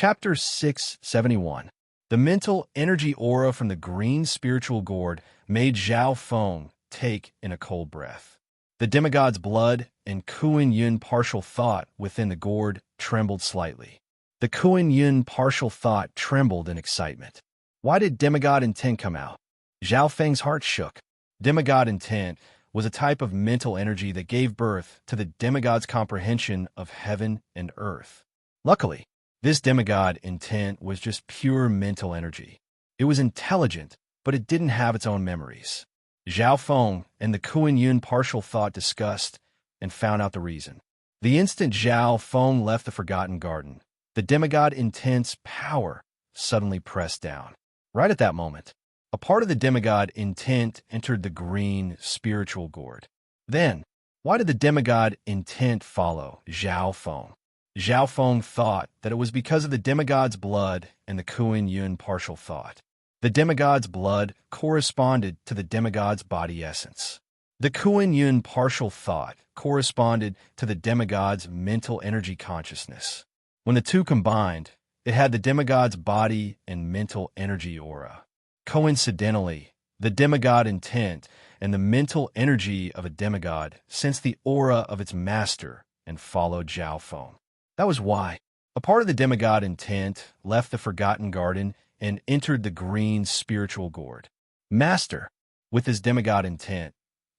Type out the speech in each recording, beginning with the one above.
Chapter 671. The mental energy aura from the green spiritual gourd made Zhao Feng take in a cold breath. The demigod's blood and Kuan Yin partial thought within the gourd trembled slightly. The Kuan Yin partial thought trembled in excitement. Why did demigod intent come out? Zhao Feng's heart shook. Demigod intent was a type of mental energy that gave birth to the demigod's comprehension of heaven and earth. Luckily, this demigod intent was just pure mental energy. It was intelligent, but it didn't have its own memories. Zhao Feng and the Kuan Yin partial thought discussed and found out the reason. The instant Zhao Feng left the Forgotten Garden, the demigod intent's power suddenly pressed down. Right at that moment, a part of the demigod intent entered the green spiritual gourd. Then, why did the demigod intent follow Zhao Feng? Zhao Feng thought that it was because of the demigod's blood and the Kuan Yin partial thought. The demigod's blood corresponded to the demigod's body essence. The Kuan Yin partial thought corresponded to the demigod's mental energy consciousness. When the two combined, it had the demigod's body and mental energy aura. Coincidentally, the demigod intent and the mental energy of a demigod sensed the aura of its master and followed Zhao Feng. That was why a part of the demigod intent left the Forgotten Garden and entered the green spiritual gourd. Master, with his demigod intent,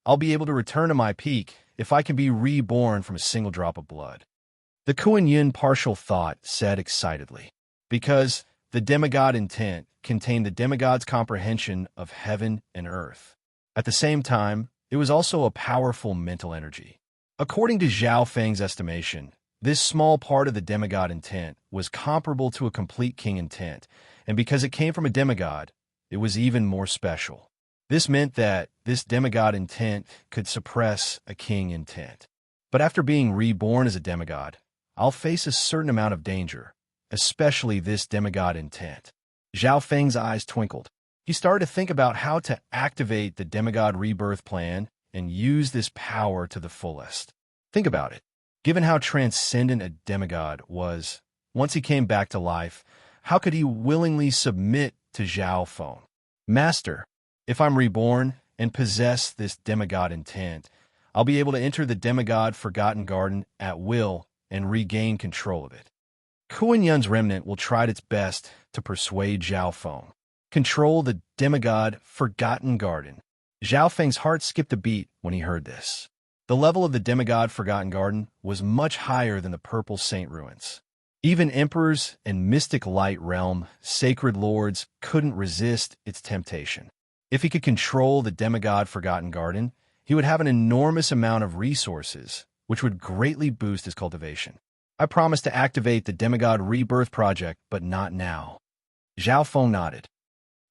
I'll be able to return to my peak if I can be reborn from a single drop of blood. The Kuan Yin partial thought said excitedly, because the demigod intent contained the demigod's comprehension of heaven and earth. At the same time, it was also a powerful mental energy. According to Zhao Feng's estimation, this small part of the demigod intent was comparable to a complete king intent, and because it came from a demigod, it was even more special. This meant that this demigod intent could suppress a king intent. But after being reborn as a demigod, I'll face a certain amount of danger, especially this demigod intent. Zhao Feng's eyes twinkled. He started to think about how to activate the demigod rebirth plan and use this power to the fullest. Think about it. Given how transcendent a demigod was, once he came back to life, how could he willingly submit to Zhao Feng? Master, if I'm reborn and possess this demigod intent, I'll be able to enter the demigod Forgotten Garden at will and regain control of it. Kuan Yin's remnant will try its best to persuade Zhao Feng. Control the demigod Forgotten Garden. Zhao Feng's heart skipped a beat when he heard this. The level of the demigod Forgotten Garden was much higher than the Purple Saint Ruins. Even emperors and mystic light realm sacred lords couldn't resist its temptation. If he could control the demigod Forgotten Garden, he would have an enormous amount of resources, which would greatly boost his cultivation. I promise to activate the demigod rebirth project, but not now. Zhao Feng nodded.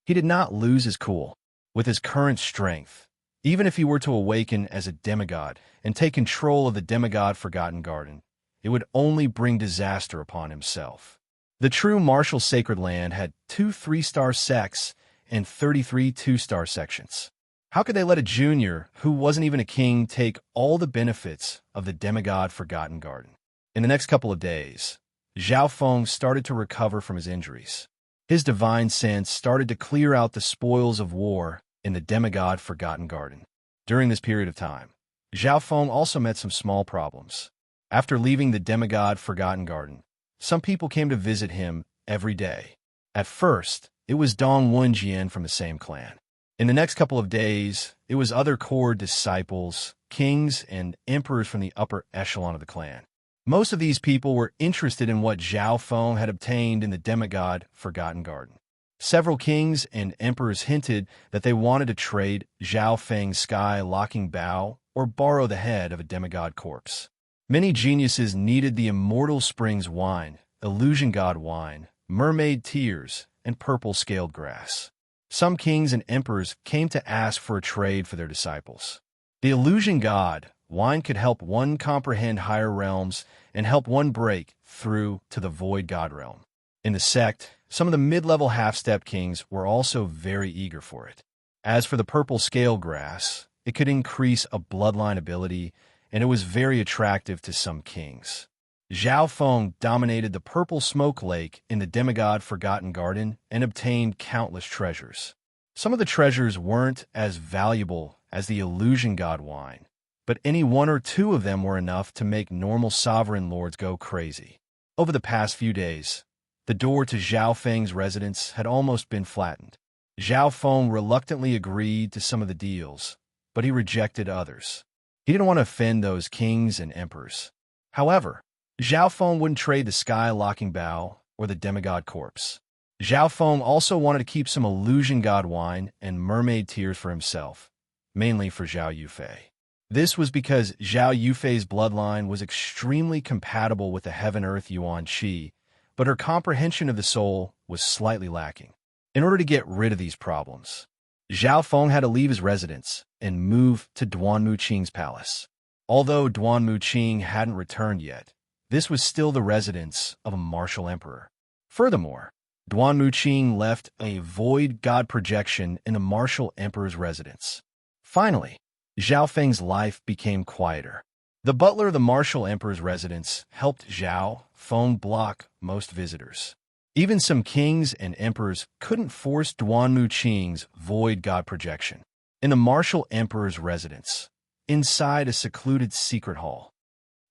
He did not lose his cool. With his current strength, even if he were to awaken as a demigod and take control of the demigod Forgotten Garden, it would only bring disaster upon himself. The true martial sacred land had 2 3-star sects and 33 2-star sections. How could they let a junior, who wasn't even a king, take all the benefits of the demigod Forgotten Garden? In the next couple of days, Zhao Feng started to recover from his injuries. His divine sense started to clear out the spoils of war in the demigod Forgotten Garden. During this period of time, Zhao Feng also met some small problems. After leaving the demigod Forgotten Garden, some people came to visit him every day. At first, it was Dong Wenjian from the same clan. In the next couple of days, it was other core disciples, kings, and emperors from the upper echelon of the clan. Most of these people were interested in what Zhao Feng had obtained in the demigod Forgotten Garden. Several kings and emperors hinted that they wanted to trade Zhao Feng's sky-locking bow or borrow the head of a demigod corpse. Many geniuses needed the immortal springs wine, illusion god wine, mermaid tears, and purple scaled grass. Some kings and emperors came to ask for a trade for their disciples. The illusion god wine could help one comprehend higher realms and help one break through to the void god realm. In the sect, some of the mid-level half-step kings were also very eager for it. As for the purple scale grass, it could increase a bloodline ability, and it was very attractive to some kings. Zhao Feng dominated the purple smoke lake in the demigod Forgotten Garden and obtained countless treasures. Some of the treasures weren't as valuable as the illusion god wine, but any one or two of them were enough to make normal sovereign lords go crazy. Over the past few days, the door to Zhao Feng's residence had almost been flattened. Zhao Feng reluctantly agreed to some of the deals, but he rejected others. He didn't want to offend those kings and emperors. However, Zhao Feng wouldn't trade the sky-locking bow or the demigod corpse. Zhao Feng also wanted to keep some illusion god wine and mermaid tears for himself, mainly for Zhao Yufei. This was because Zhao Yufei's bloodline was extremely compatible with the heaven-earth Yuan Qi, but her comprehension of the soul was slightly lacking. In order to get rid of these problems, Zhao Feng had to leave his residence and move to Duanmu Qing's palace. Although Duanmu Qing hadn't returned yet, this was still the residence of a martial emperor. Furthermore, Duanmu Qing left a void god projection in the martial emperor's residence. Finally, Zhao Feng's life became quieter. The butler of the martial emperor's residence helped Zhao Feng block most visitors. Even some kings and emperors couldn't force Duanmu Qing's void god projection. In the martial emperor's residence, inside a secluded secret hall,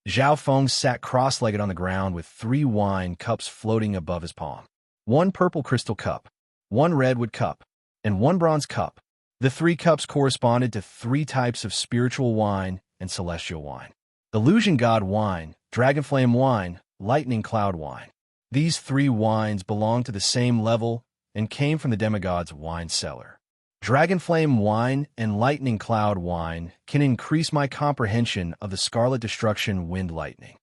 Zhao Feng sat cross-legged on the ground with 3 wine cups floating above his palm. 1 purple crystal cup, 1 redwood cup, and 1 bronze cup. The 3 cups corresponded to 3 types of spiritual wine and celestial wine. Illusion god wine, dragon flame wine, lightning cloud wine. These 3 wines belonged to the same level and came from the demigod's wine cellar. Dragon flame wine and lightning cloud wine can increase my comprehension of the scarlet destruction wind lightning.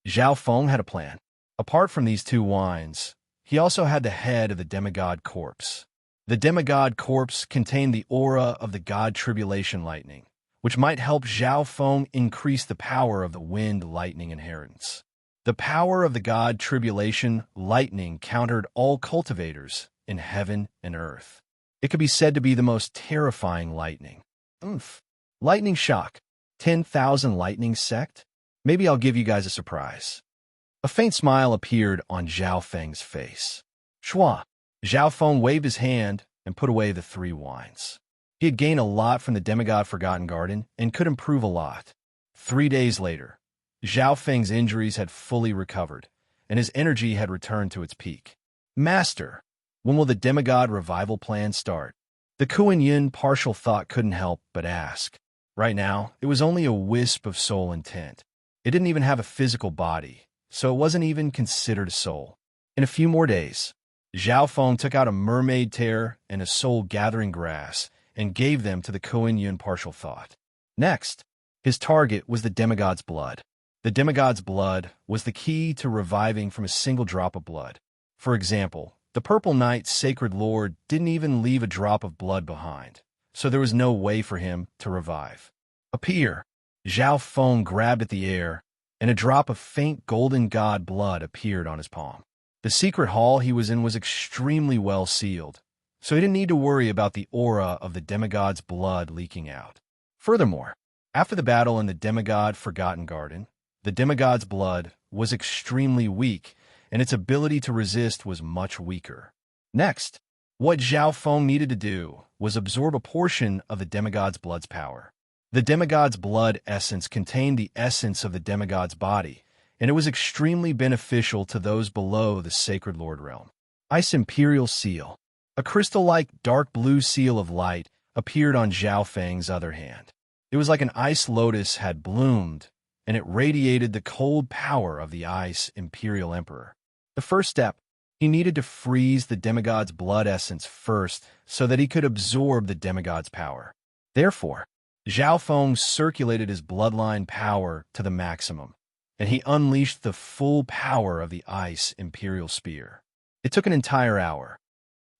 Zhao Feng had a plan. Apart from these 2 wines, he also had the head of the demigod corpse. The demigod corpse contained the aura of the god tribulation lightning, which might help Zhao Feng increase the power of the wind lightning inheritance. The power of the god tribulation lightning countered all cultivators in heaven and earth. It could be said to be the most terrifying lightning. Lightning shock. 10,000 lightning sect? Maybe I'll give you guys a surprise. A faint smile appeared on Zhao Feng's face. Shua. Zhao Feng waved his hand and put away the 3 wines. He had gained a lot from the demigod Forgotten Garden and could improve a lot. 3 days later, Zhao Feng's injuries had fully recovered, and his energy had returned to its peak. Master, when will the demigod revival plan start? The Kuan Yin partial thought couldn't help but ask. Right now, it was only a wisp of soul intent. It didn't even have a physical body, so it wasn't even considered a soul. In a few more days, Zhao Feng took out a mermaid tear and a soul-gathering grass and gave them to the Kuan Yin partial thought. Next, his target was the demigod's blood. The demigod's blood was the key to reviving from a single drop of blood. For example, the Purple Knight's sacred lord didn't even leave a drop of blood behind, so there was no way for him to revive. Appear! Zhao Feng grabbed at the air, and a drop of faint golden god blood appeared on his palm. The secret hall he was in was extremely well sealed, so he didn't need to worry about the aura of the demigod's blood leaking out. Furthermore, after the battle in the demigod Forgotten Garden, the demigod's blood was extremely weak, and its ability to resist was much weaker. Next, what Zhao Feng needed to do was absorb a portion of the demigod's blood's power. The demigod's blood essence contained the essence of the demigod's body, and it was extremely beneficial to those below the Sacred Lord realm. Ice Imperial Seal. A crystal-like dark blue seal of light appeared on Zhao Feng's other hand. It was like an ice lotus had bloomed, and it radiated the cold power of the Ice Imperial Emperor. The first step, he needed to freeze the demigod's blood essence first so that he could absorb the demigod's power. Therefore, Zhao Feng circulated his bloodline power to the maximum, and he unleashed the full power of the Ice Imperial Spear. It took an entire hour.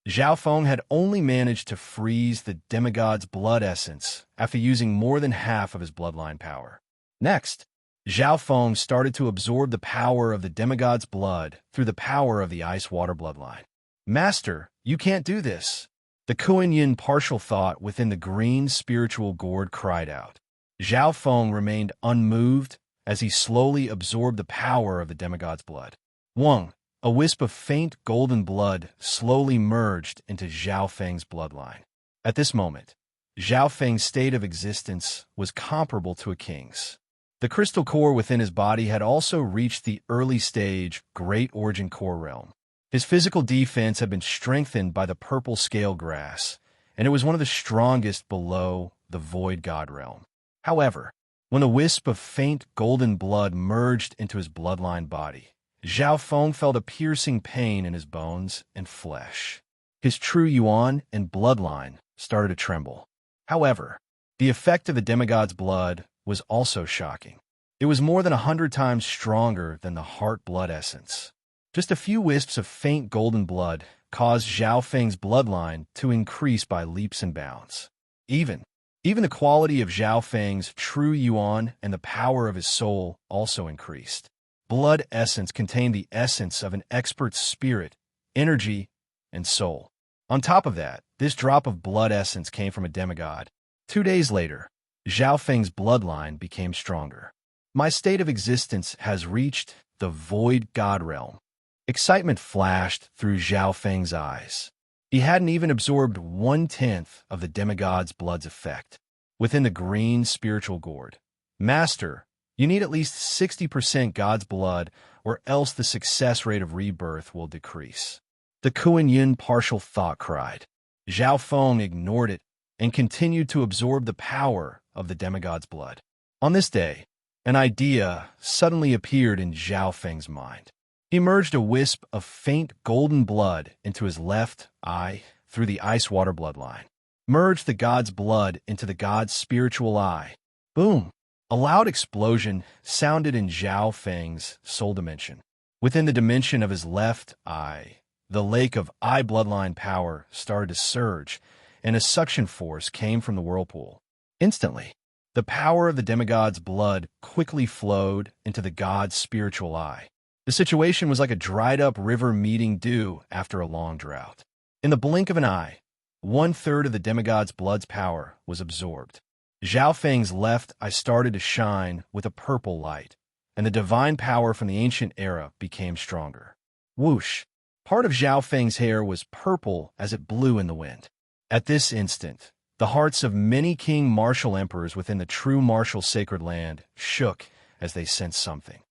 Zhao Feng had only managed to freeze the demigod's blood essence after using more than half of his bloodline power. Next, Zhao Feng started to absorb the power of the demigod's blood through the power of the ice-water bloodline. Master, you can't do this. The Kuan Yin partial thought within the green spiritual gourd cried out. Zhao Feng remained unmoved as he slowly absorbed the power of the demigod's blood. Wang, a wisp of faint golden blood, slowly merged into Zhao Feng's bloodline. At this moment, Zhao Feng's state of existence was comparable to a king's. The crystal core within his body had also reached the early stage Great Origin Core realm. His physical defense had been strengthened by the purple scale grass, and it was one of the strongest below the Void God realm. However, when a wisp of faint golden blood merged into his bloodline body, Zhao Feng felt a piercing pain in his bones and flesh. His true yuan and bloodline started to tremble. However, the effect of the demigod's blood was also shocking. It was more than 100 times stronger than the heart blood essence. Just a few wisps of faint golden blood caused Zhao Feng's bloodline to increase by leaps and bounds. Even the quality of Zhao Feng's true yuan and the power of his soul also increased. Blood essence contained the essence of an expert's spirit, energy, and soul. On top of that, this drop of blood essence came from a demigod. 2 days later, Zhao Feng's bloodline became stronger. My state of existence has reached the Void God realm. Excitement flashed through Zhao Feng's eyes. He hadn't even absorbed 1/10 of the demigod's blood's effect. Within the green spiritual gourd, Master, you need at least 60% God's blood, or else the success rate of rebirth will decrease. The Kuan-Yin partial thought cried. Zhao Feng ignored it and continued to absorb the power of the demigod's blood. On this day, an idea suddenly appeared in Zhao Feng's mind. He merged a wisp of faint golden blood into his left eye through the ice water bloodline. Merged the god's blood into the god's spiritual eye. Boom! A loud explosion sounded in Zhao Feng's soul dimension. Within the dimension of his left eye, the lake of eye bloodline power started to surge, and a suction force came from the whirlpool. Instantly, the power of the demigod's blood quickly flowed into the god's spiritual eye. The situation was like a dried-up river meeting dew after a long drought. In the blink of an eye, 1/3 of the demigod's blood's power was absorbed. Zhao Feng's left eye started to shine with a purple light, and the divine power from the ancient era became stronger. Whoosh! Part of Zhao Feng's hair was purple as it blew in the wind. At this instant, the hearts of many king martial emperors within the true martial sacred land shook as they sensed something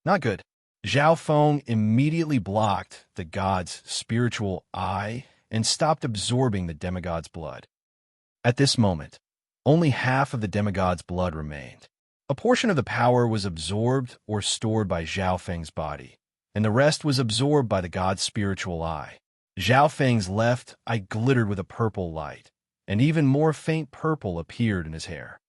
not good. Zhao Feng immediately blocked the god's spiritual eye and stopped absorbing the demigod's blood. At this moment, only half of the demigod's blood remained. A portion of the power was absorbed or stored by Zhao Feng's body, and the rest was absorbed by the god's spiritual eye. Zhao Feng's left eye glittered with a purple light, and even more faint purple appeared in his hair.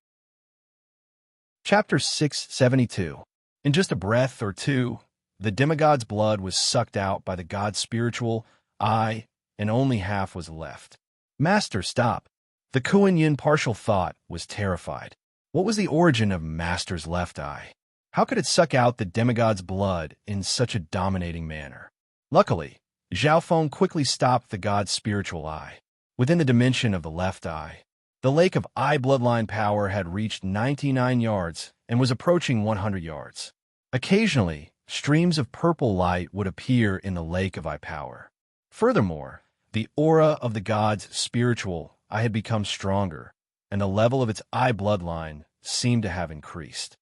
Chapter 672. In just a breath or two, the demigod's blood was sucked out by the god's spiritual eye, and only half was left. Master, stop! The Kuan-Yin partial thought was terrified. What was the origin of Master's left eye? How could it suck out the demigod's blood in such a dominating manner? Luckily, Zhao Feng quickly stopped the god's spiritual eye. Within the dimension of the left eye, the lake of eye bloodline power had reached 99 yards and was approaching 100 yards. Occasionally, streams of purple light would appear in the lake of eye power. Furthermore, the aura of the god's spiritual eye had become stronger, and the level of its eye bloodline seemed to have increased.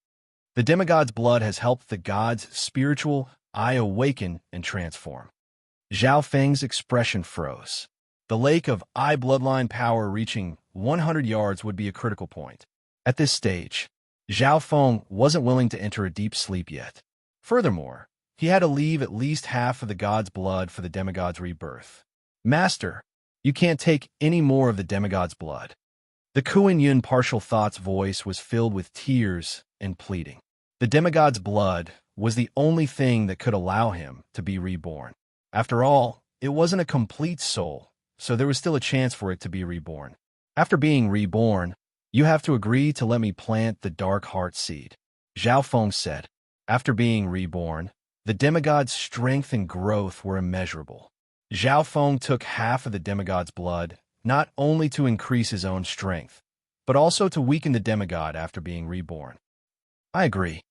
The demigod's blood has helped the god's spiritual eye awaken and transform. Zhao Feng's expression froze. The lake of eye bloodline power reaching 100 yards would be a critical point. At this stage, Zhao Feng wasn't willing to enter a deep sleep yet. Furthermore, he had to leave at least half of the god's blood for the demigod's rebirth. Master, you can't take any more of the demigod's blood. The Kuan-Yin partial thought's voice was filled with tears and pleading. The demigod's blood was the only thing that could allow him to be reborn. After all, it wasn't a complete soul, so there was still a chance for it to be reborn. After being reborn, you have to agree to let me plant the dark heart seed, Zhao Feng said. After being reborn, the demigod's strength and growth were immeasurable. Zhao Feng took half of the demigod's blood, not only to increase his own strength, but also to weaken the demigod after being reborn. I agree.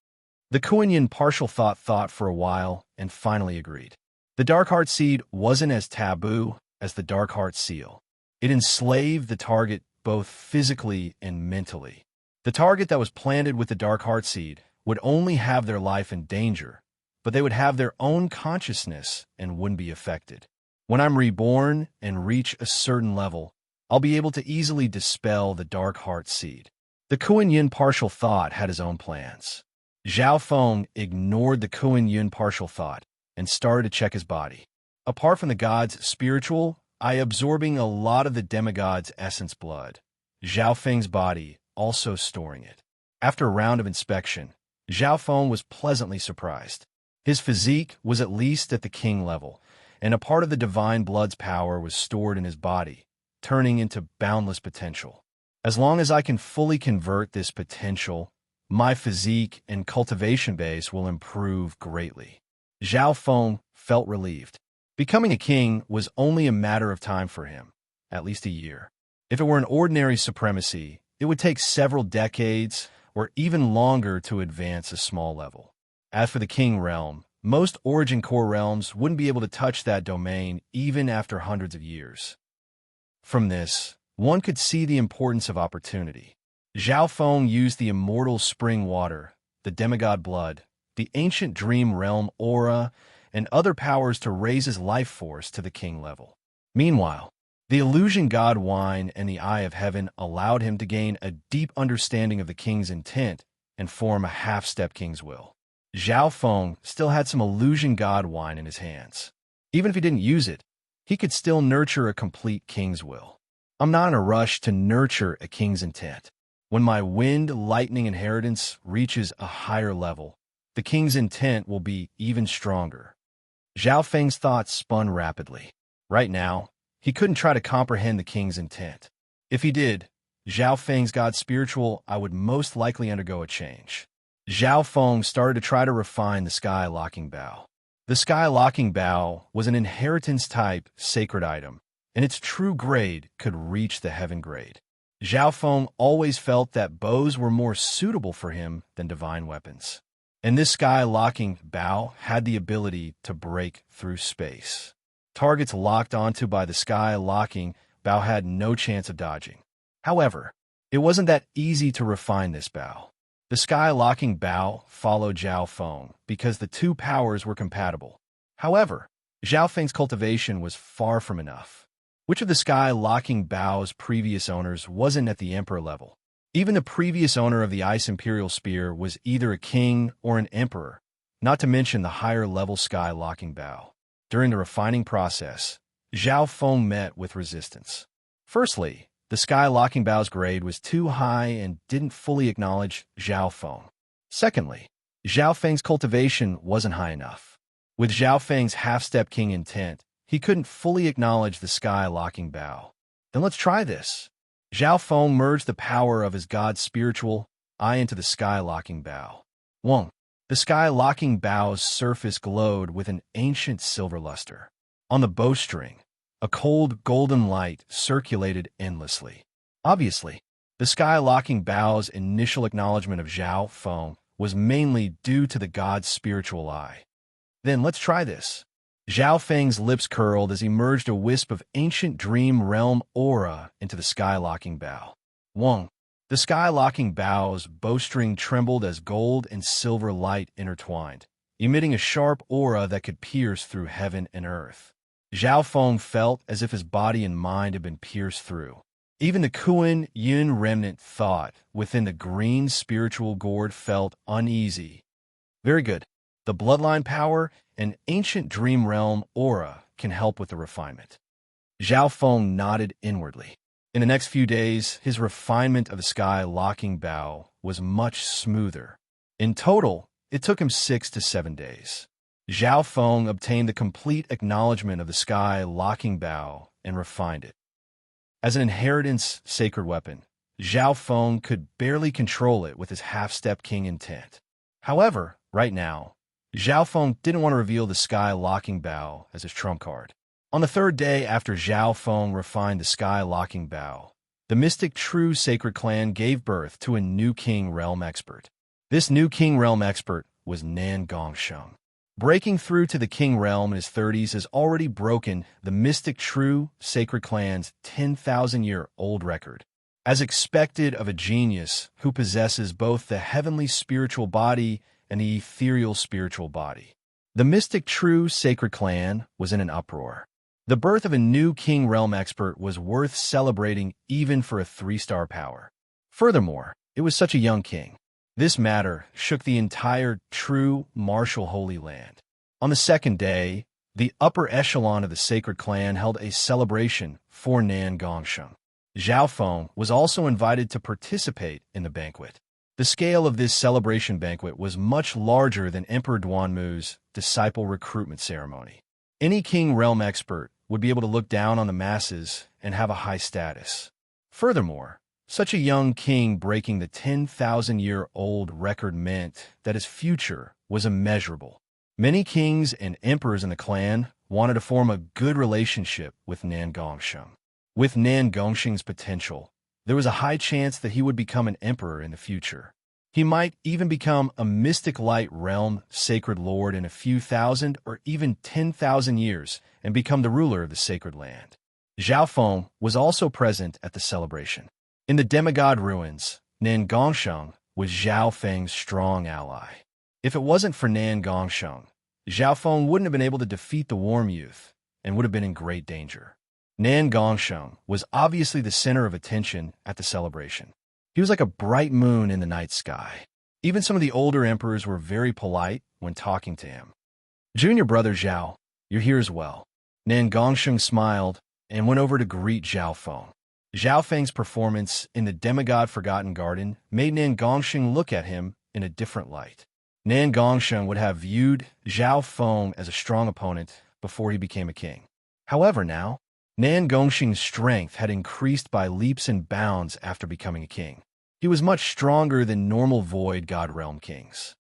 The Kuan-Yin partial thought for a while and finally agreed. The Dark Heart Seed wasn't as taboo as the Dark Heart Seal. It enslaved the target both physically and mentally. The target that was planted with the Dark Heart Seed would only have their life in danger, but they would have their own consciousness and wouldn't be affected. When I'm reborn and reach a certain level, I'll be able to easily dispel the Dark Heart Seed. The Kuan-Yin partial thought had his own plans. Zhao Feng ignored the Kuan-Yin partial thought and started to check his body. Apart from the god's spiritual, absorbing a lot of the demigod's essence blood, Zhao Feng's body also storing it. After a round of inspection, Zhao Feng was pleasantly surprised. His physique was at least at the king level, and a part of the divine blood's power was stored in his body, turning into boundless potential. As long as I can fully convert this potential, my physique and cultivation base will improve greatly. Zhao Feng felt relieved. Becoming a king was only a matter of time for him, at least a year. If it were an ordinary supremacy, it would take several decades or even longer to advance a small level. As for the king realm, most origin core realms wouldn't be able to touch that domain even after hundreds of years. From this, one could see the importance of opportunity. Zhao Feng used the immortal spring water, the demigod blood, the ancient dream realm aura, and other powers to raise his life force to the king level. Meanwhile, the illusion god wine and the eye of heaven allowed him to gain a deep understanding of the king's intent and form a half-step king's will. Zhao Feng still had some illusion god wine in his hands. Even if he didn't use it, he could still nurture a complete king's will. I'm not in a rush to nurture a king's intent. When my wind lightning inheritance reaches a higher level, the king's intent will be even stronger. Zhao Feng's thoughts spun rapidly. Right now, he couldn't try to comprehend the king's intent. If he did, Zhao Feng's god spiritual, I would most likely undergo a change. Zhao Feng started to try to refine the sky locking bow. The sky locking bow was an inheritance-type sacred item, and its true grade could reach the heaven grade. Zhao Feng always felt that bows were more suitable for him than divine weapons. And this sky-locking bow had the ability to break through space. Targets locked onto by the sky-locking bow had no chance of dodging. However, it wasn't that easy to refine this bow. The sky-locking bow followed Zhao Feng because the two powers were compatible. However, Zhao Feng's cultivation was far from enough. Which of the sky-locking bow's previous owners wasn't at the emperor level? Even the previous owner of the Ice Imperial Spear was either a king or an emperor, not to mention the higher-level sky-locking bow. During the refining process, Zhao Feng met with resistance. Firstly, the sky-locking bow's grade was too high and didn't fully acknowledge Zhao Feng. Secondly, Zhao Feng's cultivation wasn't high enough. With Zhao Feng's half-step king intent, he couldn't fully acknowledge the sky-locking bow. Then let's try this. Zhao Feng merged the power of his god's spiritual eye into the sky-locking bow. 1. The sky-locking bow's surface glowed with an ancient silver luster. On the bowstring, a cold golden light circulated endlessly. Obviously, the sky-locking bow's initial acknowledgement of Zhao Feng was mainly due to the god's spiritual eye. Then let's try this. Zhao Feng's lips curled as he merged a wisp of ancient dream realm aura into the sky-locking bow. 1. The sky-locking bow's bowstring trembled as gold and silver light intertwined, emitting a sharp aura that could pierce through heaven and earth. Zhao Feng felt as if his body and mind had been pierced through. Even the Kuan-Yin remnant thought within the green spiritual gourd felt uneasy. Very good. The bloodline power and ancient dream realm aura can help with the refinement. Zhao Feng nodded inwardly. In the next few days, his refinement of the sky-locking bow was much smoother. In total, it took him 6 to 7 days. Zhao Feng obtained the complete acknowledgement of the sky-locking bow and refined it. As an inheritance sacred weapon, Zhao Feng could barely control it with his half-step king intent. However, right now, Zhao Feng didn't want to reveal the sky-locking bow as his trump card. On the third day after Zhao Feng refined the sky-locking bow, the mystic True Sacred Clan gave birth to a new King Realm expert. This new King Realm expert was Nan Gongsheng. Breaking through to the king realm in his 30s has already broken the mystic true sacred clan's 10,000-year-old record. As expected of a genius who possesses both the heavenly spiritual body and the ethereal spiritual body, the mystic true sacred clan was in an uproar. The birth of a new king realm expert was worth celebrating even for a 3-star power. Furthermore, it was such a young king. This matter shook the entire true martial Holy Land. On the second day, the upper echelon of the sacred clan held a celebration for Nan Gongsheng. Zhao Feng was also invited to participate in the banquet. The scale of this celebration banquet was much larger than Emperor Duanmu's disciple recruitment ceremony. Any king realm expert would be able to look down on the masses and have a high status. Furthermore, such a young king breaking the 10,000-year-old record meant that his future was immeasurable. Many kings and emperors in the clan wanted to form a good relationship with Nan Gongsheng. With Nan Gongsheng's potential, there was a high chance that he would become an emperor in the future. He might even become a mystic light realm sacred lord in a few thousand or even 10,000 years and become the ruler of the sacred land. Zhao Feng was also present at the celebration. In the demigod ruins, Nan Gongsheng was Zhao Feng's strong ally. If it wasn't for Nan Gongsheng, Zhao Feng wouldn't have been able to defeat the Warm Youth and would have been in great danger. Nan Gongsheng was obviously the center of attention at the celebration. He was like a bright moon in the night sky. Even some of the older emperors were very polite when talking to him. "Junior brother Zhao, you're here as well." Nan Gongsheng smiled and went over to greet Zhao Feng. Zhao Feng's performance in the demigod Forgotten Garden made Nan Gongsheng look at him in a different light. Nan Gongsheng would have viewed Zhao Feng as a strong opponent before he became a king. However, now, Nan Gongsheng's strength had increased by leaps and bounds after becoming a king. He was much stronger than normal Void God Realm kings.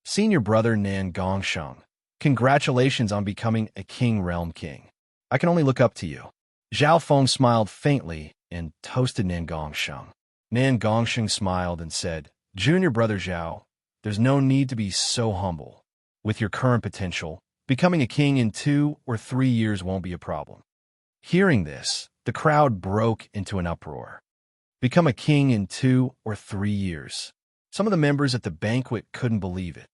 "Senior brother Nan Gongsheng, congratulations on becoming a King Realm king. I can only look up to you." Zhao Feng smiled faintly and toasted Nan Gongsheng. Nan Gongsheng smiled and said, "Junior brother Zhao, there's no need to be so humble. With your current potential, becoming a king in 2 or 3 years won't be a problem." Hearing this, the crowd broke into an uproar. Become a king in 2 or 3 years. Some of the members at the banquet couldn't believe it.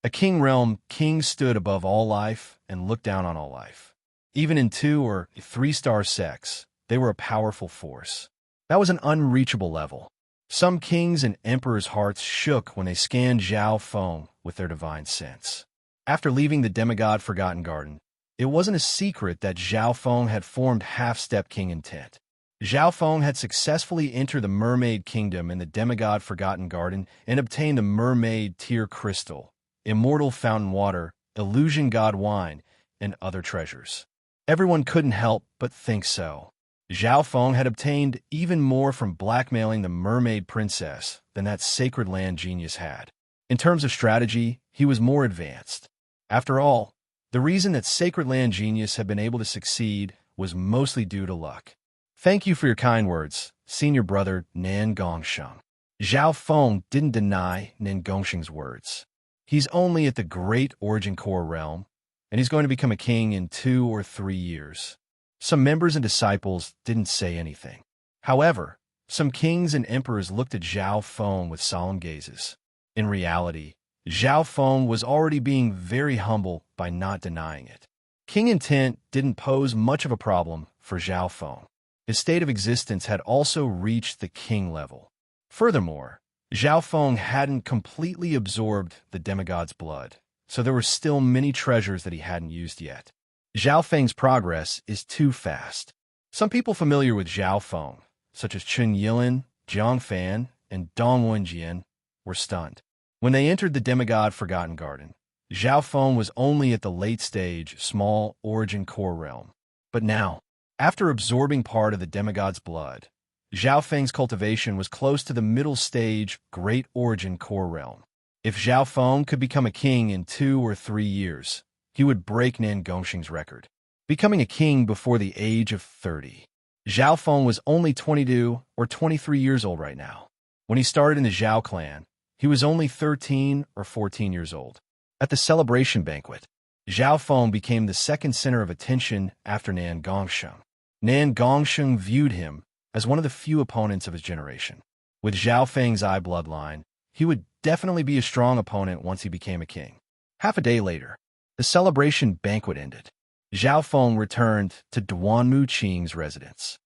A king realm king stood above all life and looked down on all life. Even in 2 or 3-star sects, they were a powerful force. That was an unreachable level. Some kings and emperors' hearts shook when they scanned Zhao Feng with their divine sense. After leaving the demigod Forgotten Garden, it wasn't a secret that Zhao Feng had formed half-step king intent. Zhao Feng had successfully entered the Mermaid Kingdom in the demigod Forgotten Garden and obtained the Mermaid Tear Crystal, Immortal Fountain Water, Illusion God Wine, and other treasures. Everyone couldn't help but think so. Zhao Feng had obtained even more from blackmailing the Mermaid Princess than that sacred land genius had. In terms of strategy, he was more advanced. After all, the reason that Sacred Land Genius had been able to succeed was mostly due to luck. "Thank you for your kind words, senior brother Nan Gongsheng." Zhao Feng didn't deny Nan Gongsheng's words. He's only at the Great Origin Core realm, and he's going to become a king in 2 or 3 years. Some members and disciples didn't say anything. However, some kings and emperors looked at Zhao Feng with solemn gazes. In reality, Zhao Feng was already being very humble by not denying it. King intent didn't pose much of a problem for Zhao Feng. His state of existence had also reached the king level. Furthermore, Zhao Feng hadn't completely absorbed the demigod's blood, so there were still many treasures that he hadn't used yet. Zhao Feng's progress is too fast. Some people familiar with Zhao Feng, such as Chun Yilin, Jiang Fan, and Dong Wenjian, were stunned. When they entered the demigod Forgotten Garden, Zhao Feng was only at the late stage, small origin core realm. But now, after absorbing part of the demigod's blood, Zhao Feng's cultivation was close to the middle stage, great origin core realm. If Zhao Feng could become a king in 2 or 3 years, he would break Nan Gongsheng's record, becoming a king before the age of 30. Zhao Feng was only 22 or 23 years old right now. When he started in the Zhao clan, He was only 13 or 14 years old. At the celebration banquet, Zhao Feng became the second center of attention after Nan Gongsheng. Nan Gongsheng viewed him as one of the few opponents of his generation. With Zhao Feng's eye bloodline, he would definitely be a strong opponent once he became a king. Half a day later, the celebration banquet ended. Zhao Feng returned to Duanmu Qing's residence.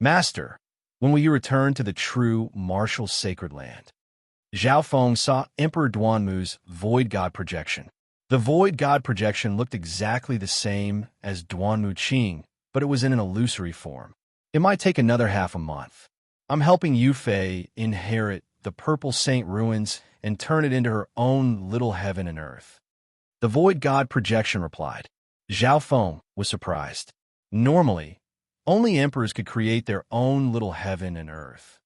Master, when will you return to the true martial sacred land? Zhao Feng saw Emperor Duanmu's void god projection. The void god projection looked exactly the same as Duanmu Qing, but it was in an illusory form. It might take another half a month. I'm helping Yufei inherit the Purple Saint ruins and turn it into her own little heaven and earth. The void god projection replied. Zhao Feng was surprised. Normally, only emperors could create their own little heaven and earth.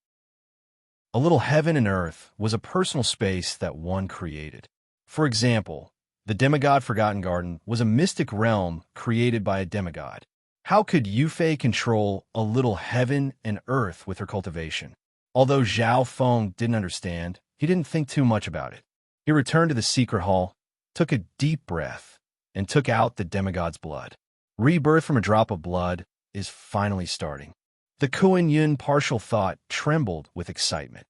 A little heaven and earth was a personal space that one created. For example, the demigod Forgotten Garden was a mystic realm created by a demigod. How could Yufei control a little heaven and earth with her cultivation? Although Zhao Feng didn't understand, he didn't think too much about it. He returned to the secret hall, took a deep breath, and took out the demigod's blood. Rebirth from a drop of blood is finally starting. The Kuan Yin partial thought trembled with excitement.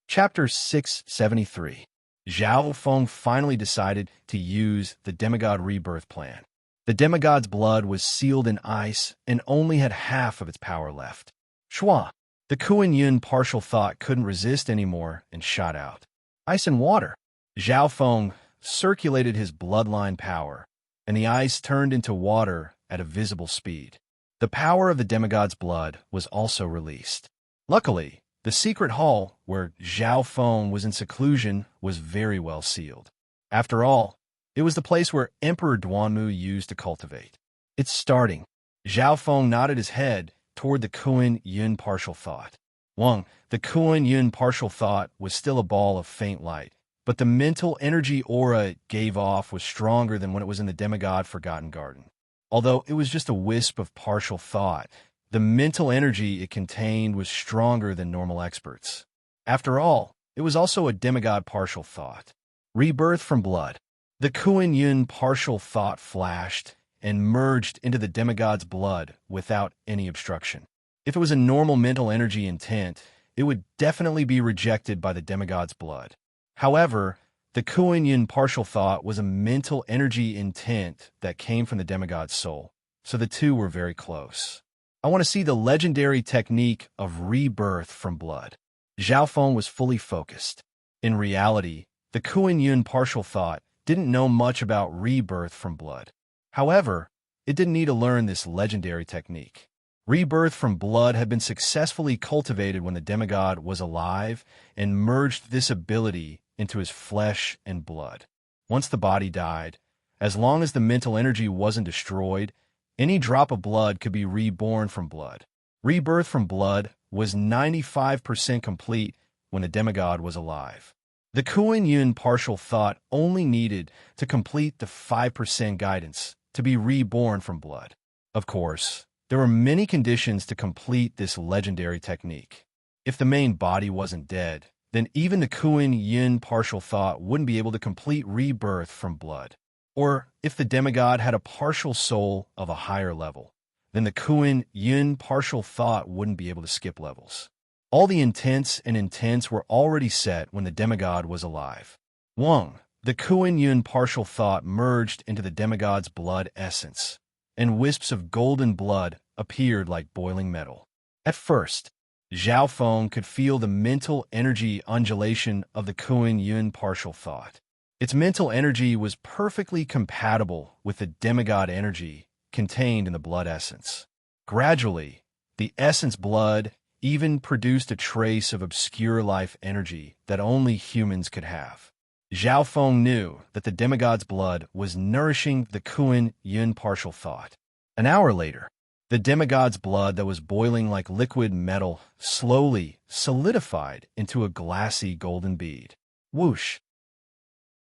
Chapter 673. Zhao Feng finally decided to use the demigod rebirth plan. The demigod's blood was sealed in ice and only had half of its power left. Shua, the Kuan Yin partial thought couldn't resist anymore and shot out. Ice and water. Zhao Feng circulated his bloodline power, and the ice turned into water at a visible speed. The power of the demigod's blood was also released. Luckily, the secret hall, where Zhao Feng was in seclusion, was very well sealed. After all, it was the place where Emperor Duanmu used to cultivate. It's starting. Zhao Feng nodded his head toward the Kuan Yin partial thought. Wang, the Kuan Yin partial thought was still a ball of faint light, but the mental energy aura it gave off was stronger than when it was in the demigod Forgotten Garden. Although it was just a wisp of partial thought, the mental energy it contained was stronger than normal experts. After all, it was also a demigod partial thought. Rebirth from blood. The Kuan Yin partial thought flashed and merged into the demigod's blood without any obstruction. If it was a normal mental energy intent, it would definitely be rejected by the demigod's blood. However, the Kuan Yin partial thought was a mental energy intent that came from the demigod's soul, so the two were very close. I want to see the legendary technique of rebirth from blood. Zhao Feng was fully focused. In reality, the Kuan Yin partial thought didn't know much about rebirth from blood. However, it didn't need to learn this legendary technique. Rebirth from blood had been successfully cultivated when the demigod was alive and merged this ability into his flesh and blood. Once the body died, as long as the mental energy wasn't destroyed, any drop of blood could be reborn from blood. Rebirth from blood was 95% complete when the demigod was alive. The Kuan Yin partial thought only needed to complete the 5% guidance to be reborn from blood. Of course, there were many conditions to complete this legendary technique. If the main body wasn't dead, then even the Kuan Yin partial thought wouldn't be able to complete rebirth from blood. Or if the demigod had a partial soul of a higher level, then the Kuan Yin partial thought wouldn't be able to skip levels. All the intents and intents were already set when the demigod was alive. Wang, the Kuan Yin partial thought merged into the demigod's blood essence, and wisps of golden blood appeared like boiling metal. At first, Zhao Feng could feel the mental energy undulation of the Kuan Yin partial thought. Its mental energy was perfectly compatible with the demigod energy contained in the blood essence. Gradually, the essence blood even produced a trace of obscure life energy that only humans could have. Zhao Feng knew that the demigod's blood was nourishing the Kuan Yin partial thought. An hour later, the demigod's blood that was boiling like liquid metal slowly solidified into a glassy golden bead. Whoosh!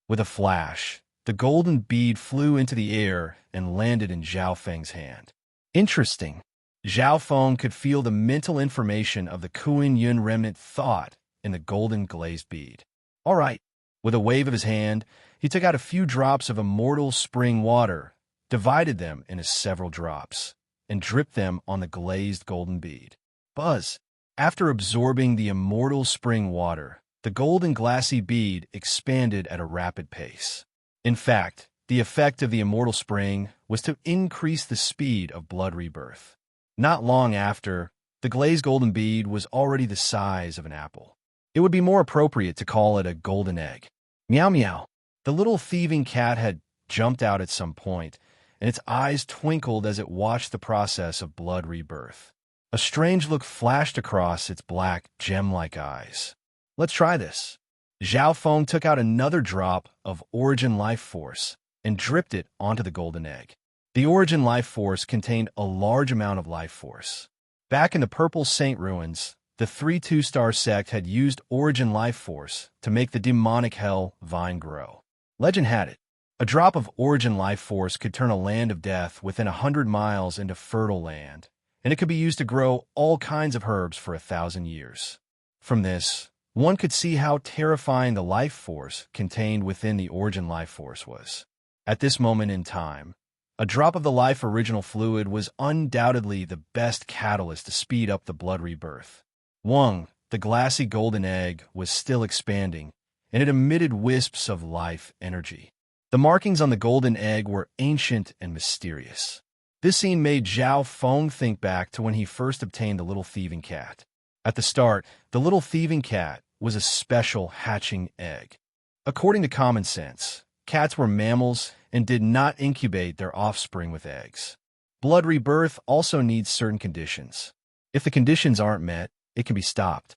With a flash, the golden bead flew into the air and landed in Zhao Feng's hand. Interesting. Zhao Feng could feel the mental information of the Kuan Yin remnant thought in the golden glazed bead. All right. With a wave of his hand, he took out a few drops of immortal spring water, divided them into several drops, and dripped them on the glazed golden bead. Buzz! After absorbing the immortal spring water, the golden glassy bead expanded at a rapid pace. In fact, the effect of the immortal spring was to increase the speed of blood rebirth. Not long after, the glazed golden bead was already the size of an apple. It would be more appropriate to call it a golden egg. Meow meow. The little thieving cat had jumped out at some point, and its eyes twinkled as it watched the process of blood rebirth. A strange look flashed across its black, gem-like eyes. Let's try this. Zhao Feng took out another drop of Origin Life Force and dripped it onto the golden egg. The Origin Life Force contained a large amount of life force. Back in the Purple Saint Ruins, the 3 two-star sect had used Origin Life Force to make the demonic hell vine grow. Legend had it, a drop of Origin Life Force could turn a land of death within 100 miles into fertile land, and it could be used to grow all kinds of herbs for 1,000 years. From this, one could see how terrifying the life force contained within the Origin Life Force was. At this moment in time, a drop of the life original fluid was undoubtedly the best catalyst to speed up the blood rebirth. Wang, the glassy golden egg, was still expanding, and it emitted wisps of life energy. The markings on the golden egg were ancient and mysterious. This scene made Zhao Feng think back to when he first obtained the little thieving cat. At the start, the little thieving cat was a special hatching egg. According to common sense, cats were mammals and did not incubate their offspring with eggs. Blood rebirth also needs certain conditions. If the conditions aren't met, it can be stopped.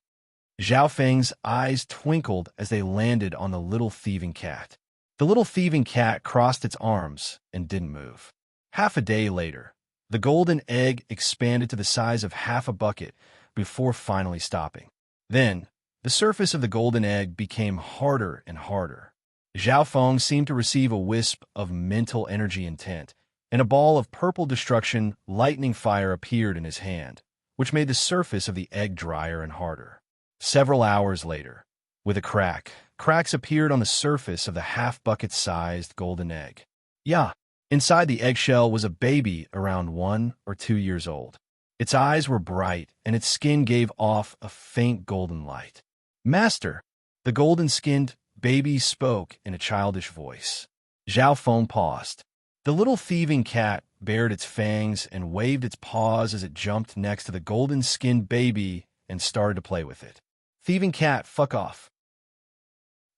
Zhao Feng's eyes twinkled as they landed on the little thieving cat. The little thieving cat crossed its arms and didn't move. Half a day later, the golden egg expanded to the size of half a bucket before finally stopping. Then, the surface of the golden egg became harder and harder. Zhao Feng seemed to receive a wisp of mental energy intent, and a ball of purple destruction lightning fire appeared in his hand, which made the surface of the egg drier and harder. Several hours later, with a crack, cracks appeared on the surface of the half-bucket-sized golden egg. Yeah, inside the eggshell was a baby around 1 or 2 years old. Its eyes were bright, and its skin gave off a faint golden light. "Master," the golden-skinned baby spoke in a childish voice. Zhao Feng paused. The little thieving cat bared its fangs and waved its paws as it jumped next to the golden-skinned baby and started to play with it. "Thieving cat, fuck off."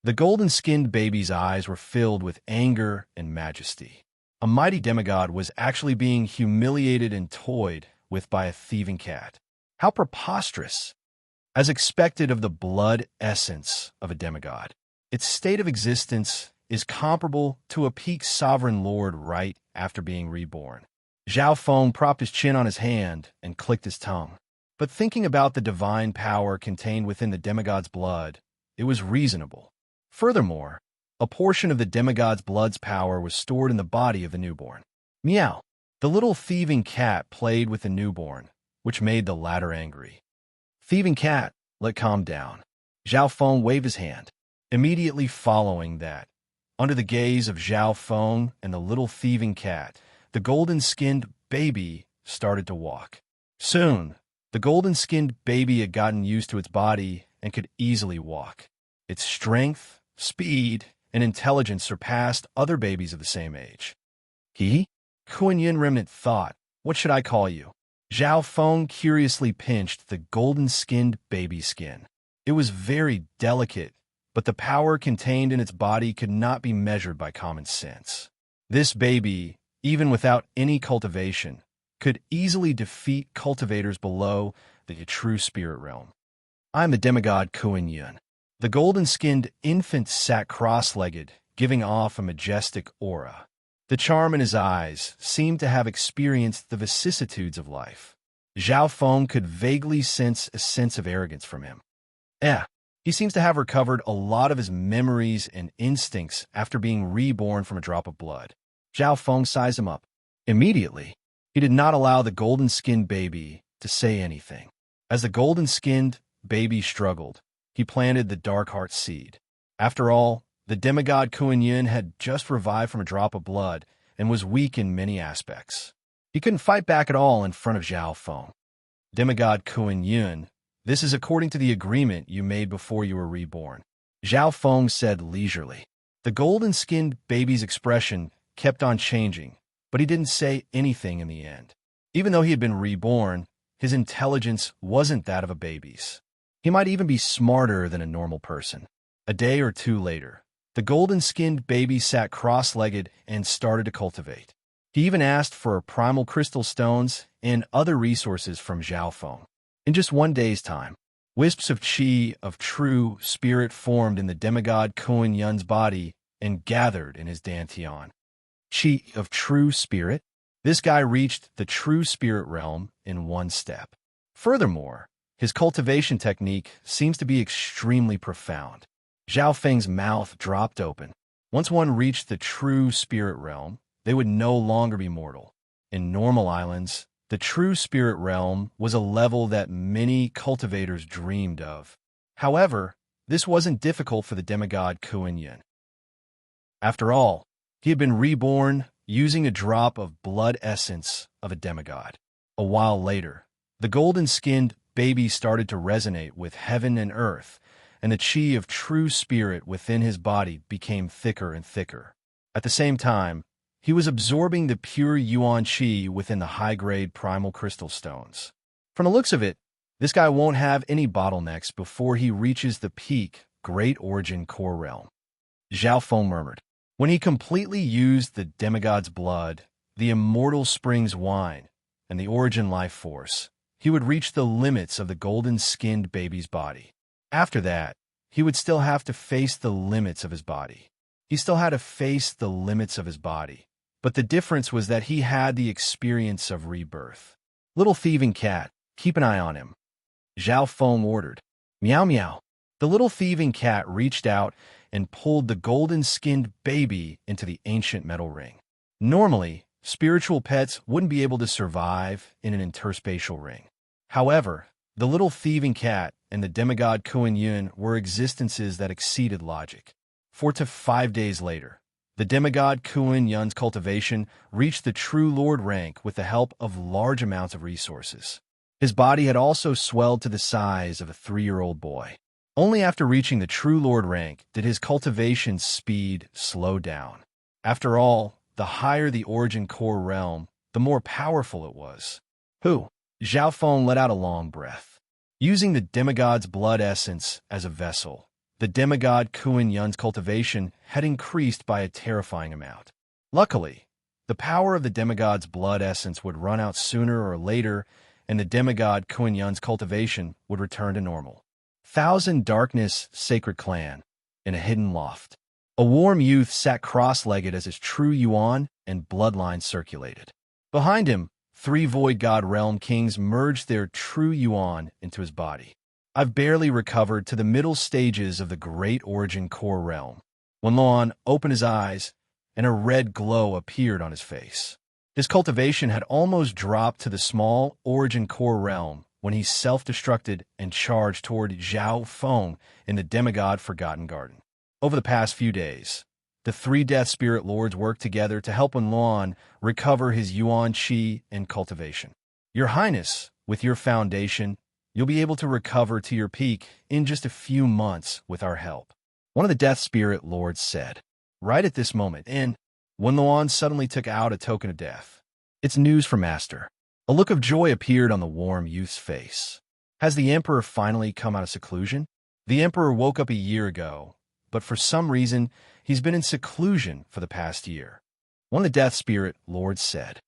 The golden-skinned baby's eyes were filled with anger and majesty. A mighty demigod was actually being humiliated and toyed with by a thieving cat. How preposterous! As expected of the blood essence of a demigod, its state of existence is comparable to a peak sovereign lord right after being reborn. Zhao Feng propped his chin on his hand and clicked his tongue. But thinking about the divine power contained within the demigod's blood, it was reasonable. Furthermore, a portion of the demigod's blood's power was stored in the body of the newborn. Meow. The little thieving cat played with the newborn, which made the latter angry. "Thieving cat, calm down." Zhao Feng waved his hand. Immediately following that, under the gaze of Zhao Feng and the little thieving cat, the golden-skinned baby started to walk. Soon, the golden-skinned baby had gotten used to its body and could easily walk. Its strength, speed, and intelligence surpassed other babies of the same age. Kuan Yin remnant thought, "What should I call you?" Zhao Feng curiously pinched the golden-skinned baby skin. It was very delicate, but the power contained in its body could not be measured by common sense. This baby, even without any cultivation, could easily defeat cultivators below the true spirit realm. "I'm the demigod Kuan Yin." The golden-skinned infant sat cross-legged, giving off a majestic aura. The charm in his eyes seemed to have experienced the vicissitudes of life. Zhao Feng could vaguely sense a sense of arrogance from him. He seems to have recovered a lot of his memories and instincts after being reborn from a drop of blood. Zhao Feng sized him up. Immediately, he did not allow the golden-skinned baby to say anything. As the golden-skinned baby struggled, he planted the dark heart seed. After all, the demigod Kuan Yin had just revived from a drop of blood and was weak in many aspects. He couldn't fight back at all in front of Zhao Feng. Demigod Kuan Yin, this is according to the agreement you made before you were reborn, Zhao Feng said leisurely. The golden-skinned baby's expression kept on changing, but he didn't say anything in the end. Even though he had been reborn, his intelligence wasn't that of a baby's. He might even be smarter than a normal person. A day or two later, the golden-skinned baby sat cross-legged and started to cultivate. He even asked for primal crystal stones and other resources from Zhao Feng. In just one day's time, wisps of qi of true spirit formed in the demigod Kuan Yun's body and gathered in his dantian. Qi of true spirit? This guy reached the true spirit realm in one step. Furthermore, his cultivation technique seems to be extremely profound. Zhao Feng's mouth dropped open. Once one reached the true spirit realm, they would no longer be mortal. In normal islands, the true spirit realm was a level that many cultivators dreamed of. However, this wasn't difficult for the demigod Kuan Yin. After all, he had been reborn using a drop of blood essence of a demigod. A while later, the golden-skinned baby started to resonate with heaven and earth, and the qi of true spirit within his body became thicker and thicker. At the same time, he was absorbing the pure yuan qi within the high-grade primal crystal stones. From the looks of it, this guy won't have any bottlenecks before he reaches the peak Great Origin Core Realm. Zhao Feng murmured. When he completely used the demigod's blood, the immortal spring's wine, and the origin life force, he would reach the limits of the golden-skinned baby's body. After that, he would still have to face the limits of his body. He still had to face the limits of his body. But the difference was that he had the experience of rebirth. Little thieving cat, keep an eye on him, Zhao Feng ordered. Meow meow. The little thieving cat reached out and pulled the golden-skinned baby into the ancient metal ring. Normally, spiritual pets wouldn't be able to survive in an interspatial ring. However, the little thieving cat and the demigod Kuan Yin were existences that exceeded logic. 4 to 5 days later, the demigod Kuan Yun's cultivation reached the true lord rank with the help of large amounts of resources. His body had also swelled to the size of a 3-year-old boy. Only after reaching the true lord rank did his cultivation speed slow down. After all, the higher the origin core realm, the more powerful it was. Zhao Feng let out a long breath. Using the demigod's blood essence as a vessel, the demigod Kuan Yun's cultivation had increased by a terrifying amount. Luckily, the power of the demigod's blood essence would run out sooner or later, and the demigod Kuan Yun's cultivation would return to normal. Thousand Darkness Sacred Clan, in a hidden loft. A warm youth sat cross-legged as his true yuan and bloodline circulated. Behind him, 3 Void God Realm Kings merged their true yuan into his body. I've barely recovered to the middle stages of the Great Origin Core Realm. When Luan opened his eyes, and a red glow appeared on his face. His cultivation had almost dropped to the small Origin Core Realm when he self-destructed and charged toward Zhao Feng in the demigod Forgotten Garden. Over the past few days, the 3 Death Spirit Lords worked together to help Luan recover his yuan qi and cultivation. Your Highness, with your foundation, you'll be able to recover to your peak in just a few months with our help, one of the Death Spirit Lords said. Right at this moment, when Luan suddenly took out a token of death. It's news for Master. A look of joy appeared on the warm youth's face. Has the Emperor finally come out of seclusion? The Emperor woke up a year ago, but for some reason, he's been in seclusion for the past year, one of the Death Spirit Lords said.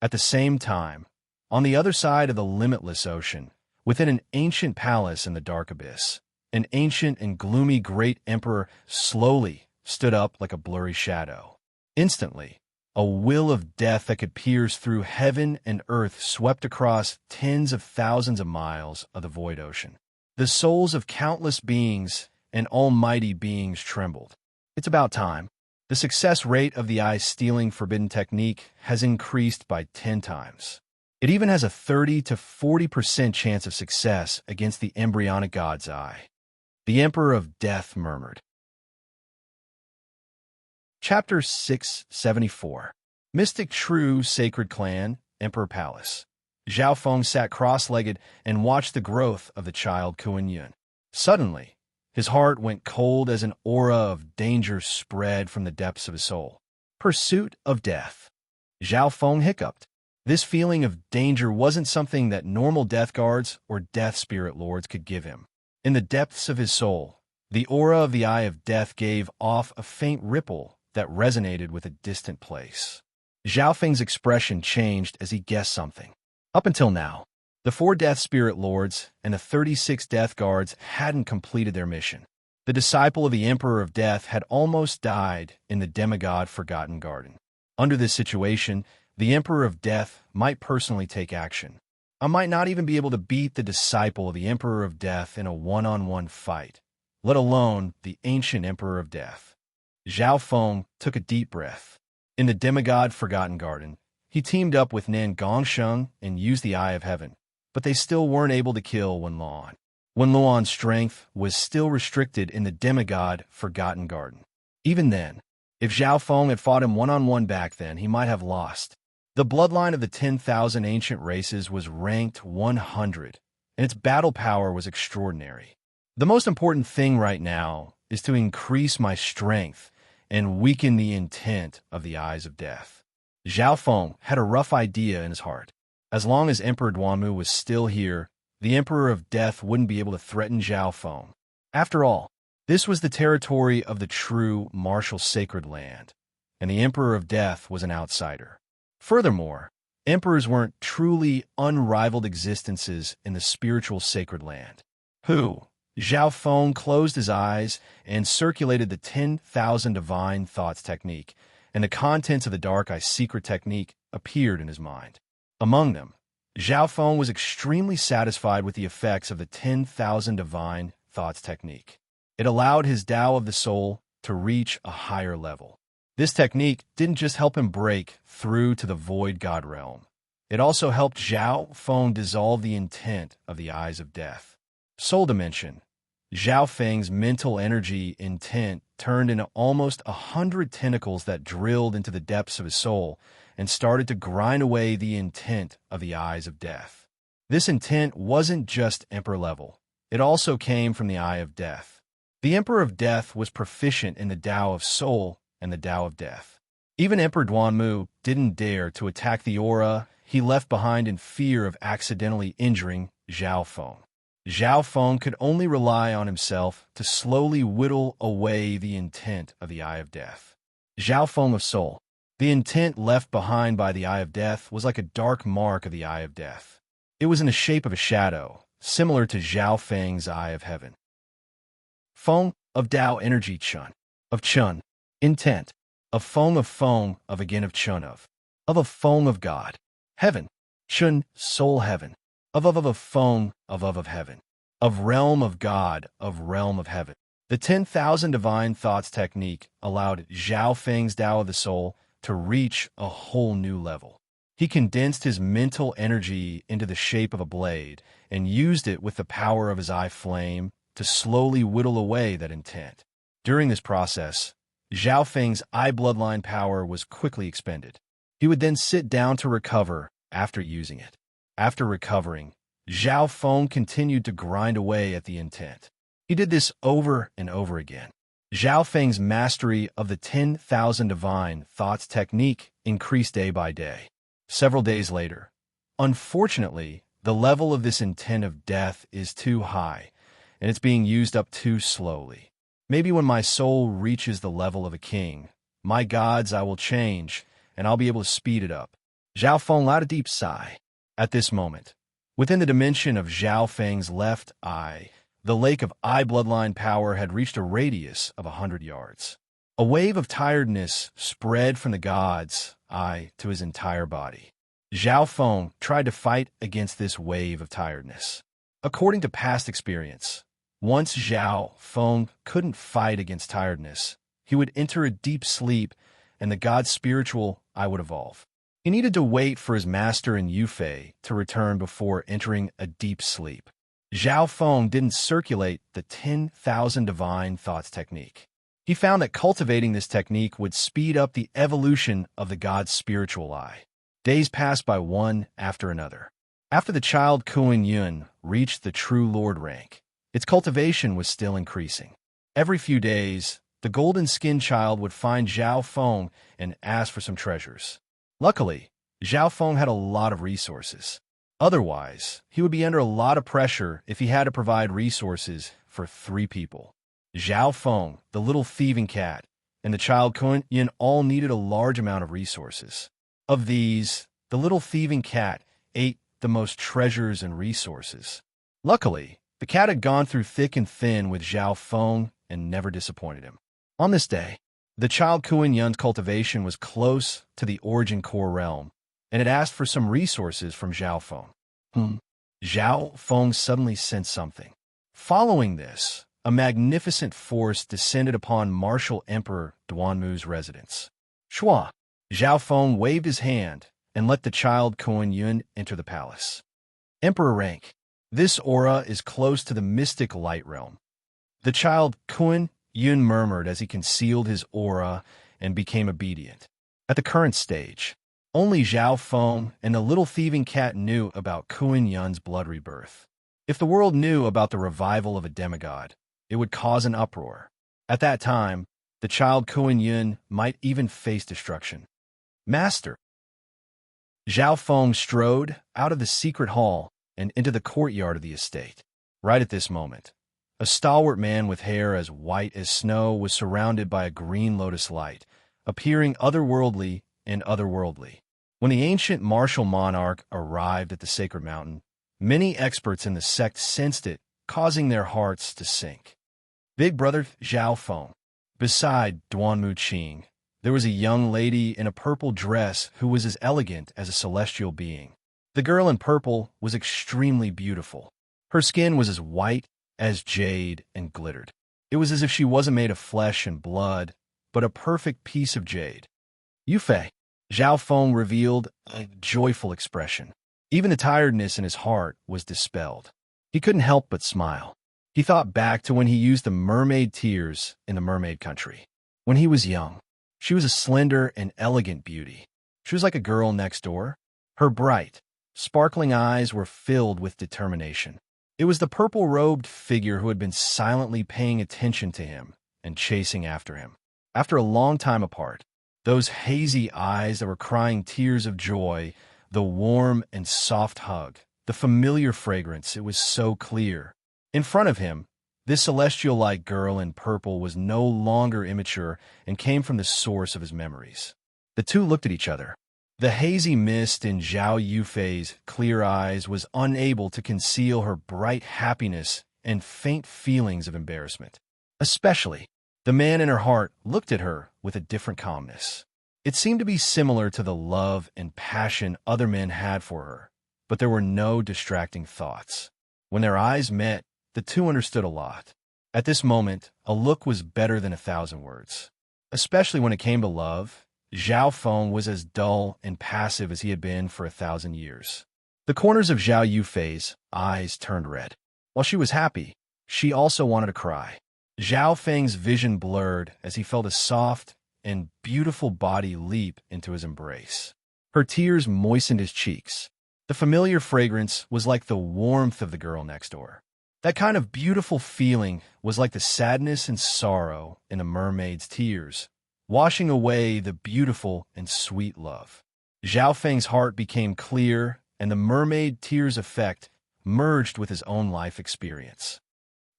At the same time, on the other side of the limitless ocean, within an ancient palace in the dark abyss, an ancient and gloomy great emperor slowly stood up like a blurry shadow. Instantly, a will of death that could pierce through heaven and earth swept across tens of thousands of miles of the void ocean. The souls of countless beings and almighty beings trembled. It's about time. The success rate of the eye-stealing forbidden technique has increased by 10 times. It even has a 30 to 40% chance of success against the embryonic god's eye. The Emperor of Death murmured. Chapter 674. Mystic True Sacred Clan, Emperor Palace. Zhao Feng sat cross-legged and watched the growth of the child Kuan Yin. Suddenly, his heart went cold as an aura of danger spread from the depths of his soul. Pursuit of death. Zhao Feng hiccuped. This feeling of danger wasn't something that normal death guards or death spirit lords could give him. In the depths of his soul, the aura of the Eye of Death gave off a faint ripple that resonated with a distant place. Zhao Feng's expression changed as he guessed something. Up until now, the 4 death spirit lords and the 36 death guards hadn't completed their mission. The disciple of the Emperor of Death had almost died in the demigod Forgotten Garden. Under this situation, the Emperor of Death might personally take action. I might not even be able to beat the disciple of the Emperor of Death in a one-on-one fight, let alone the ancient Emperor of Death. Zhao Feng took a deep breath. In the demigod Forgotten Garden, he teamed up with Nan Gongsheng and used the Eye of Heaven, but they still weren't able to kill Wenluan. Wenluan's strength was still restricted in the demigod Forgotten Garden. Even then, if Zhao Feng had fought him one-on-one back then, he might have lost. The bloodline of the 10,000 ancient races was ranked 100, and its battle power was extraordinary. The most important thing right now is to increase my strength and weaken the intent of the Eyes of Death. Zhao Feng had a rough idea in his heart. As long as Emperor Duanmu was still here, the Emperor of Death wouldn't be able to threaten Zhao Feng. After all, this was the territory of the true martial sacred land, and the Emperor of Death was an outsider. Furthermore, emperors weren't truly unrivaled existences in the spiritual sacred land. Zhao Feng closed his eyes and circulated the 10,000 divine thoughts technique, and the contents of the dark eye secret technique appeared in his mind. Among them, Zhao Feng was extremely satisfied with the effects of the 10,000 divine thoughts technique. It allowed his Tao of the soul to reach a higher level. This technique didn't just help him break through to the void god realm. It also helped Zhao Feng dissolve the intent of the Eyes of Death. Soul dimension. Zhao Feng's mental energy intent turned into almost 100 tentacles that drilled into the depths of his soul and started to grind away the intent of the Eyes of Death. This intent wasn't just Emperor level. It also came from the Eye of Death. The Emperor of Death was proficient in the Tao of Soul and the Tao of Death. Even Emperor Duanmu didn't dare to attack the aura he left behind in fear of accidentally injuring Zhao Feng. Zhao Feng could only rely on himself to slowly whittle away the intent of the Eye of Death. Zhao Feng of Soul. The intent left behind by the Eye of Death was like a dark mark of the Eye of Death. It was in the shape of a shadow, similar to Zhao Feng's Eye of Heaven. Feng of Tao Energy Chun. Of Chun. Intent. Of Feng again of Chun of a Feng of God. Heaven. Chun, Soul Heaven. Of Feng of Heaven. Of Realm of God, of Realm of Heaven. The 10,000 divine thoughts technique allowed Zhao Feng's Tao of the Soul to reach a whole new level. He condensed his mental energy into the shape of a blade and used it with the power of his eye flame to slowly whittle away that intent. During this process, Zhao Feng's eye bloodline power was quickly expended. He would then sit down to recover after using it. After recovering, Zhao Feng continued to grind away at the intent. He did this over and over again. Zhao Feng's mastery of the 10,000 divine thoughts technique increased day by day. Several days later, unfortunately, the level of this intent of death is too high, and it's being used up too slowly. Maybe when my soul reaches the level of a king, my gods, I will change, and I'll be able to speed it up. Zhao Feng let a deep sigh. At this moment, within the dimension of Zhao Feng's left eye, the lake of eye bloodline power had reached a radius of 100 yards. A wave of tiredness spread from the god's eye to his entire body. Zhao Feng tried to fight against this wave of tiredness. According to past experience, once Zhao Feng couldn't fight against tiredness, he would enter a deep sleep and the god's spiritual eye would evolve. He needed to wait for his master and Yufei to return before entering a deep sleep. Zhao Feng didn't circulate the 10,000 divine thoughts technique. He found that cultivating this technique would speed up the evolution of the god's spiritual eye. Days passed by one after another. After the child Kuan Yun reached the true lord rank, its cultivation was still increasing. Every few days, the golden-skinned child would find Zhao Feng and ask for some treasures. Luckily, Zhao Feng had a lot of resources. Otherwise, he would be under a lot of pressure if he had to provide resources for 3 people. Zhao Feng, the little thieving cat, and the child Kuan Yin all needed a large amount of resources. Of these, the little thieving cat ate the most treasures and resources. Luckily, the cat had gone through thick and thin with Zhao Feng and never disappointed him. On this day, the child Kuan Yun's cultivation was close to the origin core realm, and it asked for some resources from Zhao Feng. Zhao Feng suddenly sensed something. Following this, a magnificent force descended upon Martial Emperor Duanmu's residence. Shua! Zhao Feng waved his hand and let the child Kuan Yun enter the palace. Emperor rank. This aura is close to the mystic light realm. The child Kuan Yun murmured as he concealed his aura and became obedient. At the current stage, only Zhao Feng and the little thieving cat knew about Kuan Yun's blood rebirth. If the world knew about the revival of a demigod, it would cause an uproar. At that time, the child Kuan Yun might even face destruction. Master! Zhao Feng strode out of the secret hall and into the courtyard of the estate. Right at this moment, a stalwart man with hair as white as snow was surrounded by a green lotus light, appearing otherworldly and otherworldly. When the ancient martial monarch arrived at the sacred mountain, many experts in the sect sensed it, causing their hearts to sink. Big brother Zhao Feng. Beside Duanmu Qing, there was a young lady in a purple dress who was as elegant as a celestial being. The girl in purple was extremely beautiful. Her skin was as white as jade and glittered. It was as if she wasn't made of flesh and blood, but a perfect piece of jade. Yufei. Zhao Feng revealed a joyful expression. Even the tiredness in his heart was dispelled. He couldn't help but smile. He thought back to when he used the mermaid tears in the mermaid country. When he was young, she was a slender and elegant beauty. She was like a girl next door. Her bright, sparkling eyes were filled with determination. It was the purple-robed figure who had been silently paying attention to him and chasing after him. After a long time apart, those hazy eyes that were crying tears of joy, the warm and soft hug, the familiar fragrance, it was so clear. In front of him, this celestial-like girl in purple was no longer immature and came from the source of his memories. The two looked at each other. The hazy mist in Zhao Yufei's clear eyes was unable to conceal her bright happiness and faint feelings of embarrassment. Especially, the man in her heart looked at her with a different calmness. It seemed to be similar to the love and passion other men had for her, but there were no distracting thoughts. When their eyes met, the two understood a lot. At this moment, a look was better than 1,000 words. Especially when it came to love, Zhao Feng was as dull and passive as he had been for 1,000 years. The corners of Zhao Yufei's eyes turned red. While she was happy, she also wanted to cry. Zhao Feng's vision blurred as he felt a soft and beautiful body leap into his embrace. Her tears moistened his cheeks. The familiar fragrance was like the warmth of the girl next door. That kind of beautiful feeling was like the sadness and sorrow in a mermaid's tears, washing away the beautiful and sweet love. Zhao Feng's heart became clear, and the mermaid tears effect merged with his own life experience.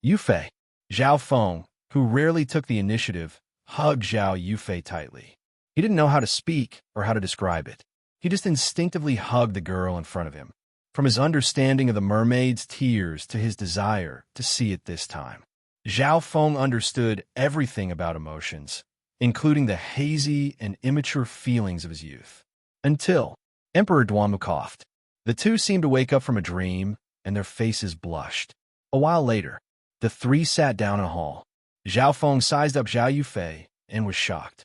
Yufei. Zhao Feng, who rarely took the initiative, hugged Zhao Yufei tightly. He didn't know how to speak or how to describe it. He just instinctively hugged the girl in front of him. From his understanding of the mermaid's tears to his desire to see it this time, Zhao Feng understood everything about emotions, including the hazy and immature feelings of his youth. Until Emperor Duanmu coughed. The two seemed to wake up from a dream, and their faces blushed. A while later, the three sat down in a hall. Zhao Feng sized up Zhao Yufei and was shocked.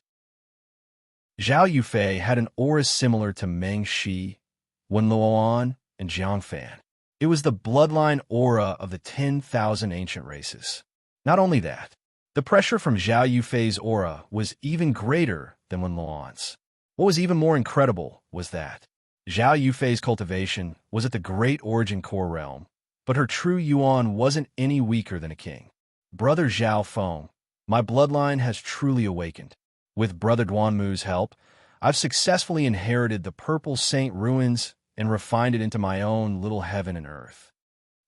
Zhao Yufei had an aura similar to Meng Shi, Wen Luoan, and Jiang Fan. It was the bloodline aura of the 10,000 ancient races. Not only that, the pressure from Zhao Yufei's aura was even greater than Wen Luoan's. What was even more incredible was that Zhao Yufei's cultivation was at the great origin core realm, but her true yuan wasn't any weaker than a king. Brother Zhao Feng, my bloodline has truly awakened. With Brother Duanmu's help, I've successfully inherited the Purple Saint ruins and refined it into my own little heaven and earth.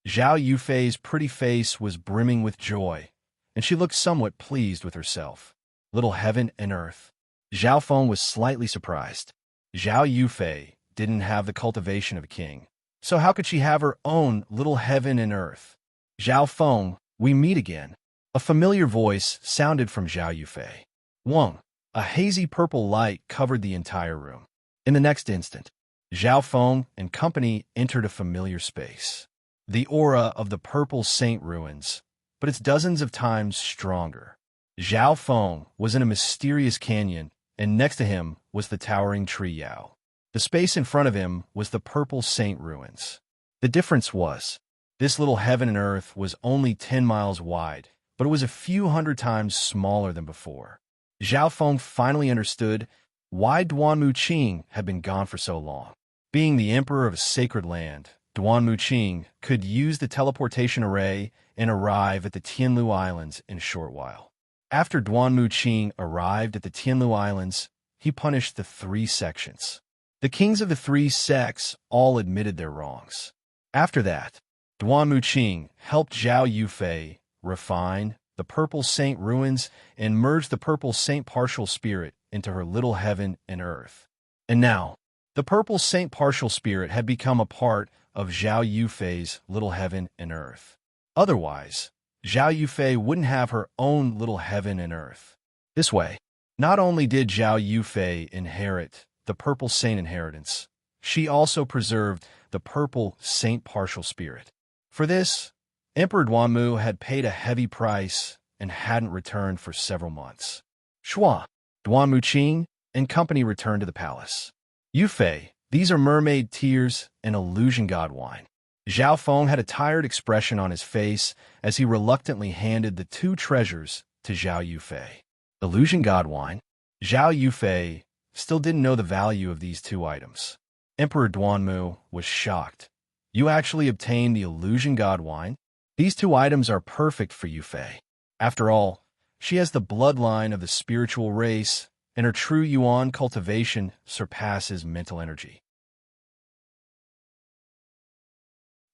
Zhao Yufei's pretty face was brimming with joy, and she looked somewhat pleased with herself. Little heaven and earth. Zhao Feng was slightly surprised. Zhao Yufei didn't have the cultivation of a king, so how could she have her own little heaven and earth? Zhao Feng, we meet again. A familiar voice sounded from Zhao Yufei. Wang. A hazy purple light covered the entire room. In the next instant, Zhao Feng and company entered a familiar space. The aura of the Purple Saint ruins, but it's dozens of times stronger. Zhao Feng was in a mysterious canyon, and next to him was the towering tree Yao. The space in front of him was the Purple Saint ruins. The difference was, this little heaven and earth was only 10 miles wide, but it was a few hundred times smaller than before. Zhao Feng finally understood why Duanmu Qing had been gone for so long. Being the emperor of a sacred land, Duanmu Qing could use the teleportation array and arrive at the Tianlu Islands in a short while. After Duanmu Qing arrived at the Tianlu Islands, he punished the 3 sections. The kings of the 3 sects all admitted their wrongs. After that, Duanmu Qing helped Zhao Yufei refine the Purple Saint ruins and merge the Purple Saint partial spirit into her little heaven and earth. And now, the Purple Saint partial spirit had become a part of Zhao Yufei's little heaven and earth. Otherwise, Zhao Yufei wouldn't have her own little heaven and earth. This way, not only did Zhao Yufei inherit the Purple Saint inheritance, she also preserved the Purple Saint partial spirit. For this, Emperor Duanmu had paid a heavy price and hadn't returned for several months. Shua, Duanmu Qing, and company returned to the palace. Yufei, these are mermaid tears and illusion god wine. Zhao Feng had a tired expression on his face as he reluctantly handed the 2 treasures to Zhao Yufei. Illusion god wine? Zhao Yufei still didn't know the value of these 2 items. Emperor Duanmu was shocked. You actually obtained the illusion god wine? These 2 items are perfect for Yufei. After all, she has the bloodline of the spiritual race, and her true yuan cultivation surpasses mental energy.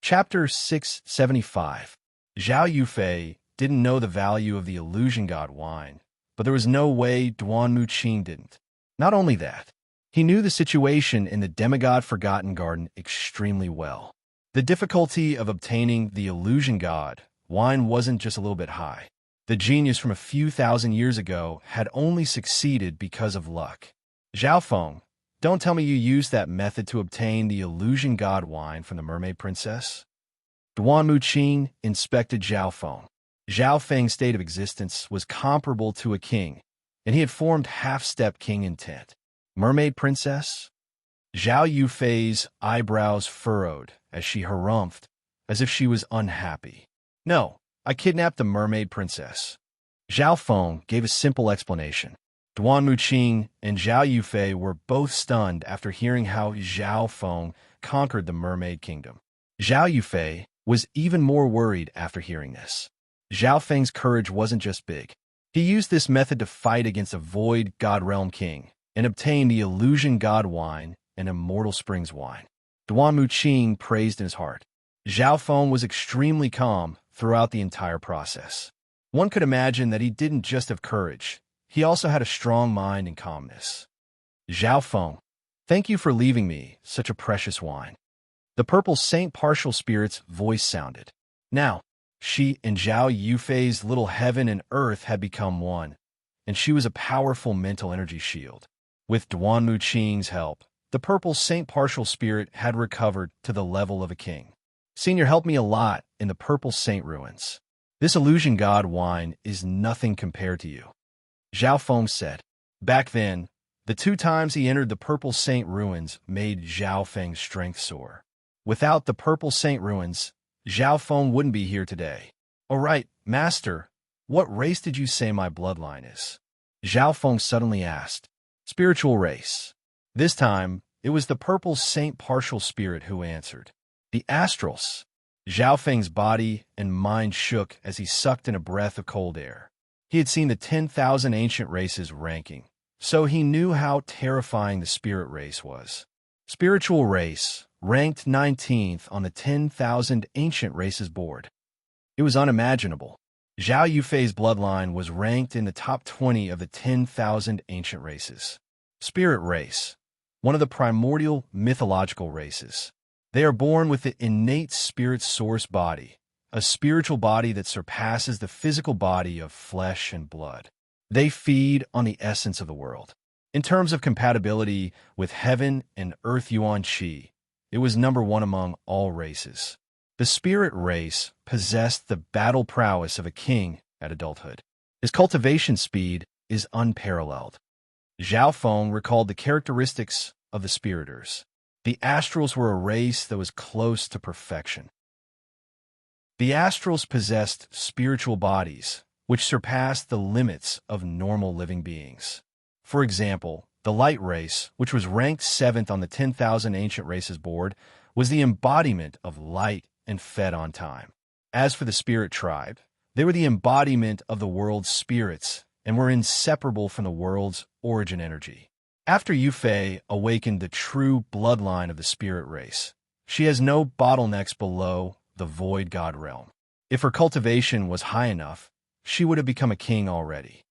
Chapter 675. Zhao Yufei didn't know the value of the illusion god wine, but there was no way Duanmu Qing didn't. Not only that, he knew the situation in the demigod Forgotten Garden extremely well. The difficulty of obtaining the illusion god wine wasn't just a little bit high. The genius from a few thousand years ago had only succeeded because of luck. Zhao Feng, don't tell me you used that method to obtain the illusion god wine from the mermaid princess? Duanmu Qing inspected Zhao Feng. Zhao Feng's state of existence was comparable to a king, and he had formed half-step king intent. Mermaid princess? Zhao Yufei's eyebrows furrowed as she harumphed, as if she was unhappy. No, I kidnapped the mermaid princess. Zhao Feng gave a simple explanation. Duanmu Qing and Zhao Yufei were both stunned after hearing how Zhao Feng conquered the mermaid kingdom. Zhao Yufei was even more worried after hearing this. Zhao Feng's courage wasn't just big. He used this method to fight against a void god realm king and obtain the illusion god wine and immortal springs wine. Duanmu Qing praised in his heart. Zhao Feng was extremely calm throughout the entire process. One could imagine that he didn't just have courage, he also had a strong mind and calmness. Zhao Feng, thank you for leaving me such a precious wine. The Purple Saint partial spirit's voice sounded. Now, she and Zhao Yufei's little heaven and earth had become one, and she was a powerful mental energy shield. With Duanmu Qing's help, the Purple Saint partial spirit had recovered to the level of a king. Senior helped me a lot in the Purple Saint ruins. This illusion god wine is nothing compared to you. Zhao Feng said. Back then, The 2 times he entered the Purple Saint ruins made Zhao Feng's strength soar. Without the Purple Saint ruins, Zhao Feng wouldn't be here today. All right, master, what race did you say my bloodline is? Zhao Feng suddenly asked. Spiritual race. This time, it was the Purple Saint partial spirit who answered. The astrals. Zhao Feng's body and mind shook as he sucked in a breath of cold air. He had seen the 10,000 ancient races ranking, so he knew how terrifying the spirit race was. Spiritual race, ranked 19th on the 10,000 ancient races board. It was unimaginable. Zhao Yufei's bloodline was ranked in the top 20 of the 10,000 ancient races. Spirit race, one of the primordial mythological races. They are born with the innate spirit source body, a spiritual body that surpasses the physical body of flesh and blood. They feed on the essence of the world. In terms of compatibility with heaven and earth yuan qi, it was number 1 among all races. The spirit race possessed the battle prowess of a king at adulthood. His cultivation speed is unparalleled. Zhao Feng recalled the characteristics of the spiriters. The astrals were a race that was close to perfection. The astrals possessed spiritual bodies, which surpassed the limits of normal living beings. For example, the light race, which was ranked 7th on the 10,000 ancient races board, was the embodiment of light and fed on time. As for the spirit tribe, they were the embodiment of the world's spirits and were inseparable from the world's origin energy. After Yufei awakened the true bloodline of the spirit race, she has no bottlenecks below the void god realm. If her cultivation was high enough, she would have become a king already.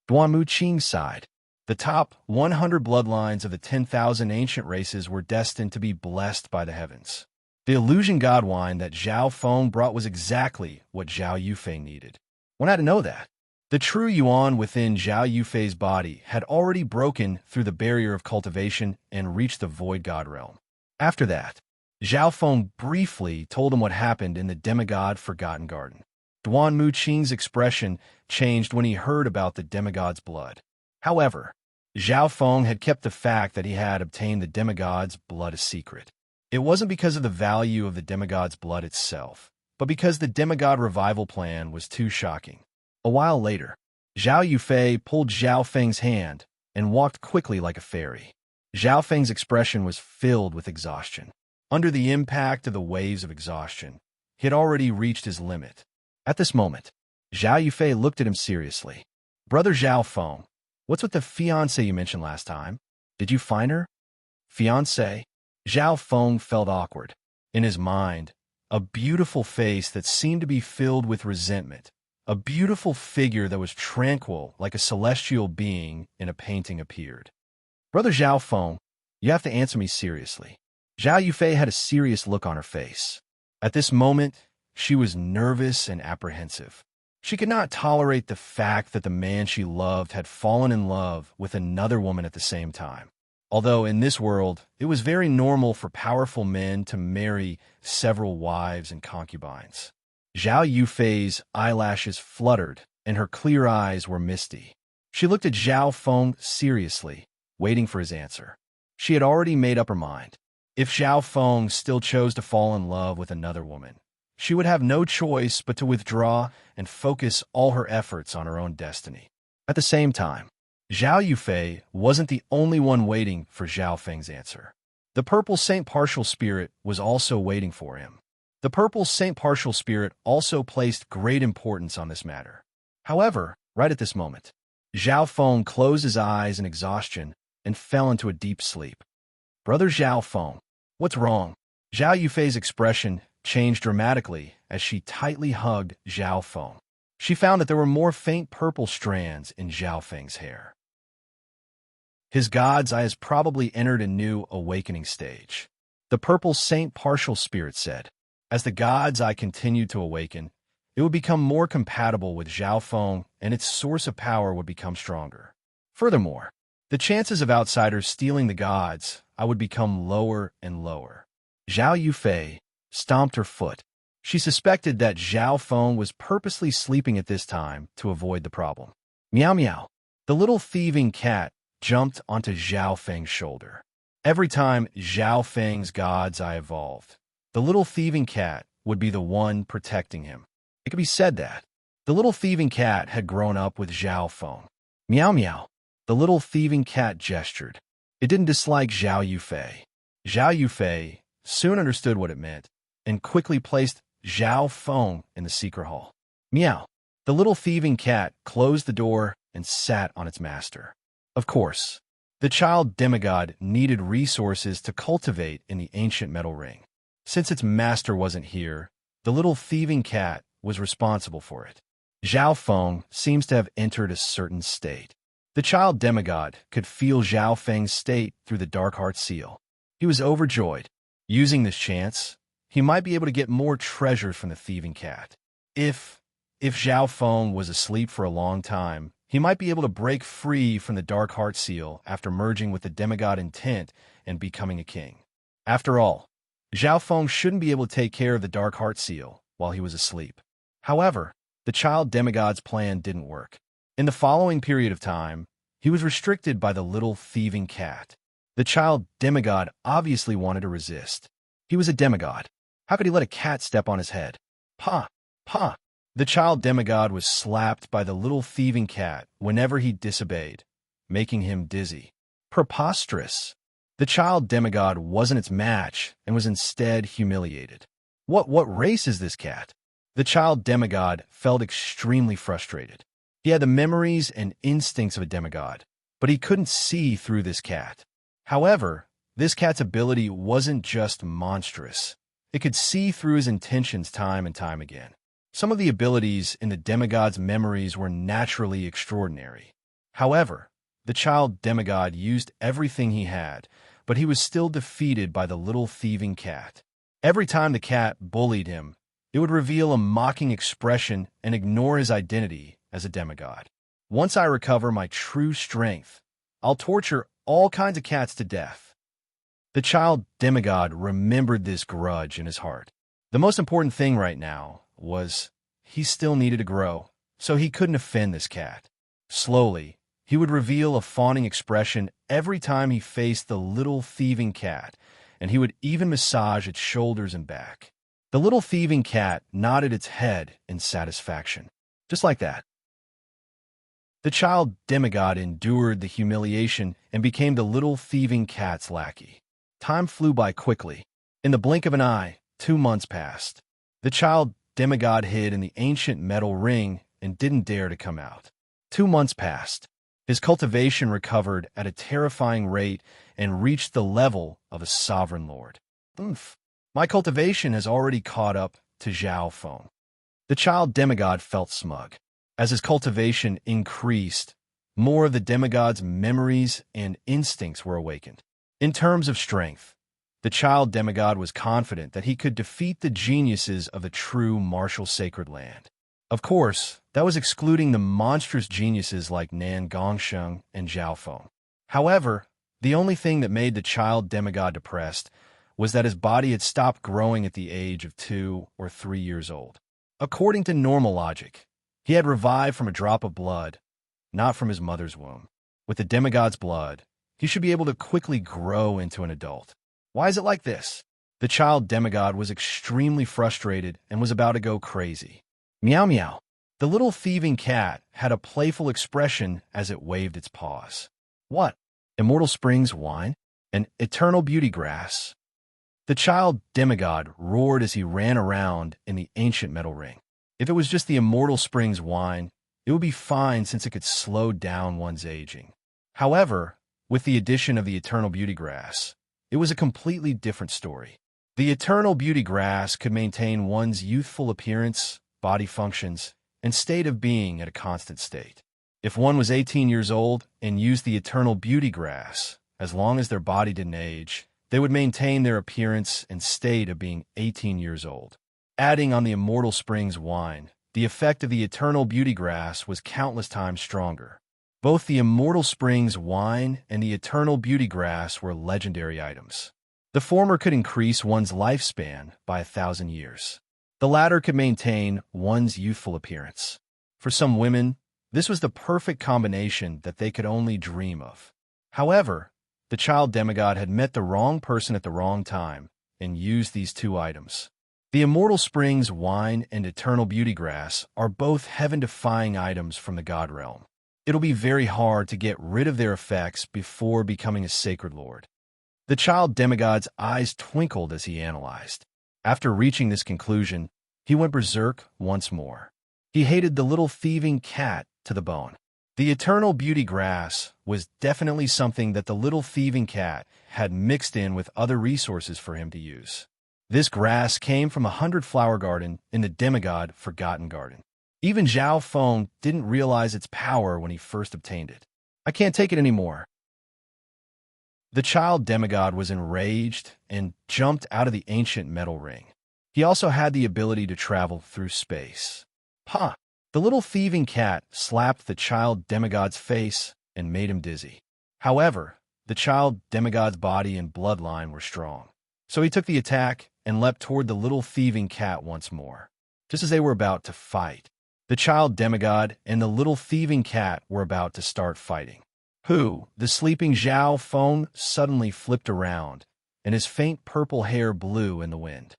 Duanmu Qing sighed. The top 100 bloodlines of the 10,000 ancient races were destined to be blessed by the heavens. The illusion god wine that Zhao Feng brought was exactly what Zhao Yufei needed. One had to know that. The true yuan within Zhao Yufei's body had already broken through the barrier of cultivation and reached the void god realm. After that, Zhao Feng briefly told him what happened in the demigod Forgotten Garden. Duan Mu Qing's expression changed when he heard about the demigod's blood. However, Zhao Feng had kept the fact that he had obtained the demigod's blood a secret. It wasn't because of the value of the demigod's blood itself, but because the demigod revival plan was too shocking. A while later, Zhao Yufei pulled Zhao Feng's hand and walked quickly like a fairy. Zhao Feng's expression was filled with exhaustion. Under the impact of the waves of exhaustion, he had already reached his limit. At this moment, Zhao Yufei looked at him seriously. Brother Zhao Feng, what's with the fiancé you mentioned last time? Did you find her? Fiancé? Zhao Feng felt awkward. In his mind, a beautiful face that seemed to be filled with resentment. A beautiful figure that was tranquil like a celestial being in a painting appeared. Brother Zhao Feng, you have to answer me seriously. Zhao Yufei had a serious look on her face. At this moment, she was nervous and apprehensive. She could not tolerate the fact that the man she loved had fallen in love with another woman at the same time. Although in this world, it was very normal for powerful men to marry several wives and concubines. Zhao Yufei's eyelashes fluttered, and her clear eyes were misty. She looked at Zhao Feng seriously, waiting for his answer. She had already made up her mind. If Zhao Feng still chose to fall in love with another woman, she would have no choice but to withdraw and focus all her efforts on her own destiny. At the same time, Zhao Yufei wasn't the only one waiting for Zhao Feng's answer. The Purple Saint Partial Spirit was also waiting for him. The Purple Saint Partial Spirit also placed great importance on this matter. However, right at this moment, Zhao Feng closed his eyes in exhaustion and fell into a deep sleep. Brother Zhao Feng, what's wrong? Zhao Yufei's expression changed dramatically as she tightly hugged Zhao Feng. She found that there were more faint purple strands in Zhao Feng's hair. His god's eye has probably entered a new awakening stage. The Purple Saint Partial Spirit said. As the god's eye continued to awaken, it would become more compatible with Zhao Feng and its source of power would become stronger. Furthermore, the chances of outsiders stealing the god's eye would become lower and lower. Zhao Yufei stomped her foot. She suspected that Zhao Feng was purposely sleeping at this time to avoid the problem. Meow meow. The little thieving cat jumped onto Zhao Feng's shoulder. Every time Zhao Feng's God's Eye evolved, the little thieving cat would be the one protecting him. It could be said that the little thieving cat had grown up with Zhao Feng. Meow meow. The little thieving cat gestured. It didn't dislike Zhao Yufei. Zhao Yufei soon understood what it meant and quickly placed Zhao Feng in the secret hall. Meow. The little thieving cat closed the door and sat on its master. Of course, the child demigod needed resources to cultivate in the ancient metal ring. Since its master wasn't here, the little thieving cat was responsible for it. Zhao Feng seems to have entered a certain state. The child demigod could feel Zhao Feng's state through the dark heart seal. He was overjoyed. Using this chance, he might be able to get more treasures from the thieving cat. If Zhao Feng was asleep for a long time, he might be able to break free from the dark heart seal after merging with the demigod intent and becoming a king. After all, Zhao Feng shouldn't be able to take care of the dark heart seal while he was asleep. However, the child demigod's plan didn't work. In the following period of time, he was restricted by the little thieving cat. The child demigod obviously wanted to resist. He was a demigod. How could he let a cat step on his head? Pa! Pa! The child demigod was slapped by the little thieving cat whenever he disobeyed, making him dizzy. Preposterous! The child demigod wasn't its match and was instead humiliated. What race is this cat? The child demigod felt extremely frustrated. He had the memories and instincts of a demigod, but he couldn't see through this cat. However, this cat's ability wasn't just monstrous. It could see through his intentions time and time again. Some of the abilities in the demigod's memories were naturally extraordinary. However, the child demigod used everything he had, but he was still defeated by the little thieving cat. Every time the cat bullied him, it would reveal a mocking expression and ignore his identity as a demigod. Once I recover my true strength, I'll torture all kinds of cats to death. The child demigod remembered this grudge in his heart. The most important thing right now was he still needed to grow, so he couldn't offend this cat. Slowly, he would reveal a fawning expression every time he faced the little thieving cat, and he would even massage its shoulders and back. The little thieving cat nodded its head in satisfaction. Just like that. The child demigod endured the humiliation and became the little thieving cat's lackey. Time flew by quickly. In the blink of an eye, 2 months passed. The child demigod hid in the ancient metal ring and didn't dare to come out. 2 months passed. His cultivation recovered at a terrifying rate and reached the level of a sovereign lord. Oomph. My cultivation has already caught up to Zhao Feng. The child demigod felt smug. As his cultivation increased, more of the demigod's memories and instincts were awakened. In terms of strength, the child demigod was confident that he could defeat the geniuses of the true martial sacred land. Of course, that was excluding the monstrous geniuses like Nan Gongsheng and Zhao Feng. However, the only thing that made the child demigod depressed was that his body had stopped growing at the age of 2 or 3 years old. According to normal logic, he had revived from a drop of blood, not from his mother's womb. With the demigod's blood, he should be able to quickly grow into an adult. Why is it like this? The child demigod was extremely frustrated and was about to go crazy. Meow meow. The little thieving cat had a playful expression as it waved its paws. What? Immortal Springs wine? An eternal beauty grass? The child demigod roared as he ran around in the ancient metal ring. If it was just the Immortal Springs wine, it would be fine since it could slow down one's aging. However, with the addition of the Eternal Beauty Grass, it was a completely different story. The Eternal Beauty Grass could maintain one's youthful appearance, body functions, and state of being at a constant state. If one was 18 years old and used the Eternal Beauty Grass, as long as their body didn't age, they would maintain their appearance and state of being 18 years old. Adding on the Immortal Springs wine, the effect of the Eternal Beauty Grass was countless times stronger. Both the Immortal Springs wine and the Eternal Beauty Grass were legendary items. The former could increase one's lifespan by 1,000 years. The latter could maintain one's youthful appearance. For some women, this was the perfect combination that they could only dream of. However, the child demigod had met the wrong person at the wrong time and used these two items. The Immortal Springs wine and Eternal Beauty Grass are both heaven-defying items from the God realm. It'll be very hard to get rid of their effects before becoming a sacred lord. The child demigod's eyes twinkled as he analyzed. After reaching this conclusion, he went berserk once more. He hated the little thieving cat to the bone. The Eternal Beauty Grass was definitely something that the little thieving cat had mixed in with other resources for him to use. This grass came from a 100-flower garden in the demigod Forgotten Garden. Even Zhao Feng didn't realize its power when he first obtained it. I can't take it anymore. The child demigod was enraged and jumped out of the ancient metal ring. He also had the ability to travel through space. Ha! The little thieving cat slapped the child demigod's face and made him dizzy. However, the child demigod's body and bloodline were strong. So he took the attack and leapt toward the little thieving cat once more. Just as they were about to fight, the child demigod and the little thieving cat were about to start fighting. The sleeping Zhao Feng suddenly flipped around, and his faint purple hair blew in the wind.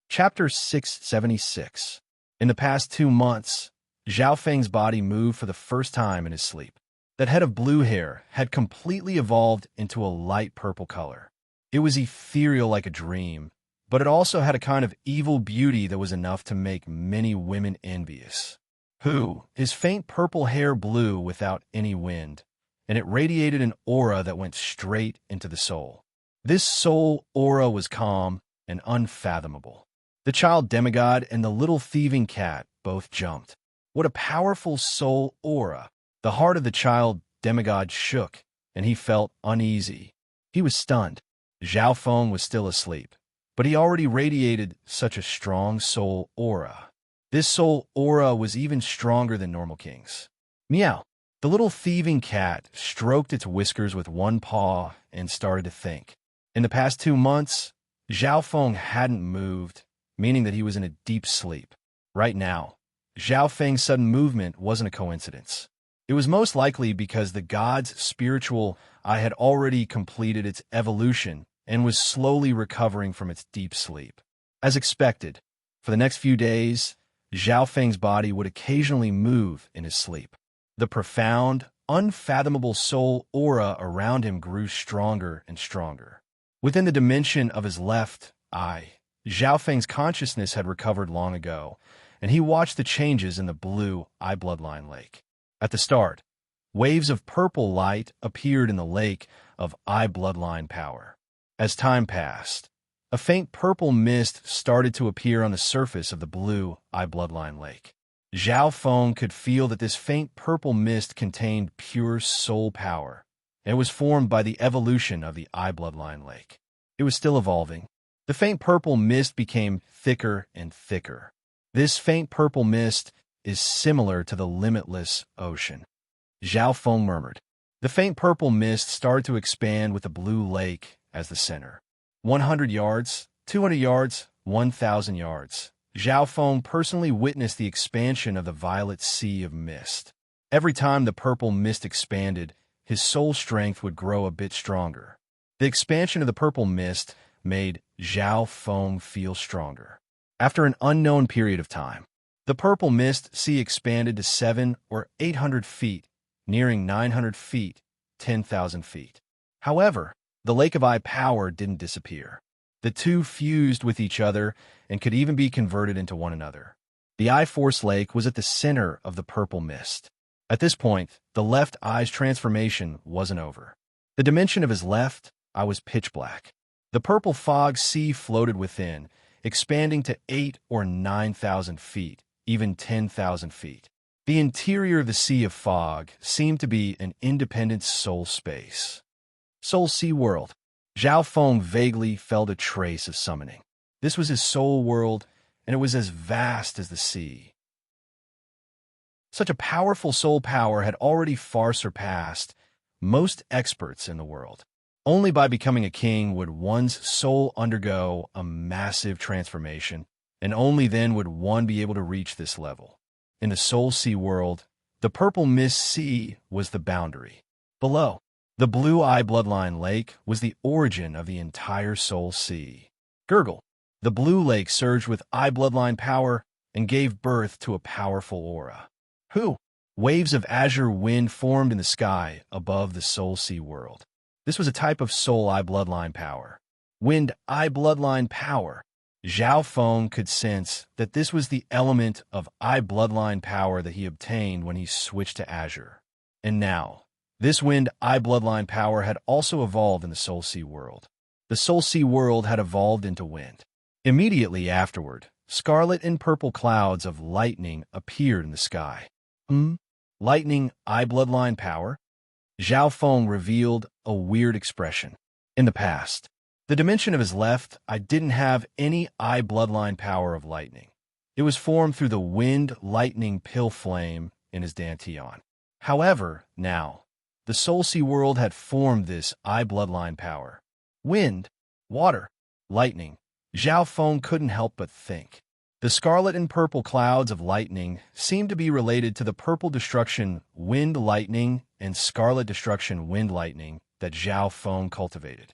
Chapter 676. In the past 2 months, Zhao Feng's body moved for the first time in his sleep. That head of blue hair had completely evolved into a light purple color. It was ethereal like a dream, but it also had a kind of evil beauty that was enough to make many women envious. His faint purple hair blew without any wind, and it radiated an aura that went straight into the soul. This soul aura was calm and unfathomable. The child demigod and the little thieving cat both jumped. What a powerful soul aura! The heart of the child demigod shook, and he felt uneasy. He was stunned. Zhao Feng was still asleep, but he already radiated such a strong soul aura. This soul aura was even stronger than normal kings. Meow! The little thieving cat stroked its whiskers with one paw and started to think. In the past 2 months, Zhao Feng hadn't moved, meaning that he was in a deep sleep. Right now, Zhao Feng's sudden movement wasn't a coincidence. It was most likely because the god's spiritual eye had already completed its evolution and was slowly recovering from its deep sleep. As expected, for the next few days, Zhao Feng's body would occasionally move in his sleep. The profound, unfathomable soul aura around him grew stronger and stronger. Within the dimension of his left eye, Zhao Feng's consciousness had recovered long ago, and he watched the changes in the blue eye bloodline lake. At the start, waves of purple light appeared in the lake of eye bloodline power. As time passed, a faint purple mist started to appear on the surface of the blue eye bloodline lake. Zhao Feng could feel that this faint purple mist contained pure soul power, and it was formed by the evolution of the eye bloodline lake. It was still evolving. The faint purple mist became thicker and thicker. This faint purple mist is similar to the limitless ocean. Zhao Feng murmured. The faint purple mist started to expand with the blue lake as the center. 100 yards, 200 yards, 1,000 yards. Zhao Feng personally witnessed the expansion of the violet sea of mist. Every time the purple mist expanded, his soul strength would grow a bit stronger. The expansion of the purple mist made Zhao Feng feel stronger. After an unknown period of time, the purple mist sea expanded to 700 or 800 feet, nearing 900 feet, 10,000 feet. However, the Lake of Eye power didn't disappear. The two fused with each other and could even be converted into one another. The Eye Force Lake was at the center of the purple mist. At this point, the left eye's transformation wasn't over. The dimension of his left eye was pitch black. The purple fog sea floated within, expanding to 8,000 or 9,000 feet, even 10,000 feet. The interior of the sea of fog seemed to be an independent soul space. Soul Sea World. Zhao Feng vaguely felt a trace of summoning. This was his soul world, and it was as vast as the sea. Such a powerful soul power had already far surpassed most experts in the world. Only by becoming a king would one's soul undergo a massive transformation, and only then would one be able to reach this level. In the Soul Sea world, The purple mist sea was the boundary. Below, the blue eye bloodline lake was the origin of the entire soul sea. Gurgle, the blue lake surged with eye bloodline power and gave birth to a powerful aura. Hu, waves of azure wind formed in the sky above the soul sea world. This was a type of soul eye bloodline power. Wind eye bloodline power. Zhao Feng could sense that this was the element of eye bloodline power that he obtained when he switched to azure. And now, this wind eye bloodline power had also evolved in the soul sea world. The soul sea world had evolved into wind. Immediately afterward, scarlet and purple clouds of lightning appeared in the sky. Lightning eye bloodline power? Zhao Feng revealed a weird expression. In the past, the dimension of his left eye didn't have any eye bloodline power of lightning. It was formed through the wind lightning pill flame in his dantian. However, now, the soul sea world had formed this eye bloodline power. Wind, water, lightning. Zhao Feng couldn't help but think. The scarlet and purple clouds of lightning seemed to be related to the purple destruction wind lightning and scarlet destruction wind lightning that Zhao Feng cultivated.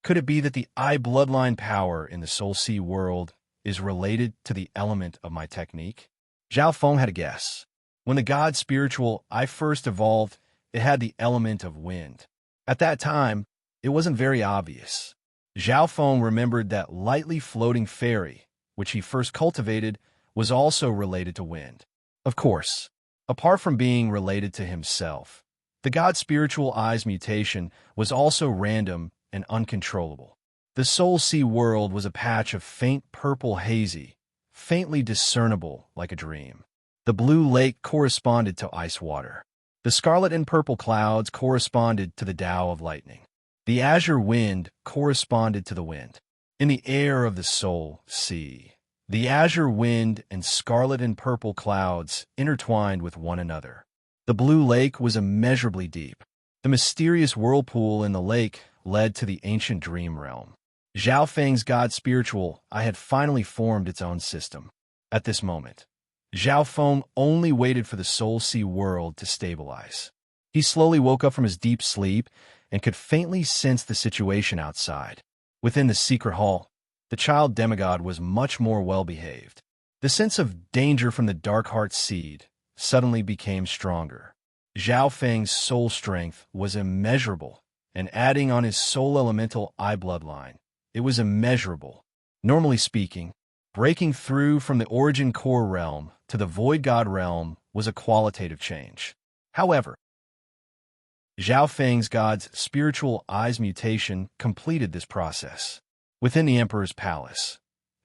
Could it be that the eye bloodline power in the soul sea world is related to the element of my technique? Zhao Feng had a guess. When the god spiritual eye first evolved, it had the element of wind. At that time, it wasn't very obvious. Zhao Feng remembered that lightly floating fairy, which he first cultivated, was also related to wind. Of course, apart from being related to himself, the god spiritual eye's mutation was also random and uncontrollable. The soul sea world was a patch of faint purple hazy, faintly discernible like a dream. The blue lake corresponded to ice water. The scarlet and purple clouds corresponded to the Tao of lightning. The azure wind corresponded to the wind. In the air of the soul sea, the azure wind and scarlet and purple clouds intertwined with one another. The blue lake was immeasurably deep. The mysterious whirlpool in the lake led to the ancient dream realm. Zhao Feng's god spiritual eye had finally formed its own system. At this moment, Zhao Feng only waited for the soul sea world to stabilize. He slowly woke up from his deep sleep and could faintly sense the situation outside. Within the secret hall, the child demigod was much more well-behaved. The sense of danger from the dark heart seed suddenly became stronger. Zhao Feng's soul strength was immeasurable, and adding on his soul elemental eye bloodline, it was immeasurable. Normally speaking, breaking through from the origin core realm to the void god realm was a qualitative change. However, Zhao Feng's god's spiritual eye's mutation completed this process. Within the emperor's palace,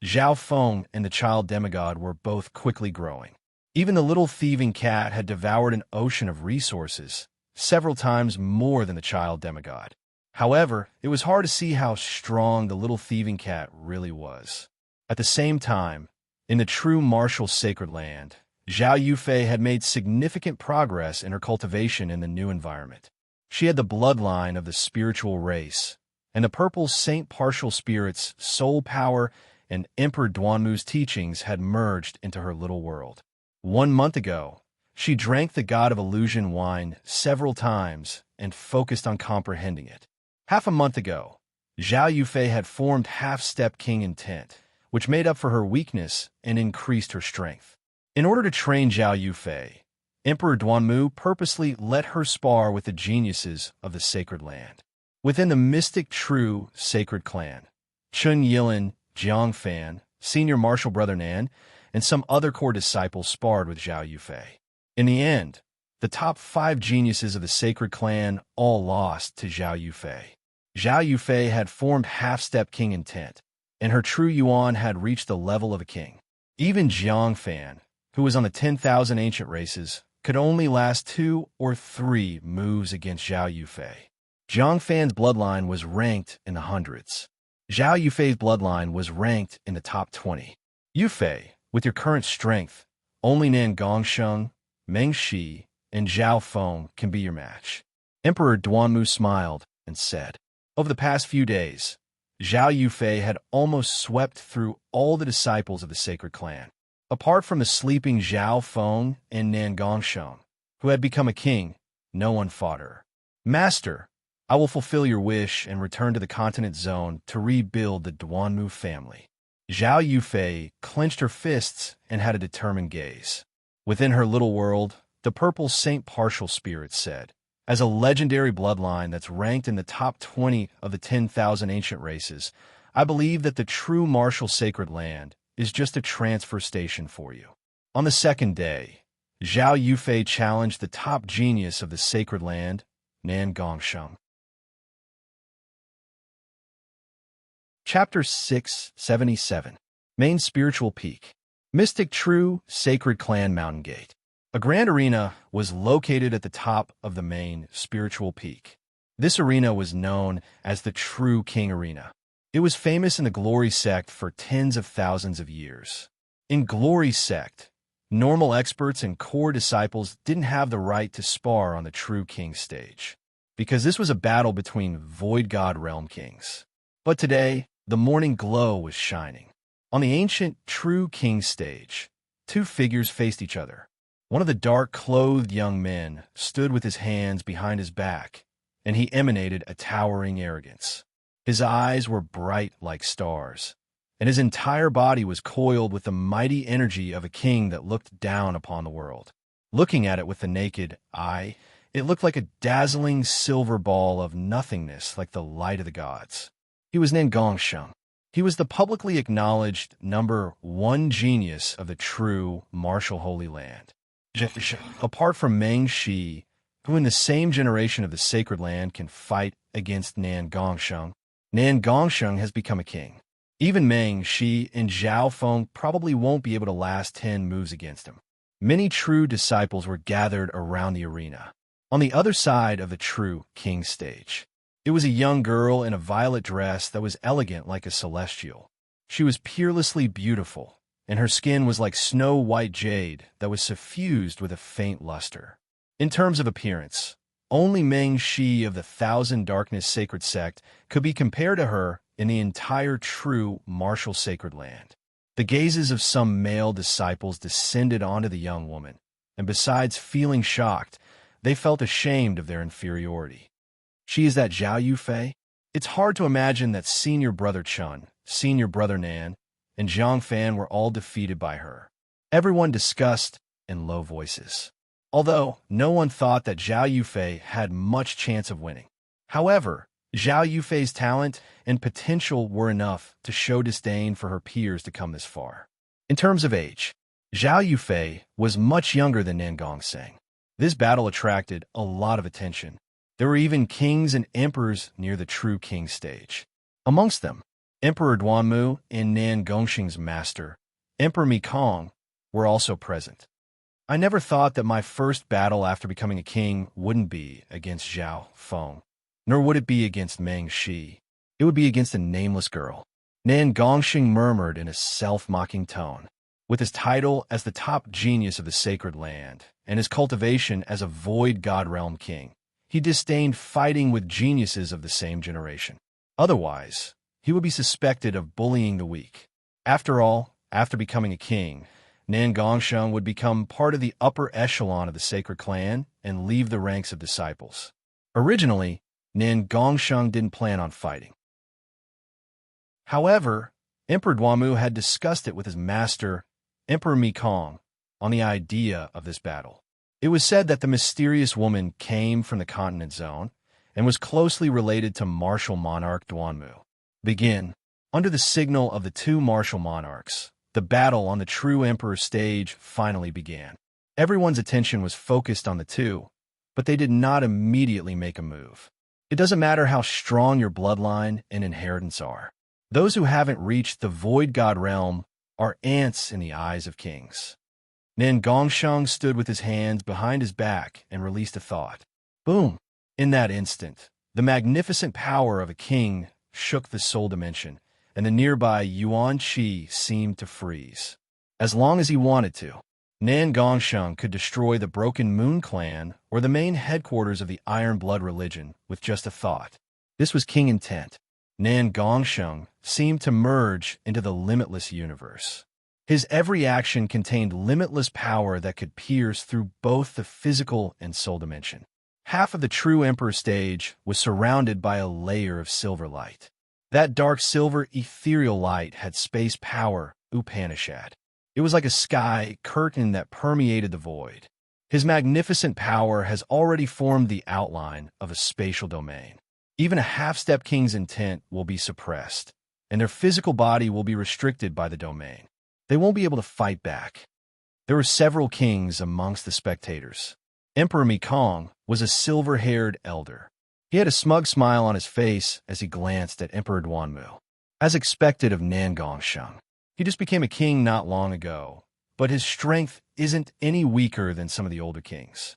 Zhao Feng and the child demigod were both quickly growing. Even the little thieving cat had devoured an ocean of resources, several times more than the child demigod. However, it was hard to see how strong the little thieving cat really was. At the same time, in the true martial sacred land, Zhao Yufei had made significant progress in her cultivation in the new environment. She had the bloodline of the spiritual race, and the purple Saint Partial Spirit's soul power and Emperor Duanmu's teachings had merged into her little world. 1 month ago, she drank the God of Illusion wine several times and focused on comprehending it. Half a month ago, Zhao Yufei had formed half-step king intent, which made up for her weakness and increased her strength. In order to train Zhao Yufei, Emperor Duanmu purposely let her spar with the geniuses of the sacred land. Within the mystic true sacred clan, Chun Yilin, Jiang Fan, senior martial brother Nan, and some other core disciples sparred with Zhao Yufei. In the end, the top 5 geniuses of the sacred clan all lost to Zhao Yufei. Zhao Yufei had formed half-step king intent, and her true yuan had reached the level of a king. Even Jiang Fan, who was on the 10,000 ancient races, could only last 2 or 3 moves against Zhao Yufei. Jiang Fan's bloodline was ranked in the hundreds. Zhao Yufei's bloodline was ranked in the top 20. Yufei, with your current strength, only Nan Gongsheng, Meng Shi, and Zhao Feng can be your match. Emperor Duanmu smiled and said, over the past few days, Zhao Yufei had almost swept through all the disciples of the sacred clan. Apart from the sleeping Zhao Feng and Nan Gongsheng, who had become a king, no one fought her. Master, I will fulfill your wish and return to the continent zone to rebuild the Duanmu family. Zhao Yufei clenched her fists and had a determined gaze. Within her little world, the purple Saint Partial Spirit said, as a legendary bloodline that's ranked in the top 20 of the 10,000 ancient races, I believe that the true martial sacred land is just a transfer station for you. On the second day, Zhao Yufei challenged the top genius of the sacred land, Nan Gongsheng. Chapter 677. Main Spiritual Peak. Mystic True Sacred Clan Mountain Gate. A grand arena was located at the top of the main spiritual peak. This arena was known as the True King Arena. It was famous in the Glory Sect for tens of thousands of years. In Glory Sect, normal experts and core disciples didn't have the right to spar on the True King stage, because this was a battle between Void God Realm Kings. But today, the morning glow was shining. On the ancient True King stage, two figures faced each other. One of the dark-clothed young men stood with his hands behind his back, and he emanated a towering arrogance. His eyes were bright like stars, and his entire body was coiled with the mighty energy of a king that looked down upon the world. Looking at it with the naked eye, it looked like a dazzling silver ball of nothingness, like the light of the gods. He was Nan Gongsheng. He was the publicly acknowledged #1 genius of the true martial Holy Land. Apart from Meng Shi, who in the same generation of the Sacred Land can fight against Nan Gongsheng has become a king. Even Meng Shi and Zhao Feng probably won't be able to last 10 moves against him. Many true disciples were gathered around the arena. On the other side of the True King stage, it was a young girl in a violet dress that was elegant like a celestial. She was peerlessly beautiful, and her skin was like snow-white jade that was suffused with a faint luster. In terms of appearance, only Meng Shi of the Thousand Darkness Sacred Sect could be compared to her in the entire true martial sacred land. The gazes of some male disciples descended onto the young woman, and besides feeling shocked, they felt ashamed of their inferiority. She is that Zhao Yufei? It's hard to imagine that senior brother Chun, senior brother Nan, and Zhang Fan were all defeated by her. Everyone discussed in low voices, although no one thought that Zhao Yufei had much chance of winning. However, Zhao Yufei's talent and potential were enough to show disdain for her peers to come this far. In terms of age, Zhao Yufei was much younger than Nan Gongsheng. This battle attracted a lot of attention. There were even kings and emperors near the True King stage. Amongst them, Emperor Duanmu and Nan Gongsheng's master, Emperor Mikong, were also present. I never thought that my first battle after becoming a king wouldn't be against Zhao Feng, nor would it be against Meng Shi. It would be against a nameless girl. Nan Gongsheng murmured in a self-mocking tone. With his title as the top genius of the sacred land and his cultivation as a void god realm king, he disdained fighting with geniuses of the same generation. Otherwise, he would be suspected of bullying the weak. After all, after becoming a king, Nan Gongsheng would become part of the upper echelon of the sacred clan and leave the ranks of disciples. Originally, Nan Gongsheng didn't plan on fighting. However, Emperor Duanmu had discussed it with his master, Emperor Mikong, on the idea of this battle. It was said that the mysterious woman came from the continent zone and was closely related to martial monarch Duanmu. Begin. Under the signal of the two martial monarchs, the battle on the true emperor stage finally began. Everyone's attention was focused on the two, but they did not immediately make a move. It doesn't matter how strong your bloodline and inheritance are. Those who haven't reached the void god realm are ants in the eyes of kings. Nan Gongsheng stood with his hands behind his back and released a thought. Boom! In that instant, the magnificent power of a king shook the soul dimension, and the nearby Yuan Qi seemed to freeze. As long as he wanted to, Nan Gongsheng could destroy the Broken Moon clan or the main headquarters of the Iron Blood religion with just a thought. This was king intent. Nan Gongsheng seemed to merge into the limitless universe. His every action contained limitless power that could pierce through both the physical and soul dimension. Half of the true Emperor stage was surrounded by a layer of silver light. That dark silver ethereal light had space power, Upanishad. It was like a sky curtain that permeated the void. His magnificent power has already formed the outline of a spatial domain. Even a half-step king's intent will be suppressed, and their physical body will be restricted by the domain. They won't be able to fight back. There were several kings amongst the spectators. Emperor Mekong was a silver-haired elder. He had a smug smile on his face as he glanced at Emperor Duanmu. As expected of Nangongsheng, he just became a king not long ago, but his strength isn't any weaker than some of the older kings.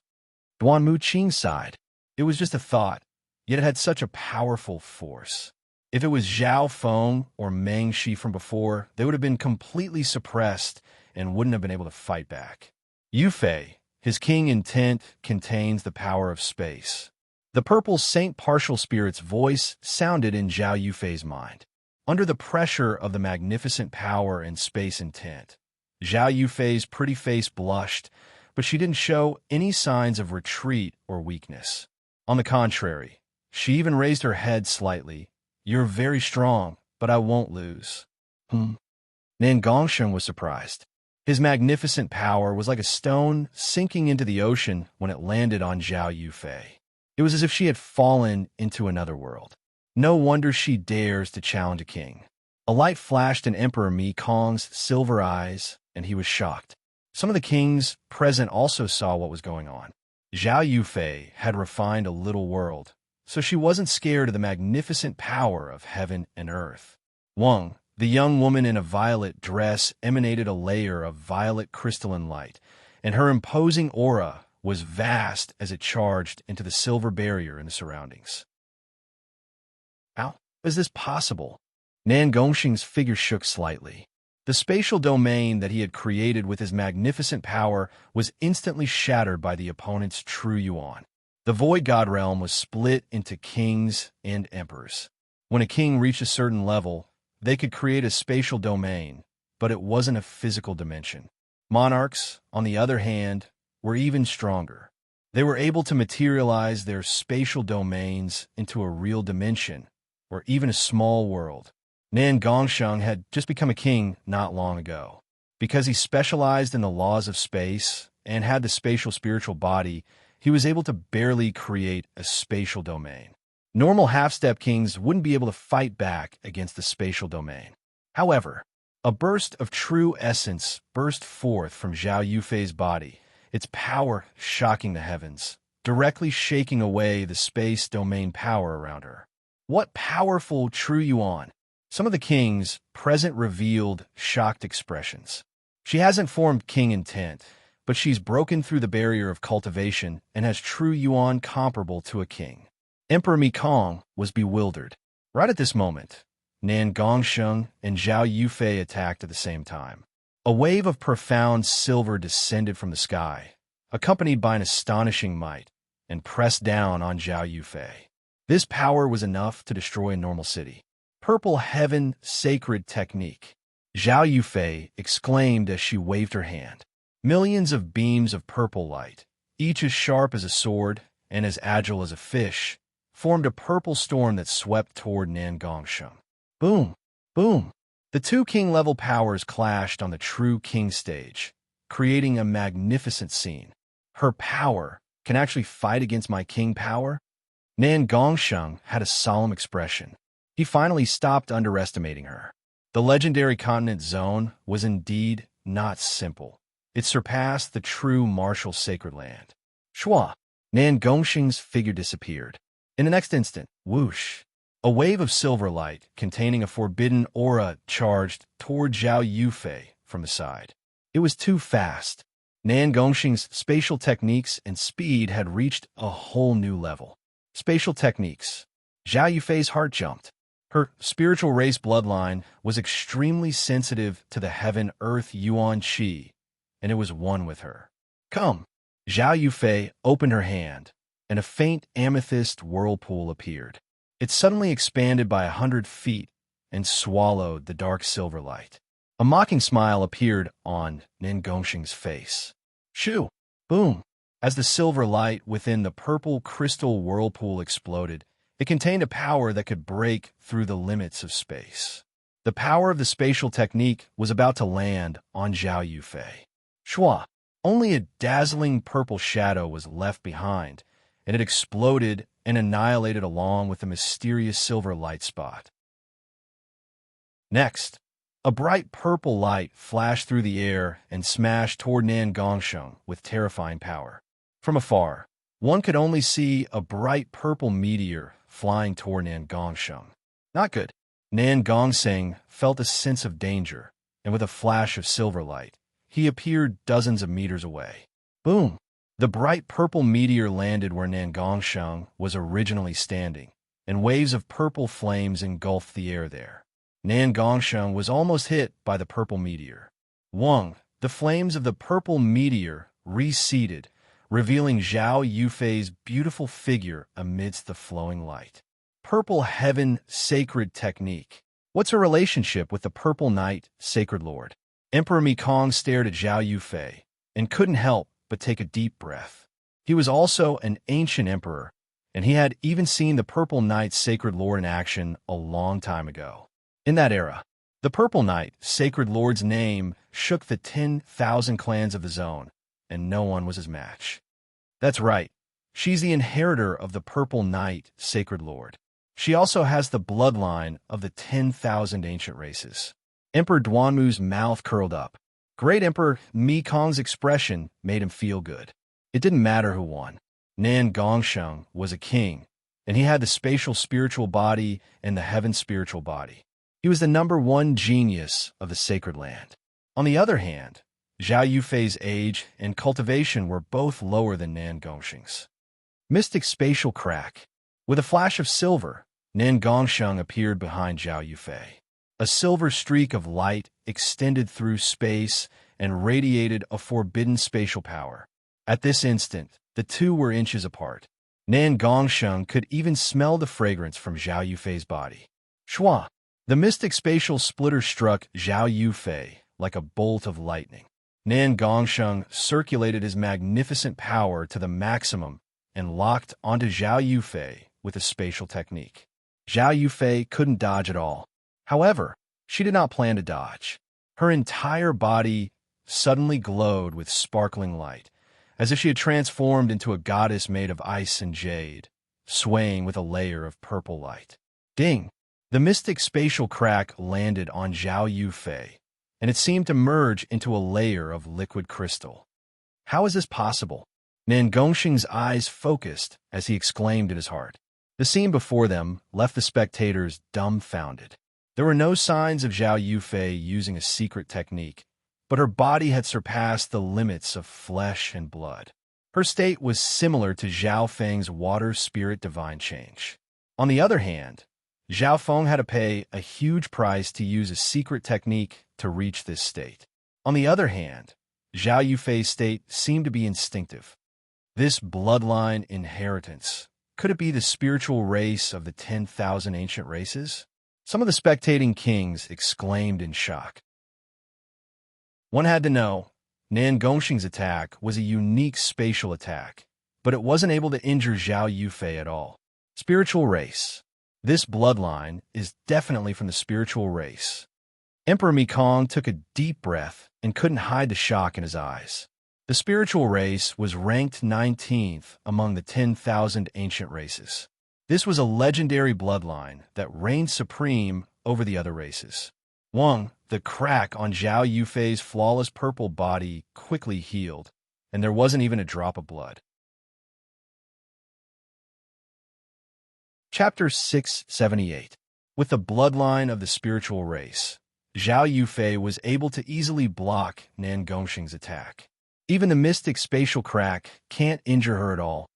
Duanmu Qing sighed. It was just a thought, yet it had such a powerful force. If it was Zhao Feng or Meng Shi from before, they would have been completely suppressed and wouldn't have been able to fight back. Yufei, his king intent, contains the power of space. The purple Saint Partial Spirit's voice sounded in Zhao Yufei's mind. Under the pressure of the magnificent power and space intent, Zhao Yufei's pretty face blushed, but she didn't show any signs of retreat or weakness. On the contrary, she even raised her head slightly. "You're very strong, but I won't lose." Nangongsheng was surprised. His magnificent power was like a stone sinking into the ocean when it landed on Zhao Yufei. It was as if she had fallen into another world. No wonder she dares to challenge a king. A light flashed in Emperor Mekong's silver eyes, and he was shocked. Some of the kings present also saw what was going on. Zhao Yufei had refined a little world, so she wasn't scared of the magnificent power of heaven and earth. Wang, the young woman in a violet dress, emanated a layer of violet crystalline light, and her imposing aura was vast as it charged into the silver barrier in the surroundings. How is this possible? Nangongsheng's figure shook slightly. The spatial domain that he had created with his magnificent power was instantly shattered by the opponent's true yuan. The Void God realm was split into kings and emperors. When a king reached a certain level, they could create a spatial domain, but it wasn't a physical dimension. Monarchs, on the other hand, were even stronger. They were able to materialize their spatial domains into a real dimension, or even a small world. Nangongsheng had just become a king not long ago. Because he specialized in the laws of space and had the spatial spiritual body, he was able to barely create a spatial domain. Normal half-step kings wouldn't be able to fight back against the spatial domain. However, a burst of true essence burst forth from Zhao Yufei's body, its power shocking the heavens, directly shaking away the space domain power around her. What powerful true yuan! Some of the kings present revealed shocked expressions. She hasn't formed king intent, but she's broken through the barrier of cultivation and has true yuan comparable to a king. Emperor Mekong was bewildered. Right at this moment, Nangongsheng and Zhao Yufei attacked at the same time. A wave of profound silver descended from the sky, accompanied by an astonishing might, and pressed down on Zhao Yufei. This power was enough to destroy a normal city. Purple heaven sacred technique. Zhao Yufei exclaimed as she waved her hand. Millions of beams of purple light, each as sharp as a sword and as agile as a fish, formed a purple storm that swept toward Nangongsheng. Boom! Boom! The two king-level powers clashed on the true king stage, creating a magnificent scene. Her power can actually fight against my king power? Nangongsheng had a solemn expression. He finally stopped underestimating her. The legendary continent zone was indeed not simple. It surpassed the true martial sacred land. Shua! Nangongsheng's figure disappeared. In the next instant, whoosh! A wave of silver light containing a forbidden aura charged toward Zhao Yufei from the side. It was too fast. Nangongsheng's spatial techniques and speed had reached a whole new level. Spatial techniques. Zhao Yufei's heart jumped. Her spiritual race bloodline was extremely sensitive to the heaven-earth yuan qi, and it was one with her. Come! Zhao Yufei opened her hand, and a faint amethyst whirlpool appeared. It suddenly expanded by 100 feet and swallowed the dark silver light. A mocking smile appeared on Nin Gongxing's face. Shoo! Boom! As the silver light within the purple crystal whirlpool exploded, it contained a power that could break through the limits of space. The power of the spatial technique was about to land on Zhao Yufei. Shua! Only a dazzling purple shadow was left behind, and it exploded and annihilated along with the mysterious silver light spot. Next, a bright purple light flashed through the air and smashed toward Nan Gongsheng with terrifying power. From afar, one could only see a bright purple meteor flying toward Nan Gongsheng. Not good. Nan Gongsheng felt a sense of danger, and with a flash of silver light, he appeared dozens of meters away. Boom! The bright purple meteor landed where Nan Gongsheng was originally standing, and waves of purple flames engulfed the air there. Nan Gongsheng was almost hit by the purple meteor. Wang, the flames of the purple meteor receded, revealing Zhao Yufei's beautiful figure amidst the flowing light. Purple Heaven Sacred Technique. What's her relationship with the Purple Knight, Sacred Lord? Emperor Mikong stared at Zhao Yufei and couldn't help but take a deep breath. He was also an ancient emperor, and he had even seen the Purple Knight, Sacred Lord in action a long time ago. In that era, the Purple Knight, Sacred Lord's name shook the 10,000 clans of the zone, and no one was his match. That's right. She's the inheritor of the Purple Knight, Sacred Lord. She also has the bloodline of the 10,000 ancient races. Emperor Duanmu's mouth curled up. Great Emperor Mikong's expression made him feel good. It didn't matter who won. Nan Gongsheng was a king, and he had the spatial spiritual body and the heaven spiritual body. He was the #1 genius of the sacred land. On the other hand, Zhao Yufei's age and cultivation were both lower than Nan Gongsheng's. Mystic spatial crack. With a flash of silver, Nan Gongsheng appeared behind Zhao Yufei. A silver streak of light extended through space and radiated a forbidden spatial power. At this instant, the two were inches apart. Nan Gongsheng could even smell the fragrance from Zhao Yufei's body. Shua! The mystic spatial splitter struck Zhao Yufei like a bolt of lightning. Nan Gongsheng circulated his magnificent power to the maximum and locked onto Zhao Yufei with a spatial technique. Zhao Yufei couldn't dodge at all. However, she did not plan to dodge. Her entire body suddenly glowed with sparkling light, as if she had transformed into a goddess made of ice and jade, swaying with a layer of purple light. Ding! The mystic spatial crack landed on Zhao Yufei, and it seemed to merge into a layer of liquid crystal. How is this possible? Nan Gongsheng's eyes focused as he exclaimed in his heart. The scene before them left the spectators dumbfounded. There were no signs of Zhao Yufei using a secret technique, but her body had surpassed the limits of flesh and blood. Her state was similar to Zhao Feng's water spirit divine change. On the other hand, Zhao Feng had to pay a huge price to use a secret technique to reach this state. On the other hand, Zhao Yufei's state seemed to be instinctive. This bloodline inheritance, could it be the spiritual race of the 10,000 ancient races? Some of the spectating kings exclaimed in shock. One had to know, Nan Gongxing's attack was a unique spatial attack, but it wasn't able to injure Zhao Yufei at all. Spiritual race. This bloodline is definitely from the spiritual race. Emperor Mikong took a deep breath and couldn't hide the shock in his eyes. The spiritual race was ranked 19th among the 10,000 ancient races. This was a legendary bloodline that reigned supreme over the other races. Wang, the crack on Zhao Yufei's flawless purple body quickly healed, and there wasn't even a drop of blood. Chapter 678. With the bloodline of the spiritual race, Zhao Yufei was able to easily block Nan Gongxing's attack. Even the mystic spatial crack can't injure her at all.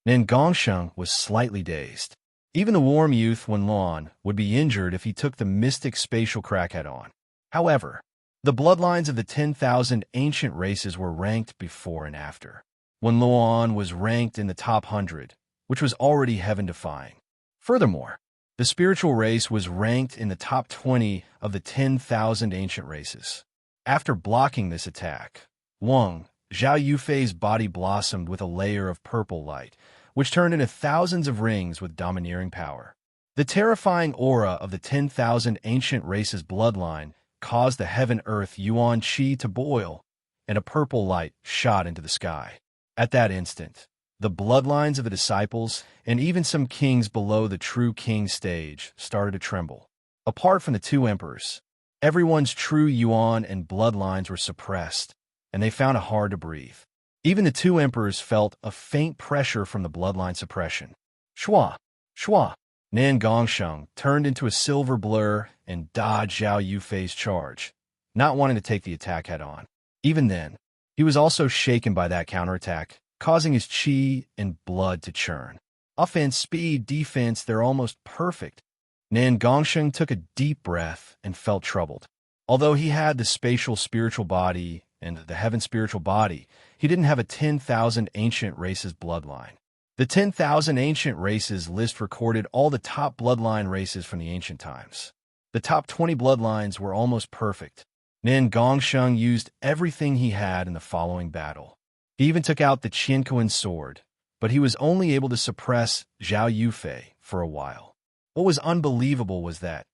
Nan Gongsheng was slightly dazed. Even the warm youth Wenluan would be injured if he took the mystic spatial crack head-on. However, the bloodlines of the 10,000 ancient races were ranked before and after. Wenluan was ranked in the top 100, which was already heaven-defying. Furthermore, The spiritual race was ranked in the top 20 of the 10,000 ancient races. After blocking this attack, Zhao Yufei's body blossomed with a layer of purple light, which turned into thousands of rings with domineering power. The terrifying aura of the 10,000 ancient races bloodline caused the heaven-earth Yuan Qi to boil, and a purple light shot into the sky. At that instant, the bloodlines of the disciples and even some kings below the true king stage started to tremble. Apart from the two emperors, everyone's true Yuan and bloodlines were suppressed, and they found it hard to breathe. Even the two emperors felt a faint pressure from the bloodline suppression. Shua! Shua! Nan Gongsheng turned into a silver blur and dodged Zhao Yufei's charge, not wanting to take the attack head-on. Even then, he was also shaken by that counterattack, causing his qi and blood to churn. Offense, speed, defense, they're almost perfect. Nan Gongsheng took a deep breath and felt troubled. Although he had the spatial spiritual body and the heaven spiritual body, he didn't have a 10,000 ancient races bloodline. The 10,000 ancient races list recorded all the top bloodline races from the ancient times. The top 20 bloodlines were almost perfect. Nan Gongsheng used everything he had in the following battle. He even took out the Qiankuan sword, but he was only able to suppress Zhao Yufei for a while. What was unbelievable was that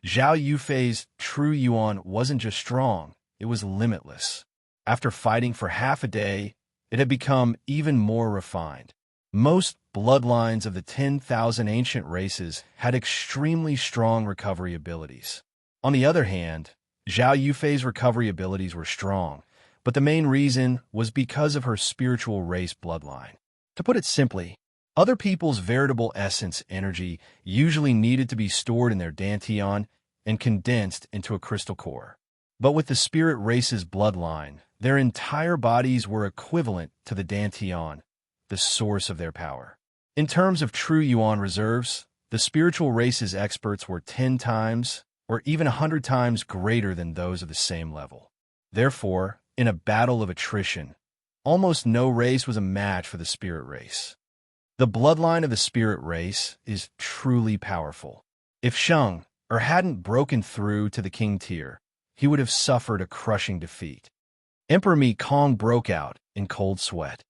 Zhao Yufei's true Yuan wasn't just strong, it was limitless. After fighting for half a day, it had become even more refined. Most bloodlines of the 10,000 ancient races had extremely strong recovery abilities. On the other hand, Zhao Yufei's recovery abilities were strong, but the main reason was because of her spiritual race bloodline. To put it simply, other people's veritable essence energy usually needed to be stored in their dantian and condensed into a crystal core. But with the spirit race's bloodline, their entire bodies were equivalent to the dantian, the source of their power. In terms of true Yuan reserves, the spiritual race's experts were 10 times or even 100 times greater than those of the same level. Therefore, in a battle of attrition, almost no race was a match for the spirit race. The bloodline of the spirit race is truly powerful. If Sheng hadn't broken through to the king tier, he would have suffered a crushing defeat. Emperor Mi Kong broke out in cold sweat.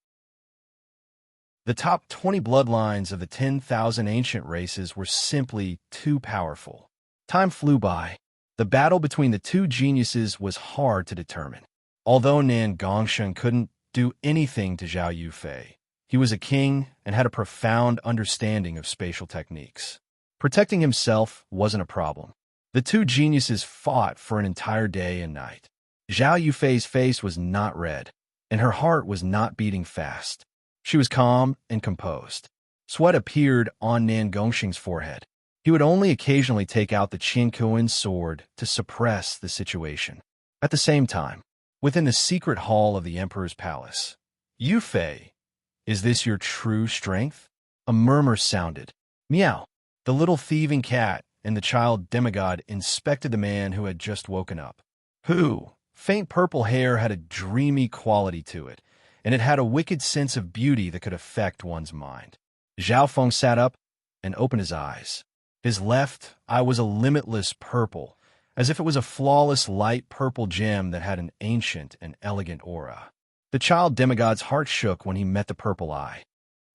The top 20 bloodlines of the 10,000 ancient races were simply too powerful. Time flew by. The battle between the two geniuses was hard to determine. Although Nan Gongsheng couldn't do anything to Zhao Yufei, he was a king and had a profound understanding of spatial techniques. Protecting himself wasn't a problem. The two geniuses fought for an entire day and night. Zhao Yufei's face was not red, and her heart was not beating fast. She was calm and composed. Sweat appeared on Nan Gongsheng's forehead. He would only occasionally take out the Qiankuan sword to suppress the situation. At the same time, within the secret hall of the emperor's palace, Yufei, is this your true strength? A murmur sounded. Meow. The little thieving cat and the child demigod inspected the man who had just woken up. Faint purple hair had a dreamy quality to it, and it had a wicked sense of beauty that could affect one's mind. Zhao Feng sat up and opened his eyes. His left eye was a limitless purple, as if it was a flawless light purple gem that had an ancient and elegant aura. The child demigod's heart shook when he met the purple eye.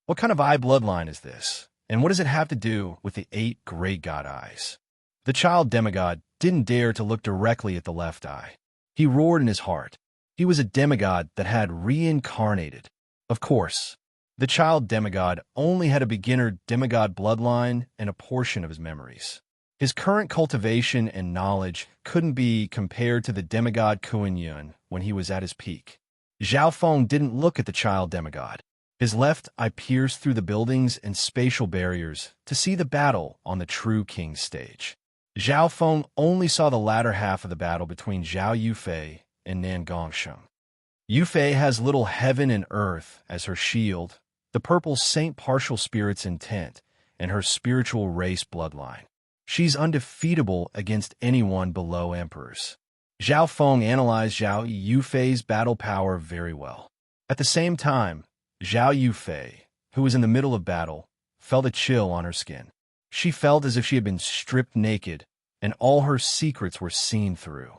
What kind of eye bloodline is this? And what does it have to do with the 8 great god eyes? The child demigod didn't dare to look directly at the left eye. He roared in his heart. He was a demigod that had reincarnated. Of course, the child demigod only had a beginner demigod bloodline and a portion of his memories. His current cultivation and knowledge couldn't be compared to the demigod Kuan Yin when he was at his peak. Zhao Feng didn't look at the child demigod. His left eye pierced through the buildings and spatial barriers to see the battle on the true king's stage. Zhao Feng only saw the latter half of the battle between Zhao Yufei and Nan Gongsheng. Yufei has little heaven and earth as her shield, the purple Saint Partial Spirit's intent, and her spiritual race bloodline. She's undefeatable against anyone below emperors. Zhao Feng analyzed Zhao Yufei's battle power very well. At the same time, Zhao Yufei, who was in the middle of battle, felt a chill on her skin. She felt as if she had been stripped naked, and all her secrets were seen through.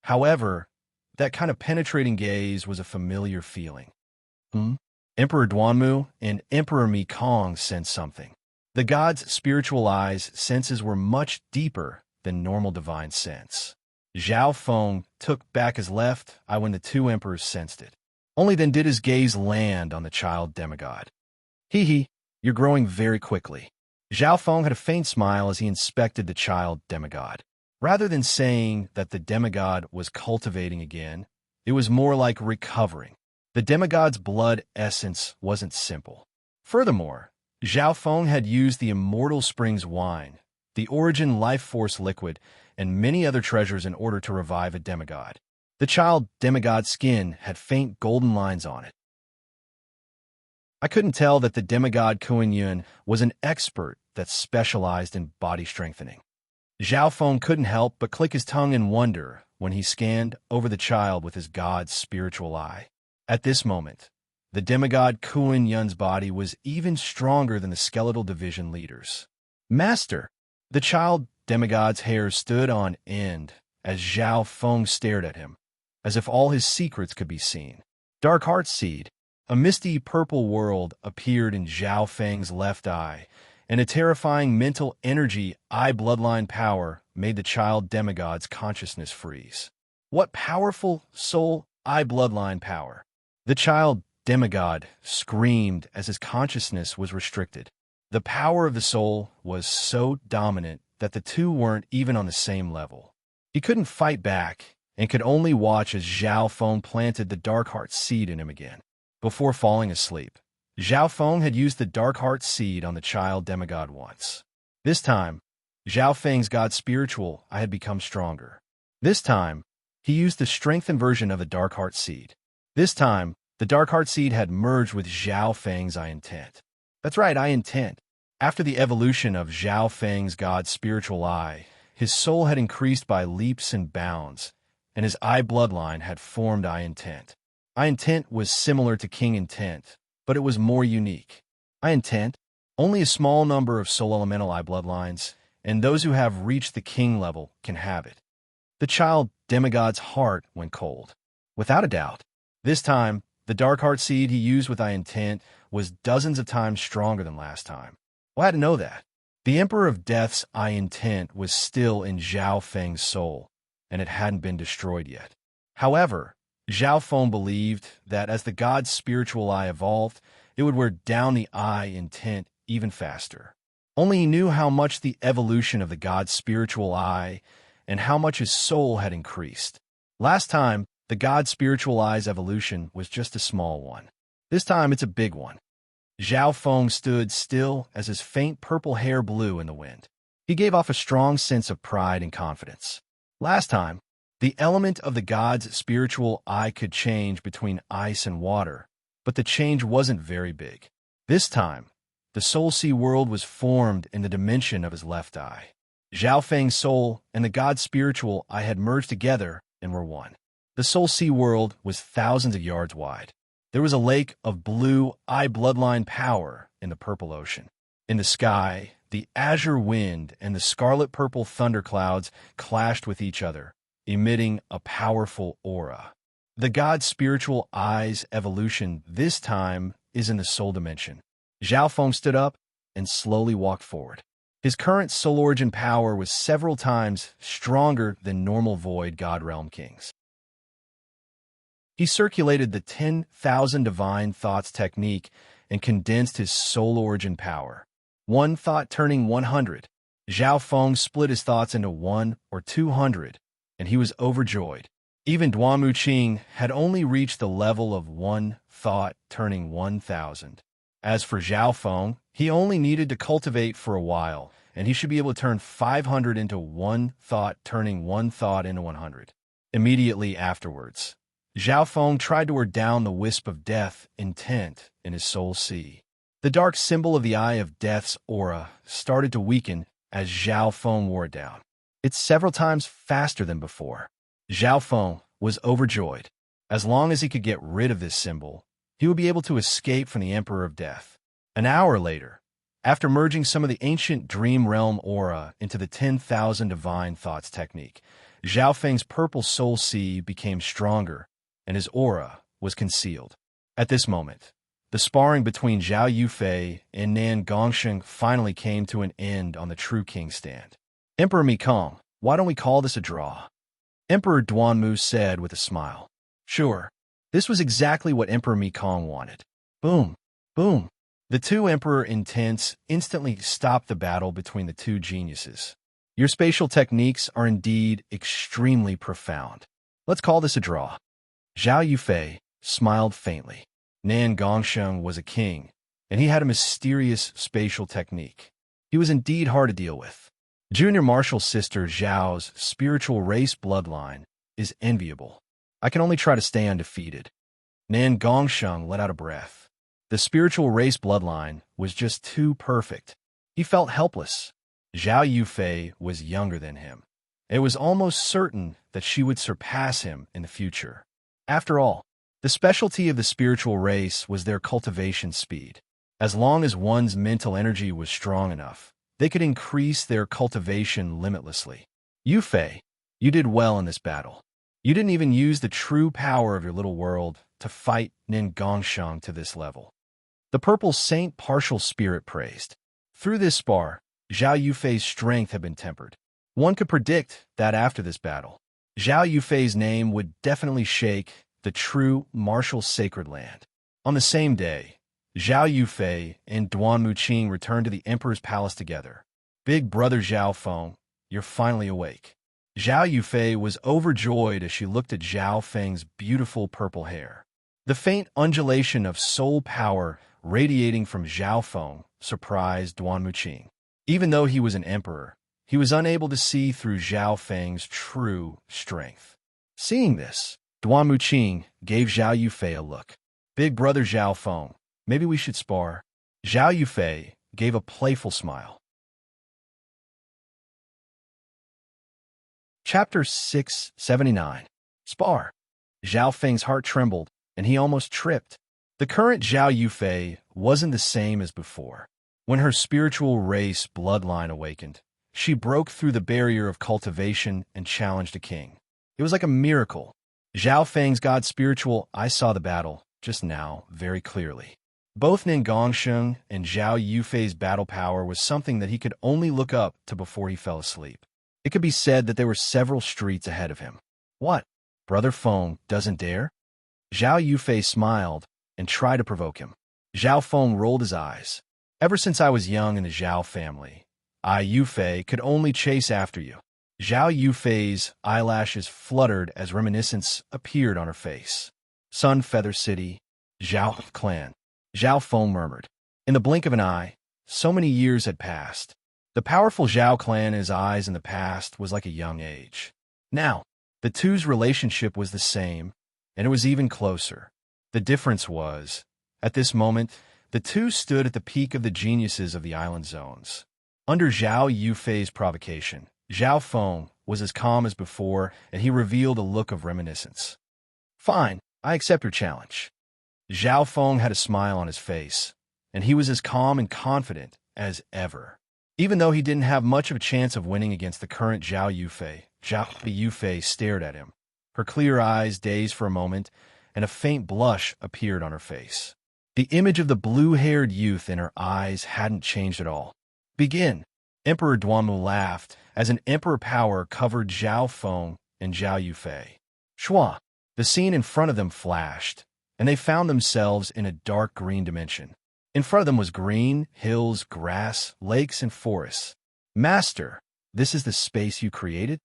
However, that kind of penetrating gaze was a familiar feeling. Emperor Duanmu and Emperor Mekong sensed something. The god's spiritual eyes' senses were much deeper than normal divine sense. Zhao Feng took back his left eye when the two emperors sensed it. Only then did his gaze land on the child demigod. Hee, you're growing very quickly. Zhao Feng had a faint smile as he inspected the child demigod. Rather than saying that the demigod was cultivating again, it was more like recovering. The demigod's blood essence wasn't simple. Furthermore, Zhao Feng had used the Immortal Springs wine, the Origin Life Force liquid, and many other treasures in order to revive a demigod. The child demigod's skin had faint golden lines on it. I couldn't tell that the demigod Kuan Yin was an expert that specialized in body strengthening. Zhao Feng couldn't help but click his tongue in wonder when he scanned over the child with his god's spiritual eye. At this moment, the demigod Kuan Yin's body was even stronger than the skeletal division leaders. Master! The child demigod's hair stood on end as Zhao Feng stared at him, as if all his secrets could be seen. Dark Heart Seed, a misty purple world appeared in Zhao Feng's left eye, and a terrifying mental energy eye bloodline power made the child demigod's consciousness freeze. What powerful soul eye bloodline power! The child demigod screamed as his consciousness was restricted. The power of the soul was so dominant that the two weren't even on the same level. He couldn't fight back and could only watch as Zhao Feng planted the Dark Heart Seed in him again. Before falling asleep, Zhao Feng had used the Dark Heart Seed on the child demigod once. This time, Zhao Feng's god spiritual eye had become stronger. This time, he used the strengthened version of the Dark Heart Seed. This time, the Dark Heart Seed had merged with Zhao Feng's eye intent. That's right, eye intent. After the evolution of Zhao Feng's god spiritual eye, his soul had increased by leaps and bounds, and his eye bloodline had formed eye intent. Eye intent was similar to king intent, but it was more unique. Eye intent, only a small number of soul elemental eye bloodlines, and those who have reached the king level can have it. The child demigod's heart went cold. Without a doubt, this time, the Dark Heart Seed he used with eye intent was dozens of times stronger than last time. Well, I had to know that. The Emperor of Death's eye intent was still in Zhao Feng's soul, and it hadn't been destroyed yet. However, Zhao Feng believed that as the god's spiritual eye evolved, it would wear down the eye intent even faster. Only he knew how much the evolution of the god's spiritual eye and how much his soul had increased. Last time, the god's spiritual eye's evolution was just a small one. This time, it's a big one. Zhao Feng stood still as his faint purple hair blew in the wind. He gave off a strong sense of pride and confidence. Last time, the element of the god's spiritual eye could change between ice and water, but the change wasn't very big. This time, the Soul Sea world was formed in the dimension of his left eye. Zhao Feng's soul and the god's spiritual eye had merged together and were one. The Soul Sea world was thousands of yards wide. There was a lake of blue eye bloodline power in the purple ocean. In the sky, the azure wind and the scarlet-purple thunderclouds clashed with each other, emitting a powerful aura. The god's spiritual eye's evolution this time is in the soul dimension. Zhao Feng stood up and slowly walked forward. His current soul origin power was several times stronger than normal void god realm kings. He circulated the 10,000 divine thoughts technique and condensed his soul origin power. One thought turning 100. Zhao Feng split his thoughts into 1 or 200, and he was overjoyed. Even Duanmu Qing had only reached the level of one thought turning 1,000. As for Zhao Feng, he only needed to cultivate for a while, and he should be able to turn 500 into one thought turning one thought into 100. Immediately afterwards, Zhao Feng tried to wear down the wisp of death intent in his soul sea. The dark symbol of the Eye of Death's aura started to weaken as Zhao Feng wore it down. It's several times faster than before. Zhao Feng was overjoyed. As long as he could get rid of this symbol, he would be able to escape from the Emperor of Death. An hour later, After merging some of the ancient dream realm aura into the 10,000 divine thoughts technique, Zhao Feng's purple soul sea became stronger, and his aura was concealed. At this moment, the sparring between Zhao Yufei and Nan Gongsheng finally came to an end on the True King stand. Emperor Mikong, why don't we call this a draw? Emperor Duanmu said with a smile. Sure. This was exactly what Emperor Mikong wanted. Boom. Boom. The two emperor intents instantly stopped the battle between the two geniuses. Your spatial techniques are indeed extremely profound. Let's call this a draw. Zhao Yufei smiled faintly. Nan Gongsheng was a king, and he had a mysterious spatial technique. He was indeed hard to deal with. Junior Marshal sister Zhao's spiritual race bloodline is enviable. I can only try to stay undefeated. Nan Gongsheng let out a breath. The spiritual race bloodline was just too perfect. He felt helpless. Zhao Yufei was younger than him. It was almost certain that she would surpass him in the future. After all, the specialty of the spiritual race was their cultivation speed. As long as one's mental energy was strong enough, they could increase their cultivation limitlessly. Yufei, you did well in this battle. You didn't even use the true power of your little world to fight Nin Gongsheng to this level. The purple saint partial spirit praised. Through this spar, Zhao Yufei's strength had been tempered. One could predict that after this battle, Zhao Yufei's name would definitely shake the true martial sacred land. On the same day, Zhao Yufei and Duan Muqing returned to the emperor's palace together. Big brother Zhao Feng, you're finally awake. Zhao Yufei was overjoyed as she looked at Zhao Feng's beautiful purple hair. The faint undulation of soul power radiating from Zhao Feng surprised Duan Muqing. Even though he was an emperor, he was unable to see through Zhao Feng's true strength. Seeing this, Duan Muqing gave Zhao Yufei a look. Big brother Zhao Feng, maybe we should spar. Zhao Yufei gave a playful smile. Chapter 679. Spar. Zhao Feng's heart trembled, and he almost tripped. The current Zhao Yufei wasn't the same as before. When her spiritual race bloodline awakened, she broke through the barrier of cultivation and challenged a king. It was like a miracle. Zhao Feng's god spiritual I saw the battle, just now, very clearly. Both Nin Gongsheng and Zhao Yufei's battle power was something that he could only look up to before he fell asleep. It could be said that there were several streets ahead of him. What? Brother Feng doesn't dare? Zhao Yufei smiled and tried to provoke him. Zhao Feng rolled his eyes. Ever since I was young in the Zhao family, I, Yufei, could only chase after you. Zhao Yufei's eyelashes fluttered as reminiscence appeared on her face. Sun Feather City, Zhao clan. Zhao Feng murmured. In the blink of an eye, so many years had passed. The powerful Zhao clan in his eyes in the past was like a young age. Now, the two's relationship was the same, and it was even closer. The difference was, at this moment, the two stood at the peak of the geniuses of the island zones. Under Zhao Yufei's provocation, Zhao Feng was as calm as before, and he revealed a look of reminiscence. Fine, I accept your challenge. Zhao Feng had a smile on his face, and he was as calm and confident as ever. Even though he didn't have much of a chance of winning against the current Zhao Yufei, Zhao Yufei stared at him. Her clear eyes dazed for a moment, and a faint blush appeared on her face. The image of the blue-haired youth in her eyes hadn't changed at all. Begin. Emperor Duanmu laughed as an emperor power covered Zhao Feng and Zhao Yufei. Shua. The scene in front of them flashed, and they found themselves in a dark green dimension. In front of them was green, hills, grass, lakes, and forests. Master, this is the space you created?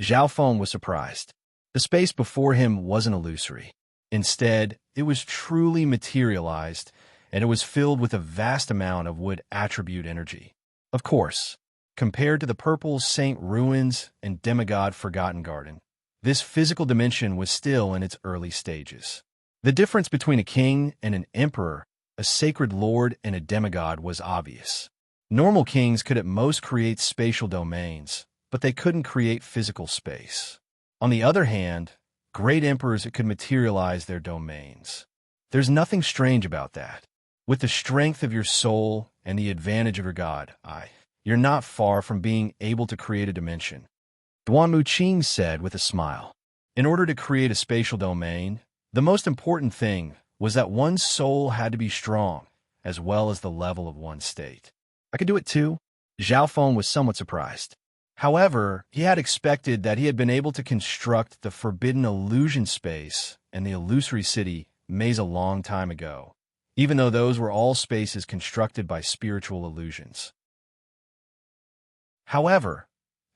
Zhao Feng was surprised. The space before him wasn't illusory. Instead, it was truly materialized, and it was filled with a vast amount of wood attribute energy. Of course, compared to the purple saint ruins and demigod forgotten garden, this physical dimension was still in its early stages. The difference between a king and an emperor, a sacred lord and a demigod, was obvious. Normal kings could at most create spatial domains, but they couldn't create physical space. On the other hand, great emperors could materialize their domains. There's nothing strange about that. With the strength of your soul and the advantage of your god, you're not far from being able to create a dimension. Duan Muqing said with a smile. In order to create a spatial domain, the most important thing was that one's soul had to be strong, as well as the level of one's state. I could do it too. Zhao Feng was somewhat surprised. However, he had expected that he had been able to construct the forbidden illusion space and the illusory city maze a long time ago, even though those were all spaces constructed by spiritual illusions. However,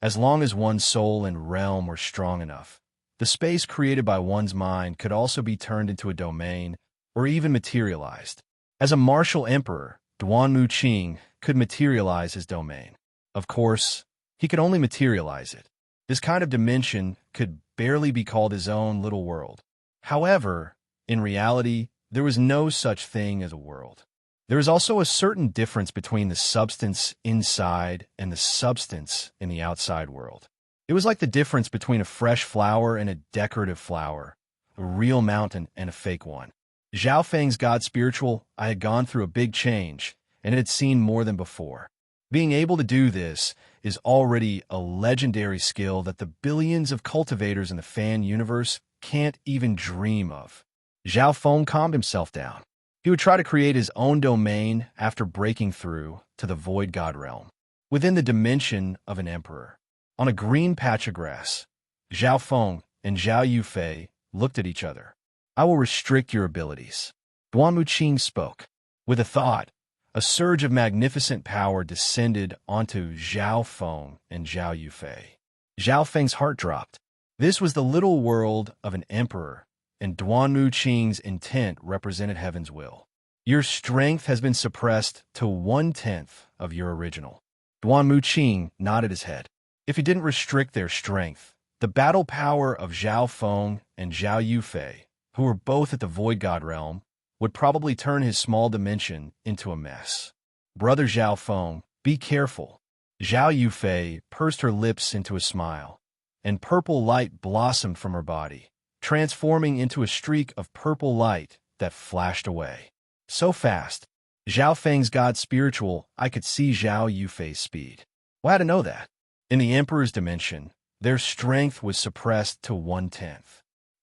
as long as one's soul and realm were strong enough, the space created by one's mind could also be turned into a domain or even materialized. As a martial emperor, Duan Muqing could materialize his domain. Of course, he could only materialize it. This kind of dimension could barely be called his own little world. However, in reality, there was no such thing as a world. There is also a certain difference between the substance inside and the substance in the outside world. It was like the difference between a fresh flower and a decorative flower, a real mountain and a fake one. Zhao Feng's God Spiritual, I had gone through a big change, and it had seen more than before. Being able to do this is already a legendary skill that the billions of cultivators in the fan universe can't even dream of. Zhao Feng calmed himself down. He would try to create his own domain after breaking through to the Void God realm, within the dimension of an emperor. On a green patch of grass, Zhao Feng and Zhao Yufei looked at each other. I will restrict your abilities. Duan Muqing spoke. With a thought, a surge of magnificent power descended onto Zhao Feng and Zhao Yufei. Zhao Feng's heart dropped. This was the little world of an emperor, and Duan Muqing's intent represented heaven's will. Your strength has been suppressed to 1/10 of your original. Duan Muqing nodded his head. If he didn't restrict their strength, the battle power of Zhao Feng and Zhao Yufei, who were both at the Void God realm, would probably turn his small dimension into a mess. Brother Zhao Feng, be careful. Zhao Yufei pursed her lips into a smile, and purple light blossomed from her body, transforming into a streak of purple light that flashed away. So fast, Zhao Feng's God Spiritual, I could see Zhao Yufei's speed. Well, how to know that? In the Emperor's dimension, their strength was suppressed to 1/10.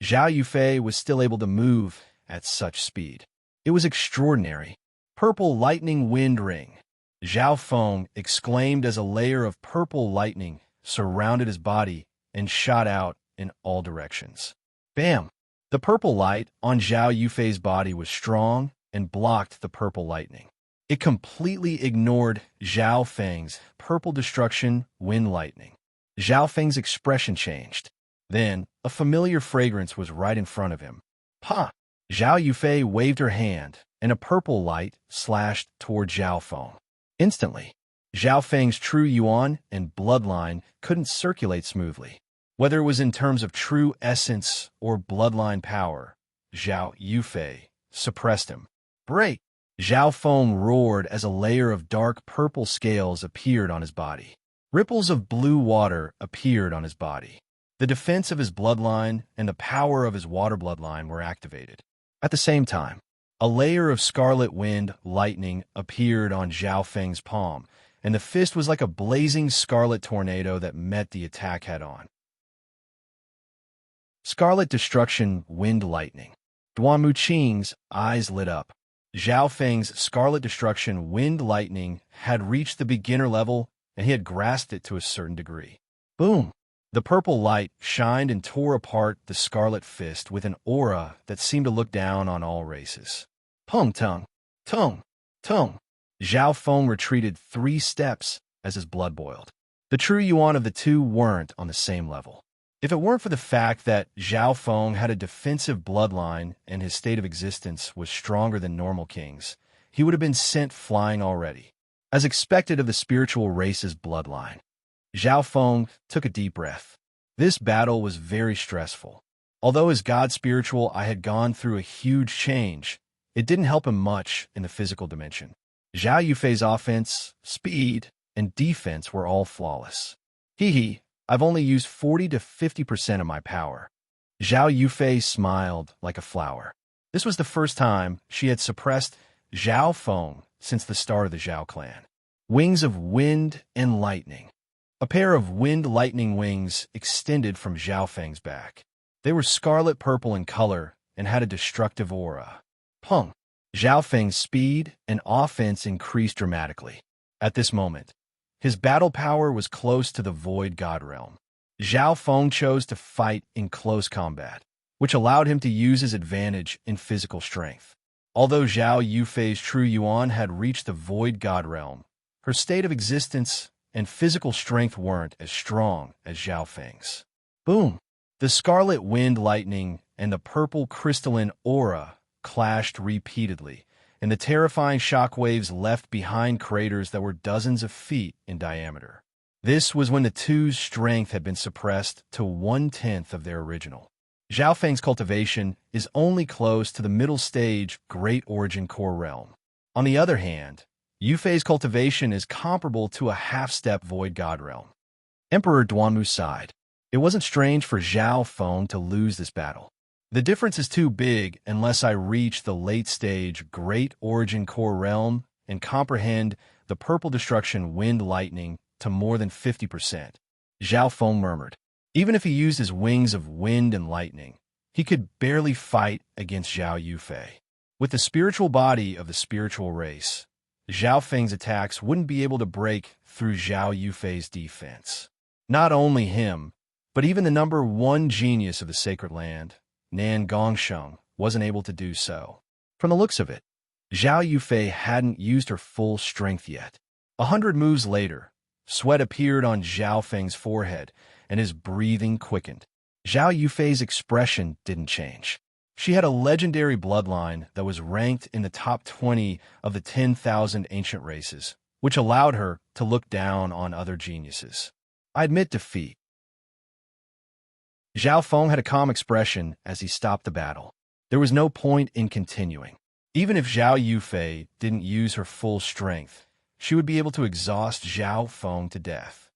Zhao Yufei was still able to move at such speed. It was extraordinary. Purple lightning wind ring. Zhao Feng exclaimed as a layer of purple lightning surrounded his body and shot out in all directions. Bam! The purple light on Zhao Yufei's body was strong and blocked the purple lightning. It completely ignored Zhao Feng's purple destruction wind lightning. Zhao Feng's expression changed. Then, a familiar fragrance was right in front of him. Pa! Zhao Yufei waved her hand, and a purple light slashed toward Zhao Feng. Instantly, Zhao Feng's true yuan and bloodline couldn't circulate smoothly. Whether it was in terms of true essence or bloodline power, Zhao Yufei suppressed him. Break! Zhao Feng roared as a layer of dark purple scales appeared on his body. Ripples of blue water appeared on his body. The defense of his bloodline and the power of his water bloodline were activated. At the same time, a layer of scarlet wind lightning appeared on Zhao Feng's palm, and the fist was like a blazing scarlet tornado that met the attack head-on. Scarlet destruction wind lightning. Duan Muqing's eyes lit up. Zhao Feng's scarlet destruction wind lightning had reached the beginner level, and he had grasped it to a certain degree. Boom! The purple light shined and tore apart the scarlet fist with an aura that seemed to look down on all races. Pung tung, tung, tung. Zhao Feng retreated 3 steps as his blood boiled. The true yuan of the two weren't on the same level. If it weren't for the fact that Zhao Feng had a defensive bloodline and his state of existence was stronger than normal kings, he would have been sent flying already. As expected of the spiritual race's bloodline, Zhao Feng took a deep breath. This battle was very stressful. Although as God Spiritual I had gone through a huge change, it didn't help him much in the physical dimension. Zhao Yufei's offense, speed, and defense were all flawless. I've only used 40 to 50% of my power. Zhao Yufei smiled like a flower. This was the first time she had suppressed Zhao Feng since the start of the Zhao clan. Wings of wind and lightning. A pair of wind-lightning wings extended from Zhao Feng's back. They were scarlet-purple in color and had a destructive aura. Peng. Zhao Feng's speed and offense increased dramatically. At this moment, his battle power was close to the Void God realm. Zhao Feng chose to fight in close combat, which allowed him to use his advantage in physical strength. Although Zhao Yufei's true Yuan had reached the Void God realm, her state of existence and physical strength weren't as strong as Zhao Feng's. Boom! The scarlet wind lightning and the purple crystalline aura clashed repeatedly, and the terrifying shockwaves left behind craters that were dozens of feet in diameter. This was when the two's strength had been suppressed to 1/10 of their original. Zhao Feng's cultivation is only close to the middle stage Great Origin Core realm. On the other hand, Yufei's cultivation is comparable to a half-step Void God realm. Emperor Duanmu sighed. It wasn't strange for Zhao Feng to lose this battle. The difference is too big unless I reach the late-stage Great Origin Core realm and comprehend the purple destruction wind lightning to more than 50%. Zhao Feng murmured. Even if he used his wings of wind and lightning, he could barely fight against Zhao Yufei. With the spiritual body of the spiritual race, Zhao Feng's attacks wouldn't be able to break through Zhao Yufei's defense. Not only him, but even the number one genius of the sacred land, Nan Gongsheng, wasn't able to do so. From the looks of it, Zhao Yufei hadn't used her full strength yet. 100 moves later, sweat appeared on Zhao Feng's forehead, and his breathing quickened. Zhao Yufei's expression didn't change. She had a legendary bloodline that was ranked in the top 20 of the 10,000 ancient races, which allowed her to look down on other geniuses. I admit defeat. Zhao Feng had a calm expression as he stopped the battle. There was no point in continuing. Even if Zhao Yufei didn't use her full strength, she would be able to exhaust Zhao Feng to death.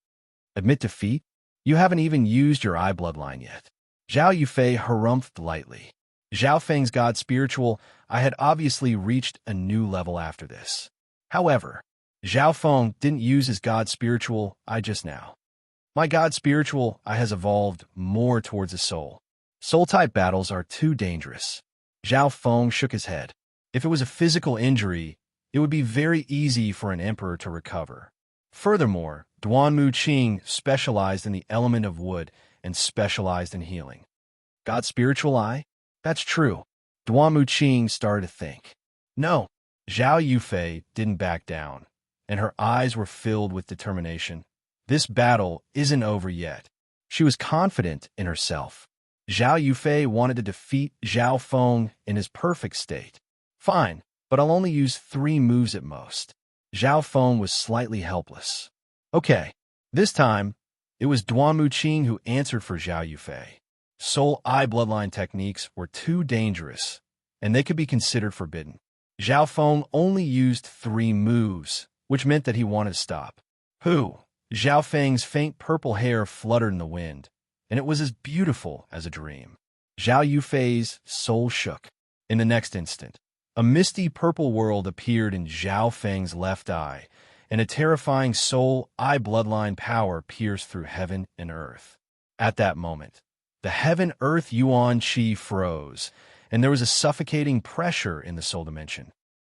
Admit defeat? You haven't even used your eye bloodline yet. Zhao Yufei harumphed lightly. Zhao Feng's God Spiritual, I had obviously reached a new level after this. However, Zhao Feng didn't use his God Spiritual I just now. My God Spiritual I has evolved more towards a soul. Soul-type battles are too dangerous. Zhao Feng shook his head. If it was a physical injury, it would be very easy for an emperor to recover. Furthermore, Duanmu Qing specialized in the element of wood and specialized in healing. God Spiritual Eye? That's true. Duanmu Qing started to think. No, Zhao Yufei didn't back down, and her eyes were filled with determination. This battle isn't over yet. She was confident in herself. Zhao Yufei wanted to defeat Zhao Feng in his perfect state. Fine, but I'll only use 3 moves at most. Zhao Feng was slightly helpless. Okay, this time, it was Duanmu Qing who answered for Zhao Yufei. Soul Eye bloodline techniques were too dangerous, and they could be considered forbidden. Zhao Feng only used 3 moves, which meant that he wanted to stop. Who? Zhao Feng's faint purple hair fluttered in the wind, and it was as beautiful as a dream. Zhao Yufei's soul shook. In the next instant, a misty purple world appeared in Zhao Feng's left eye, and a terrifying soul eye bloodline power pierced through heaven and earth. At that moment, the heaven-earth yuan qi froze, and there was a suffocating pressure in the soul dimension.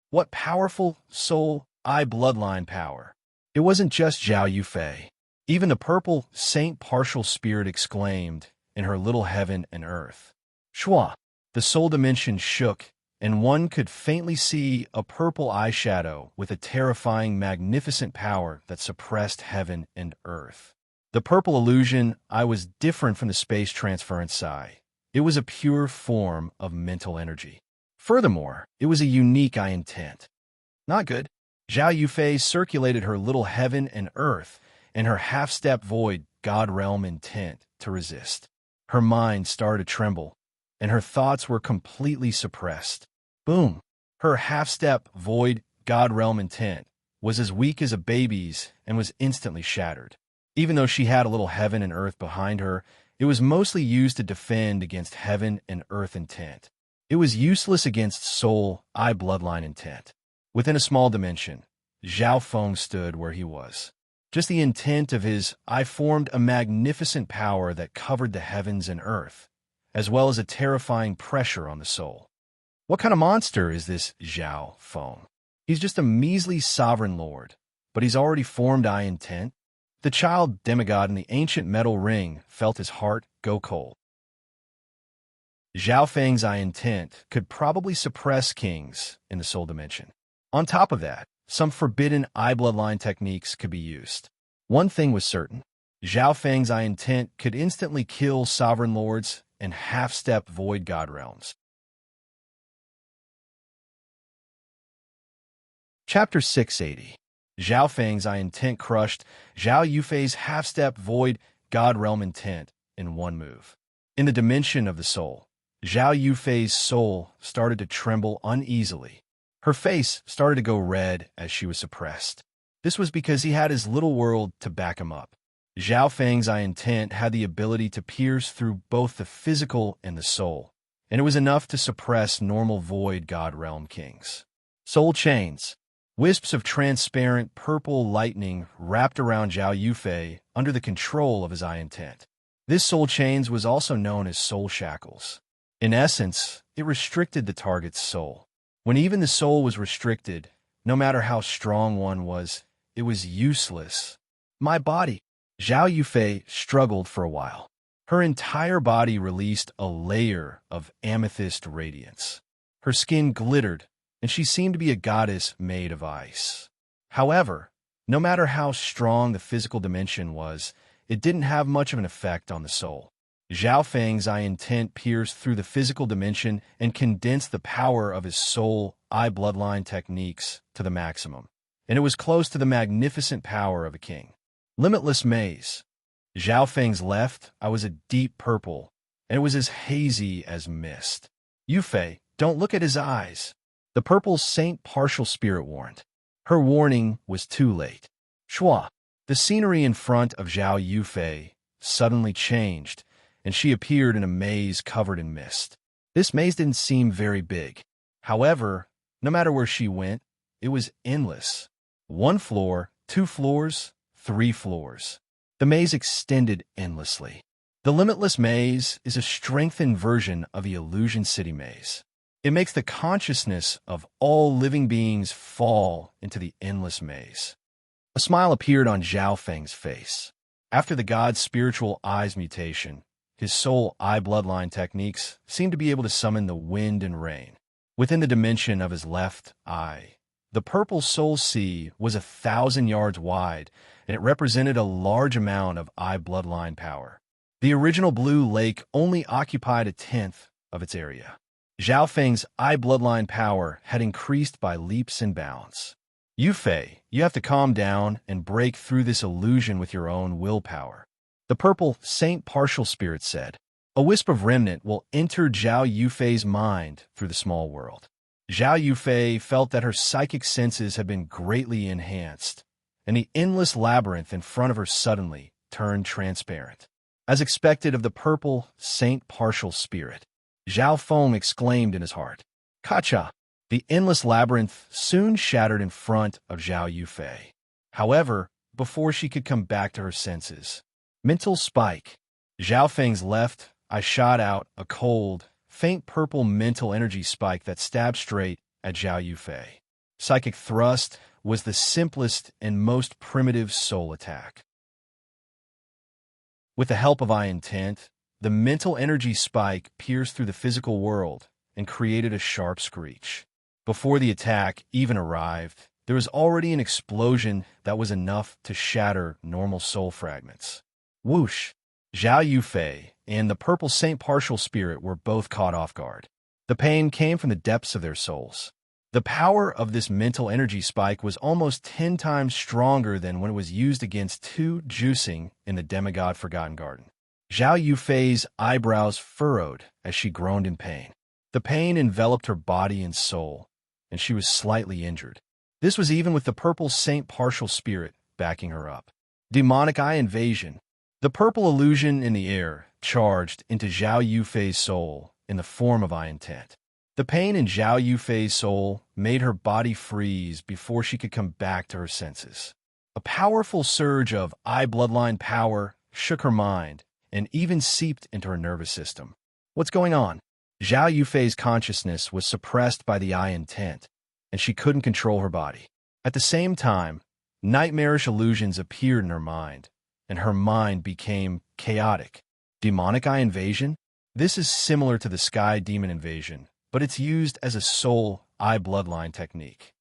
What powerful soul eye bloodline power! It wasn't just Zhao Yufei. Even the purple saint partial spirit exclaimed in her little heaven and earth. Shua! The soul dimension shook, and one could faintly see a purple eyeshadow with a terrifying, magnificent power that suppressed heaven and earth. The purple illusion I was different from the space transference psi. It was a pure form of mental energy. Furthermore, it was a unique eye intent. Not good. Zhao Yufei circulated her little heaven and earth and her half-step void God realm intent to resist. Her mind started to tremble, and her thoughts were completely suppressed. Boom! Her half-step void God realm intent was as weak as a baby's and was instantly shattered. Even though she had a little heaven and earth behind her, it was mostly used to defend against heaven and earth intent. It was useless against soul eye bloodline intent. Within a small dimension, Zhao Feng stood where he was. Just the intent of his eye formed a magnificent power that covered the heavens and earth, as well as a terrifying pressure on the soul. What kind of monster is this Zhao Feng? He's just a measly sovereign lord, but he's already formed eye intent. The child demigod in the ancient metal ring felt his heart go cold. Zhao Feng's eye intent could probably suppress kings in the soul dimension. On top of that, some forbidden eye bloodline techniques could be used. One thing was certain. Zhao Feng's eye intent could instantly kill sovereign lords and half-step void god realms. Chapter 680. Zhao Feng's eye intent crushed Zhao Yufei's half-step void god realm intent in one move. In the dimension of the soul, Zhao Yufei's soul started to tremble uneasily. Her face started to go red as she was suppressed. This was because he had his little world to back him up. Zhao Feng's eye intent had the ability to pierce through both the physical and the soul, and it was enough to suppress normal void god realm kings. Soul chains. Wisps of transparent purple lightning wrapped around Zhao Yufei under the control of his eye intent. This soul chains was also known as soul shackles. In essence, it restricted the target's soul. When even the soul was restricted, no matter how strong one was, it was useless. My body. Zhao Yufei struggled for a while. Her entire body released a layer of amethyst radiance. Her skin glittered, and she seemed to be a goddess made of ice. However, no matter how strong the physical dimension was, it didn't have much of an effect on the soul. Zhao Feng's eye intent pierced through the physical dimension and condensed the power of his soul eye bloodline techniques to the maximum, and it was close to the magnificent power of a king. Limitless maze. Zhao Feng's left eye was a deep purple, and it was as hazy as mist. Yufei, don't look at his eyes. The purple saint partial spirit warned. Her warning was too late. Shua. The scenery in front of Zhao Yufei suddenly changed, and she appeared in a maze covered in mist. This maze didn't seem very big. However, no matter where she went, it was endless. 1 floor, 2 floors, 3 floors. The maze extended endlessly. The limitless maze is a strengthened version of the Illusion City maze. It makes the consciousness of all living beings fall into the endless maze. A smile appeared on Zhao Feng's face. After the god's spiritual eyes mutation, his soul eye bloodline techniques seemed to be able to summon the wind and rain. Within the dimension of his left eye, the purple soul sea was 1,000 yards wide, and it represented a large amount of eye bloodline power. The original blue lake only occupied 1/10 of its area. Zhao Feng's eye bloodline power had increased by leaps and bounds. Yufei, you have to calm down and break through this illusion with your own willpower. The purple saint partial spirit said. A wisp of remnant will enter Zhao Yufei's mind through the small world. Zhao Yufei felt that her psychic senses had been greatly enhanced, and the endless labyrinth in front of her suddenly turned transparent. As expected of the purple saint partial spirit, Zhao Feng exclaimed in his heart, Kacha! The endless labyrinth soon shattered in front of Zhao Yufei. However, before she could come back to her senses, mental spike. Zhao Feng's left eye shot out a cold, faint purple mental energy spike that stabbed straight at Zhao Yufei. Psychic thrust was the simplest and most primitive soul attack. With the help of eye intent, the mental energy spike pierced through the physical world and created a sharp screech. Before the attack even arrived, there was already an explosion that was enough to shatter normal soul fragments. Whoosh! Zhao Yufei and the purple saint partial spirit were both caught off guard. The pain came from the depths of their souls. The power of this mental energy spike was almost 10 times stronger than when it was used against 2 juicing in the demigod Forgotten Garden. Zhao Yufei's eyebrows furrowed as she groaned in pain. The pain enveloped her body and soul, and she was slightly injured. This was even with the purple saint partial spirit backing her up. Demonic eye invasion. The purple illusion in the air charged into Zhao Yufei's soul in the form of eye intent. The The pain in Zhao Yufei's soul made her body freeze before she could come back to her senses. A powerful surge of I bloodline power shook her mind and even seeped into her nervous system. What's going on? Zhao Yufei's consciousness was suppressed by the I intent, and she couldn't control her body. At the same time, nightmarish illusions appeared in her mind, and her mind became chaotic. Demonic eye invasion? This is similar to the sky demon invasion, but it's used as a soul eye bloodline technique.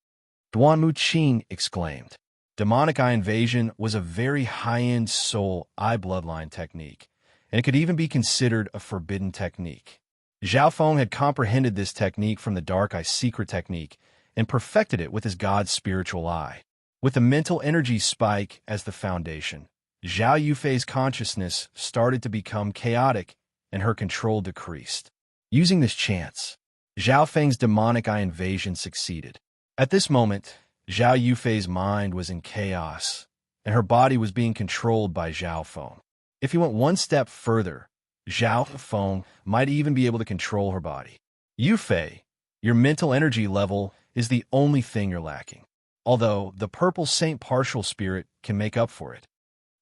Duanmu Qing exclaimed. Demonic eye invasion was a very high-end soul eye bloodline technique, and it could even be considered a forbidden technique. Zhao Feng had comprehended this technique from the dark eye secret technique and perfected it with his god's spiritual eye. With the mental energy spike as the foundation, Zhao Yufei's consciousness started to become chaotic and her control decreased. Using this chance, Zhao Feng's demonic eye invasion succeeded. At this moment, Zhao Yufei's mind was in chaos, and her body was being controlled by Zhao Feng. If he went one step further, Zhao Feng might even be able to control her body. Yufei, your mental energy level is the only thing you're lacking, although the purple saint partial spirit can make up for it.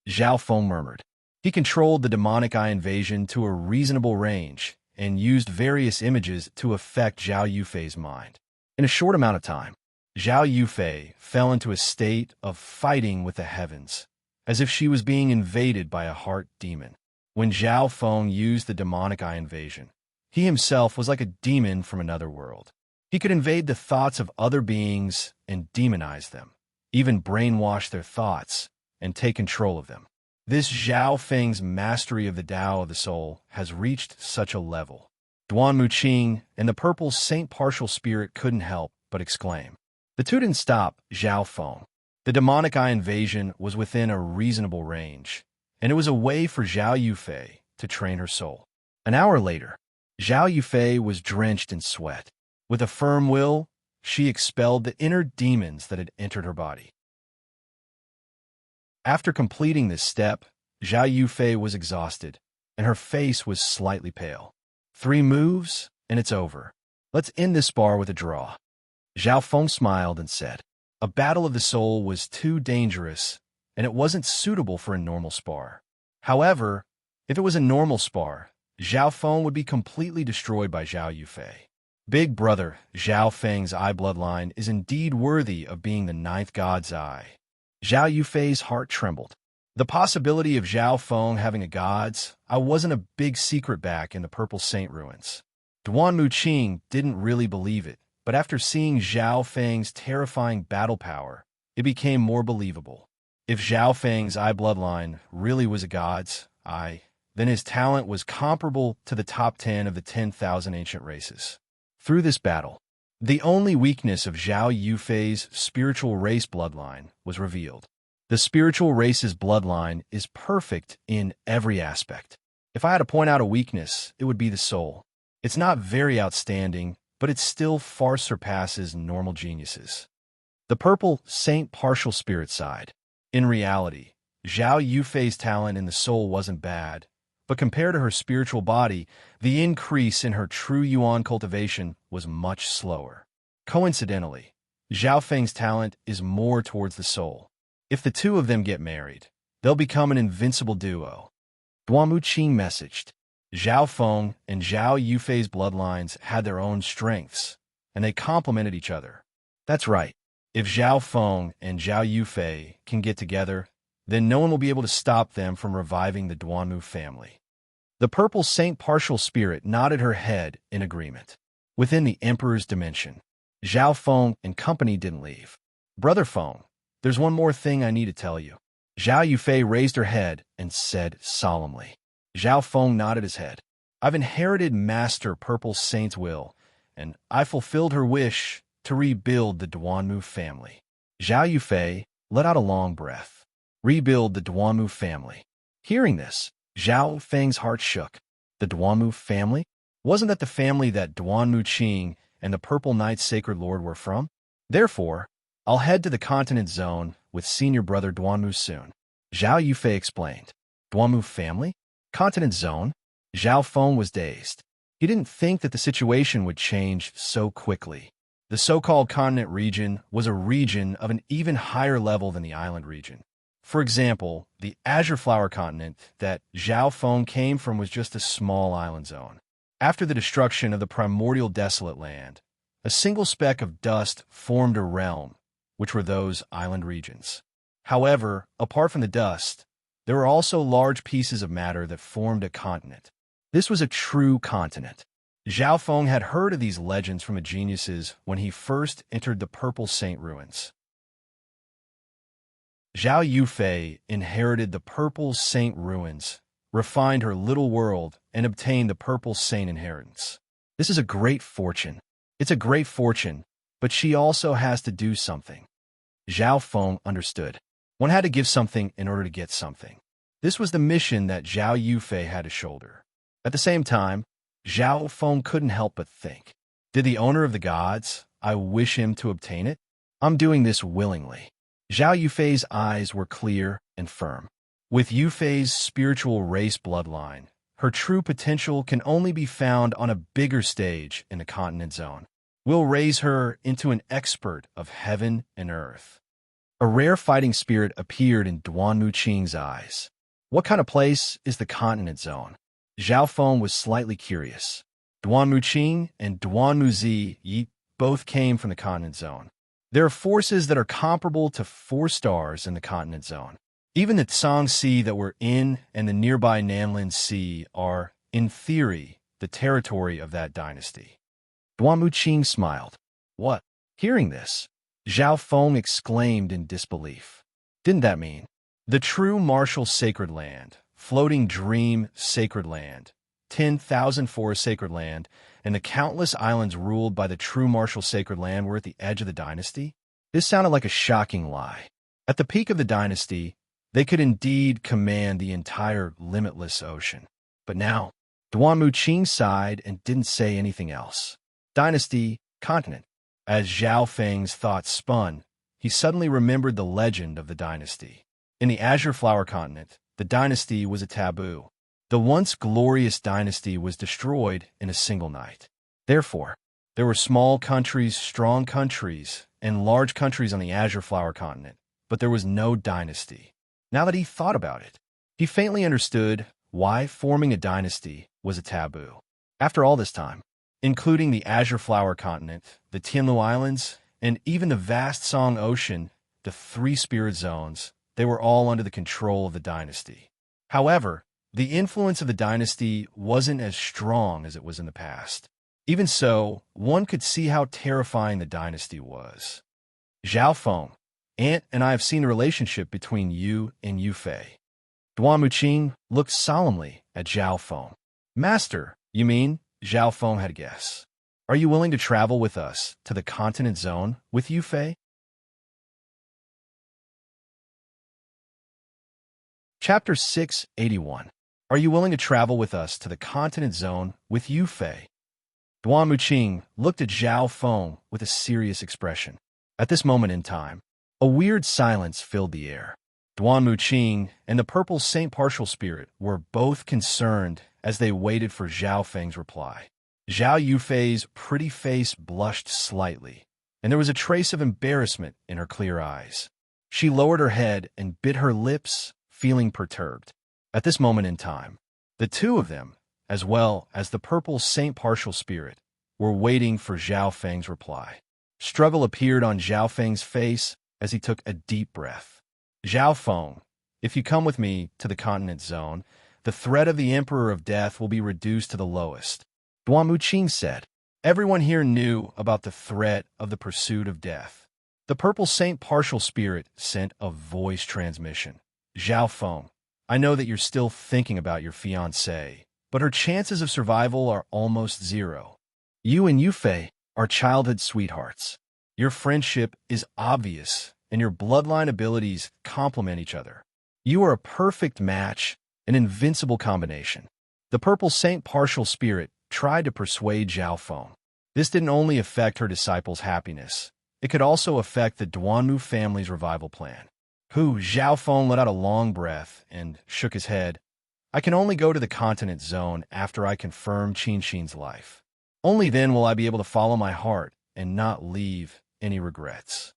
Zhao Feng murmured. He controlled the demonic eye invasion to a reasonable range and used various images to affect Zhao Yufei's mind. In a short amount of time, Zhao Yufei fell into a state of fighting with the heavens, as if she was being invaded by a heart demon. When Zhao Feng used the demonic eye invasion, he himself was like a demon from another world. He could invade the thoughts of other beings and demonize them, even brainwash their thoughts and take control of them. This Zhao Feng's mastery of the Tao of the soul has reached such a level. Duanmu Qing and the purple saint partial spirit couldn't help but exclaim. The two didn't stop Zhao Feng. The demonic eye invasion was within a reasonable range, and it was a way for Zhao Yufei to train her soul. An hour later, Zhao Yufei was drenched in sweat. With a firm will, she expelled the inner demons that had entered her body. After completing this step, Zhao Yufei was exhausted, and her face was slightly pale. 3 moves, and it's over. Let's end this spar with a draw. Zhao Feng smiled and said, a battle of the soul was too dangerous, and it wasn't suitable for a normal spar. However, if it was a normal spar, Zhao Feng would be completely destroyed by Zhao Yufei. Big brother, Zhao Feng's eye bloodline is indeed worthy of being the 9th god's eye. Zhao Yufei's heart trembled. The possibility of Zhao Feng having a god's eye wasn't a big secret back in the Purple Saint ruins. Duanmu Qing didn't really believe it, but after seeing Zhao Feng's terrifying battle power, it became more believable. If Zhao Feng's eye bloodline really was a god's eye, then his talent was comparable to the top 10 of the 10,000 ancient races. Through this battle, the only weakness of Zhao Yufei's spiritual race bloodline was revealed. The spiritual race's bloodline is perfect in every aspect. If I had to point out a weakness, it would be the soul. It's not very outstanding, but it still far surpasses normal geniuses. The purple saint partial spirit side. In reality, Zhao Yufei's talent in the soul wasn't bad, but compared to her spiritual body, the increase in her true yuan cultivation was much slower. Coincidentally, Zhao Feng's talent is more towards the soul. If the two of them get married, they'll become an invincible duo. Duanmu Qing messaged. Zhao Feng and Zhao Yufei's bloodlines had their own strengths, and they complemented each other. That's right. If Zhao Feng and Zhao Yufei can get together, then no one will be able to stop them from reviving the Duanmu family. The purple saint partial spirit nodded her head in agreement. Within the Emperor's dimension, Zhao Feng and company didn't leave. Brother Feng, there's one more thing I need to tell you. Zhao Yufei raised her head and said solemnly. Zhao Feng nodded his head. I've inherited Master Purple Saint's will, and I fulfilled her wish to rebuild the Duanmu family. Zhao Yufei let out a long breath. Rebuild the Duanmu family. Hearing this, Zhao Feng's heart shook. The Duanmu family? Wasn't that the family that Duanmu Qing and the Purple Knight's Sacred Lord were from? Therefore, I'll head to the continent zone with senior brother Duanmu soon. Zhao Yufei explained. Duanmu family? Continent zone? Zhao Feng was dazed. He didn't think that the situation would change so quickly. The so-called continent region was a region of an even higher level than the island region. For example, the azure flower continent that Zhao Feng came from was just a small island zone. After the destruction of the primordial desolate land, a single speck of dust formed a realm, which were those island regions. However, apart from the dust, there were also large pieces of matter that formed a continent. This was a true continent. Zhao Feng had heard of these legends from the geniuses when he first entered the Purple Saint ruins. Zhao Yufei inherited the Purple Saint ruins, refined her little world, and obtained the Purple Saint inheritance. This is a great fortune. It's a great fortune, but she also has to do something. Zhao Feng understood. One had to give something in order to get something. This was the mission that Zhao Yufei had to shoulder. At the same time, Zhao Feng couldn't help but think. Did the owner of the gods, I wish him to obtain it? I'm doing this willingly. Zhao Yufei's eyes were clear and firm. With Yufei's spiritual race bloodline, her true potential can only be found on a bigger stage in the continent zone. We'll raise her into an expert of heaven and earth. A rare fighting spirit appeared in Duan Muqing's eyes. What kind of place is the continent zone? Zhao Feng was slightly curious. Duan Muqing and Duan Muzi Yi both came from the continent zone. There are forces that are comparable to 4 stars in the continent zone. Even the Tsang Sea that we're in and the nearby Nanlin Sea are, in theory, the territory of that dynasty. Duan Muqing smiled. What? Hearing this, Zhao Feng exclaimed in disbelief. Didn't that mean the true martial sacred land, floating dream sacred land, 10,000 forest sacred land, and the countless islands ruled by the true martial sacred land were at the edge of the dynasty? This sounded like a shocking lie. At the peak of the dynasty, they could indeed command the entire limitless ocean. But now, Duan Muqing sighed and didn't say anything else. Dynasty, continent. As Zhao Feng's thoughts spun, he suddenly remembered the legend of the dynasty. In the azure flower continent, the dynasty was a taboo. The once glorious dynasty was destroyed in a single night. Therefore, there were small countries, strong countries, and large countries on the azure flower continent, but there was no dynasty. Now that he thought about it, he faintly understood why forming a dynasty was a taboo. After all this time, including the azure flower continent, the Tianlu Islands, and even the vast Song Ocean, the 3 spirit zones, they were all under the control of the dynasty. However, the influence of the dynasty wasn't as strong as it was in the past. Even so, one could see how terrifying the dynasty was. Zhao Feng, Aunt and I have seen the relationship between you and Yufei. Duan Muqing looked solemnly at Zhao Feng. Master, you mean? Zhao Feng had a guess. Are you willing to travel with us to the continent zone with Yufei? Chapter 681. Are you willing to travel with us to the continent zone with Yufei? Duan Muqing looked at Zhao Feng with a serious expression. At this moment in time, a weird silence filled the air. Duan Muqing and the Purple Saint Partial Spirit were both concerned as they waited for Zhao Feng's reply. Zhao Yufei's pretty face blushed slightly, and there was a trace of embarrassment in her clear eyes. She lowered her head and bit her lips, feeling perturbed. At this moment in time, the two of them, as well as the Purple Saint Partial Spirit, were waiting for Zhao Feng's reply. Struggle appeared on Zhao Feng's face as he took a deep breath. Zhao Feng, if you come with me to the continent zone, the threat of the Emperor of Death will be reduced to the lowest. Duan Muqing said. Everyone here knew about the threat of the pursuit of death. The Purple Saint Partial Spirit sent a voice transmission. Zhao Feng, I know that you're still thinking about your fiancée, but her chances of survival are almost 0. You and Yufei are childhood sweethearts. Your friendship is obvious, and your bloodline abilities complement each other. You are a perfect match, an invincible combination. The Purple Saint Partial Spirit tried to persuade Zhao Feng. This didn't only affect her disciples' happiness, it could also affect the Duanmu family's revival plan. Zhao Feng let out a long breath and shook his head. I can only go to the continent zone after I confirm Qinshin's life. Only then will I be able to follow my heart and not leave any regrets."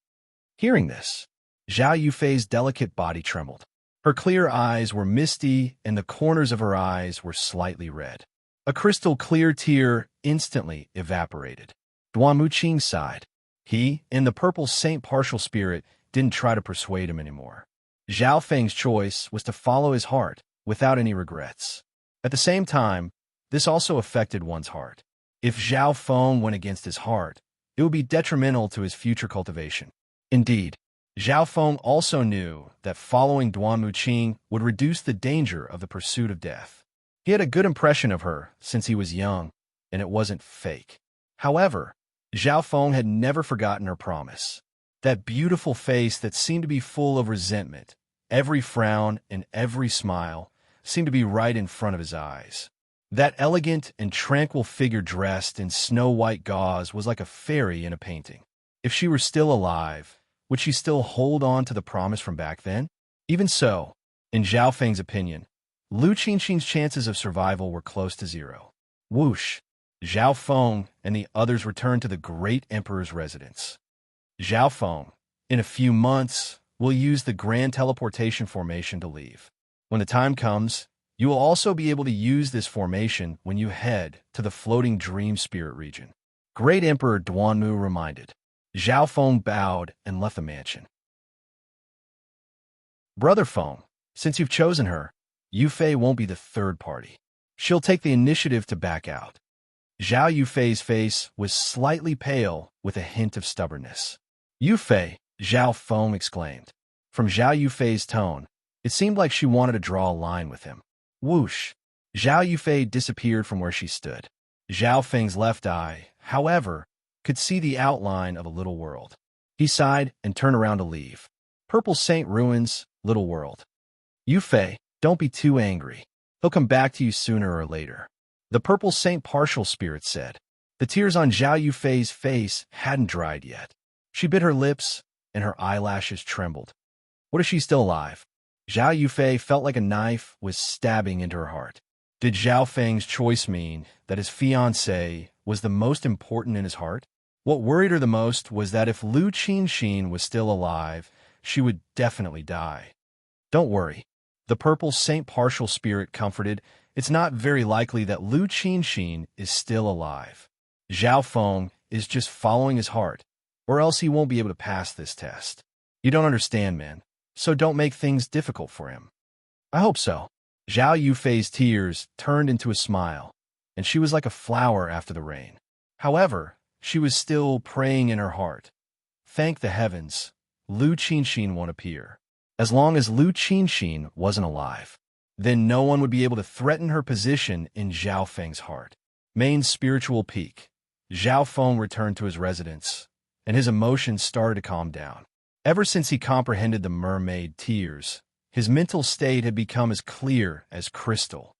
Hearing this, Zhao Yufei's delicate body trembled. Her clear eyes were misty, and the corners of her eyes were slightly red. A crystal-clear tear instantly evaporated. Duan Muqing sighed. He, in the purple saint partial spirit, didn't try to persuade him anymore. Zhao Feng's choice was to follow his heart without any regrets. At the same time, this also affected one's heart. If Zhao Feng went against his heart, it would be detrimental to his future cultivation. Indeed, Zhao Feng also knew that following Duan Muqing would reduce the danger of the pursuit of death. He had a good impression of her since he was young, and it wasn't fake. However, Zhao Feng had never forgotten her promise. That beautiful face that seemed to be full of resentment, every frown and every smile, seemed to be right in front of his eyes. That elegant and tranquil figure dressed in snow-white gauze was like a fairy in a painting. If she were still alive, would she still hold on to the promise from back then? Even so, in Zhao Feng's opinion, Lu Qinxin's chances of survival were close to zero. Whoosh! Zhao Feng and the others returned to the great emperor's residence. Zhao Feng, in a few months, will use the grand teleportation formation to leave. When the time comes, you will also be able to use this formation when you head to the floating dream spirit region. Great Emperor Duanmu reminded. Zhao Feng bowed and left the mansion. Brother Feng, since you've chosen her, Yufei won't be the third party. She'll take the initiative to back out. Zhao Yufei's face was slightly pale with a hint of stubbornness. Yufei, Zhao Feng exclaimed. From Zhao Yufei's tone, it seemed like she wanted to draw a line with him. Whoosh! Zhao Yufei disappeared from where she stood. Zhao Feng's left eye, however, could see the outline of a little world. He sighed and turned around to leave. Purple Saint Ruins, little world. Yufei, don't be too angry. He'll come back to you sooner or later. The Purple Saint partial spirit said. The tears on Zhao Yufei's face hadn't dried yet. She bit her lips, and her eyelashes trembled. What if she's still alive? Zhao Yufei felt like a knife was stabbing into her heart. Did Zhao Feng's choice mean that his fiancée was the most important in his heart? What worried her the most was that if Lu Qinxin was still alive, she would definitely die. Don't worry, the Purple Saint partial spirit comforted. It's not very likely that Lu Qinxin is still alive. Zhao Feng is just following his heart, or else he won't be able to pass this test. You don't understand, man, so don't make things difficult for him. I hope so. Zhao Yufei's tears turned into a smile, and she was like a flower after the rain. However, she was still praying in her heart. Thank the heavens, Lu Qinxin won't appear. As long as Lu Qinxin wasn't alive, then no one would be able to threaten her position in Zhao Feng's heart. Main spiritual peak. Zhao Feng returned to his residence, and his emotions started to calm down. Ever since he comprehended the mermaid tears, his mental state had become as clear as crystal.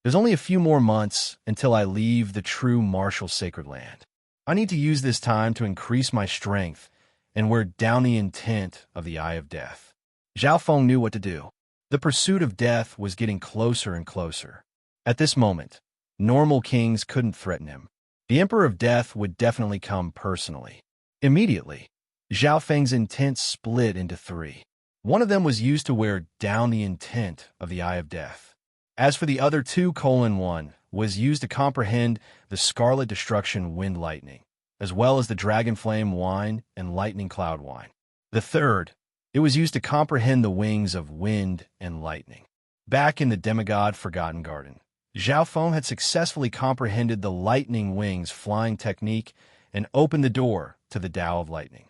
There's only a few more months until I leave the true martial sacred land. I need to use this time to increase my strength and wear down the intent of the Eye of Death. Zhao Feng knew what to do. The pursuit of death was getting closer and closer. At this moment, normal kings couldn't threaten him. The Emperor of Death would definitely come personally. Immediately, Zhao Feng's intent split into three. One of them was used to wear down the intent of the Eye of Death. As for the other two, one was used to comprehend the Scarlet Destruction Wind Lightning, as well as the Dragon Flame Wine and Lightning Cloud Wine. The third, it was used to comprehend the wings of wind and lightning. Back in the demigod Forgotten Garden, Zhao Feng had successfully comprehended the lightning wings flying technique and opened the door to the Tao of Lightning.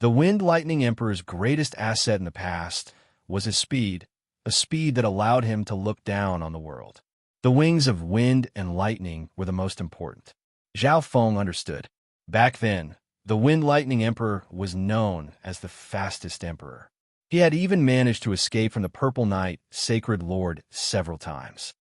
The Wind Lightning Emperor's greatest asset in the past was his speed, a speed that allowed him to look down on the world. The wings of wind and lightning were the most important. Zhao Feng understood. Back then, the Wind Lightning Emperor was known as the fastest emperor. He had even managed to escape from the Purple Knight, Sacred Lord, several times.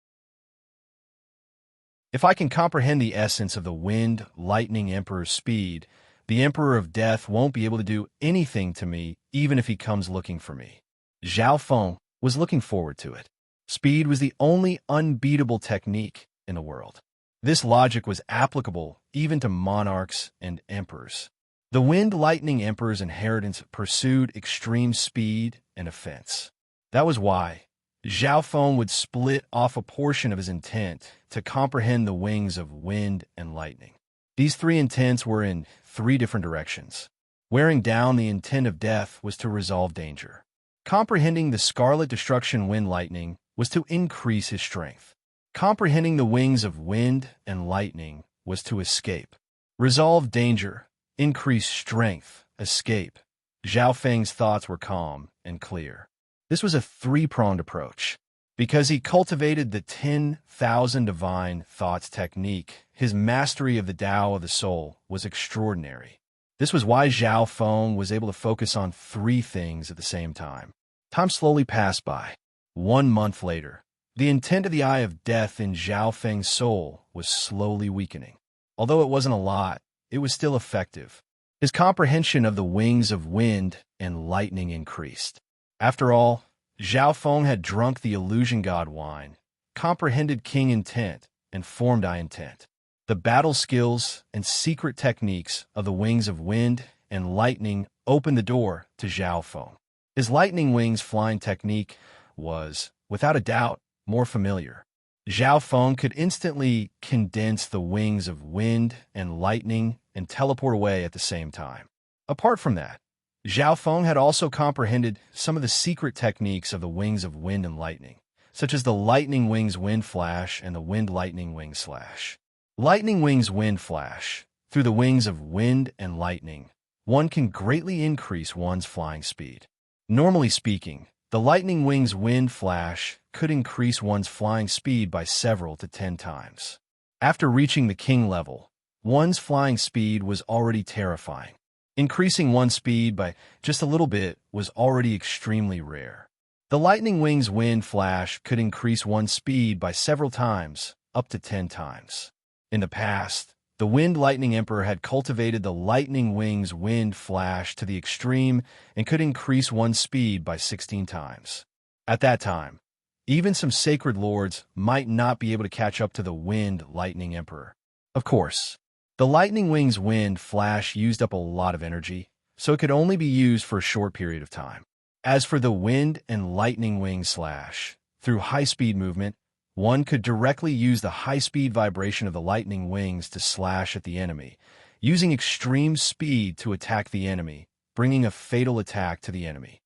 If I can comprehend the essence of the Wind Lightning Emperor's speed, the Emperor of Death won't be able to do anything to me, even if he comes looking for me. Zhao Feng was looking forward to it. Speed was the only unbeatable technique in the world. This logic was applicable even to monarchs and emperors. The wind-lightning emperor's inheritance pursued extreme speed and offense. That was why Zhao Feng would split off a portion of his intent to comprehend the wings of wind and lightning. These three intents were in three different directions. Wearing down the intent of death was to resolve danger. Comprehending the scarlet destruction wind-lightning was to increase his strength. Comprehending the wings of wind and lightning was to escape. Resolve danger, increase strength, escape. Zhao Feng's thoughts were calm and clear. This was a three-pronged approach. Because he cultivated the 10,000 divine thoughts technique, his mastery of the Tao of the soul was extraordinary. This was why Zhao Feng was able to focus on three things at the same time. Time slowly passed by. 1 month later, the intent of the Eye of Death in Zhao Feng's soul was slowly weakening. Although it wasn't a lot, it was still effective. His comprehension of the wings of wind and lightning increased. After all, Zhao Feng had drunk the illusion god wine, comprehended king intent, and formed I intent. The battle skills and secret techniques of the wings of wind and lightning opened the door to Zhao Feng. His lightning wings flying technique was, without a doubt, more familiar. Zhao Feng could instantly condense the wings of wind and lightning and teleport away at the same time. Apart from that, Zhao Feng had also comprehended some of the secret techniques of the wings of wind and lightning, such as the lightning wings wind flash and the wind lightning wing slash. Lightning wings wind flash. Through the wings of wind and lightning, one can greatly increase one's flying speed. Normally speaking, the lightning wings wind flash could increase one's flying speed by several to 10 times. After reaching the king level, one's flying speed was already terrifying. Increasing one's speed by just a little bit was already extremely rare. The lightning wings wind flash could increase one's speed by several times, up to 10 times. In the past, the Wind Lightning Emperor had cultivated the lightning wings wind flash to the extreme and could increase one's speed by 16 times. At that time, even some sacred lords might not be able to catch up to the Wind Lightning Emperor. Of course, the lightning wings wind flash used up a lot of energy, so it could only be used for a short period of time. As for the wind and lightning wing slash, through high-speed movement, one could directly use the high-speed vibration of the lightning wings to slash at the enemy, using extreme speed to attack the enemy, bringing a fatal attack to the enemy.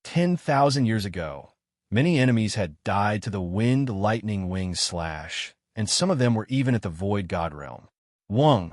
10,000 years ago, many enemies had died to the wind lightning wing slash, and some of them were even at the void god realm. Wang,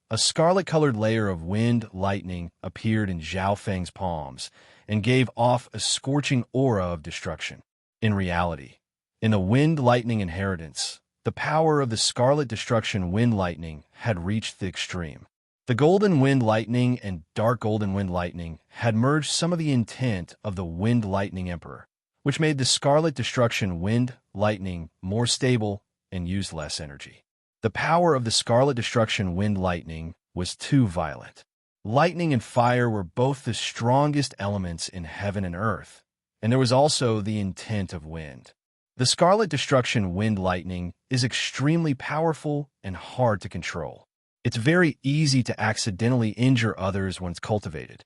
a scarlet-colored layer of wind lightning appeared in Zhao Feng's palms and gave off a scorching aura of destruction. In reality, in the wind lightning inheritance, the power of the scarlet destruction wind lightning had reached the extreme. The golden wind lightning and dark golden wind lightning had merged some of the intent of the wind lightning emperor, which made the scarlet destruction wind lightning more stable and used less energy. The power of the scarlet destruction wind lightning was too violent. Lightning and fire were both the strongest elements in heaven and earth, and there was also the intent of wind. The scarlet destruction wind lightning is extremely powerful and hard to control. It's very easy to accidentally injure others when it's cultivated.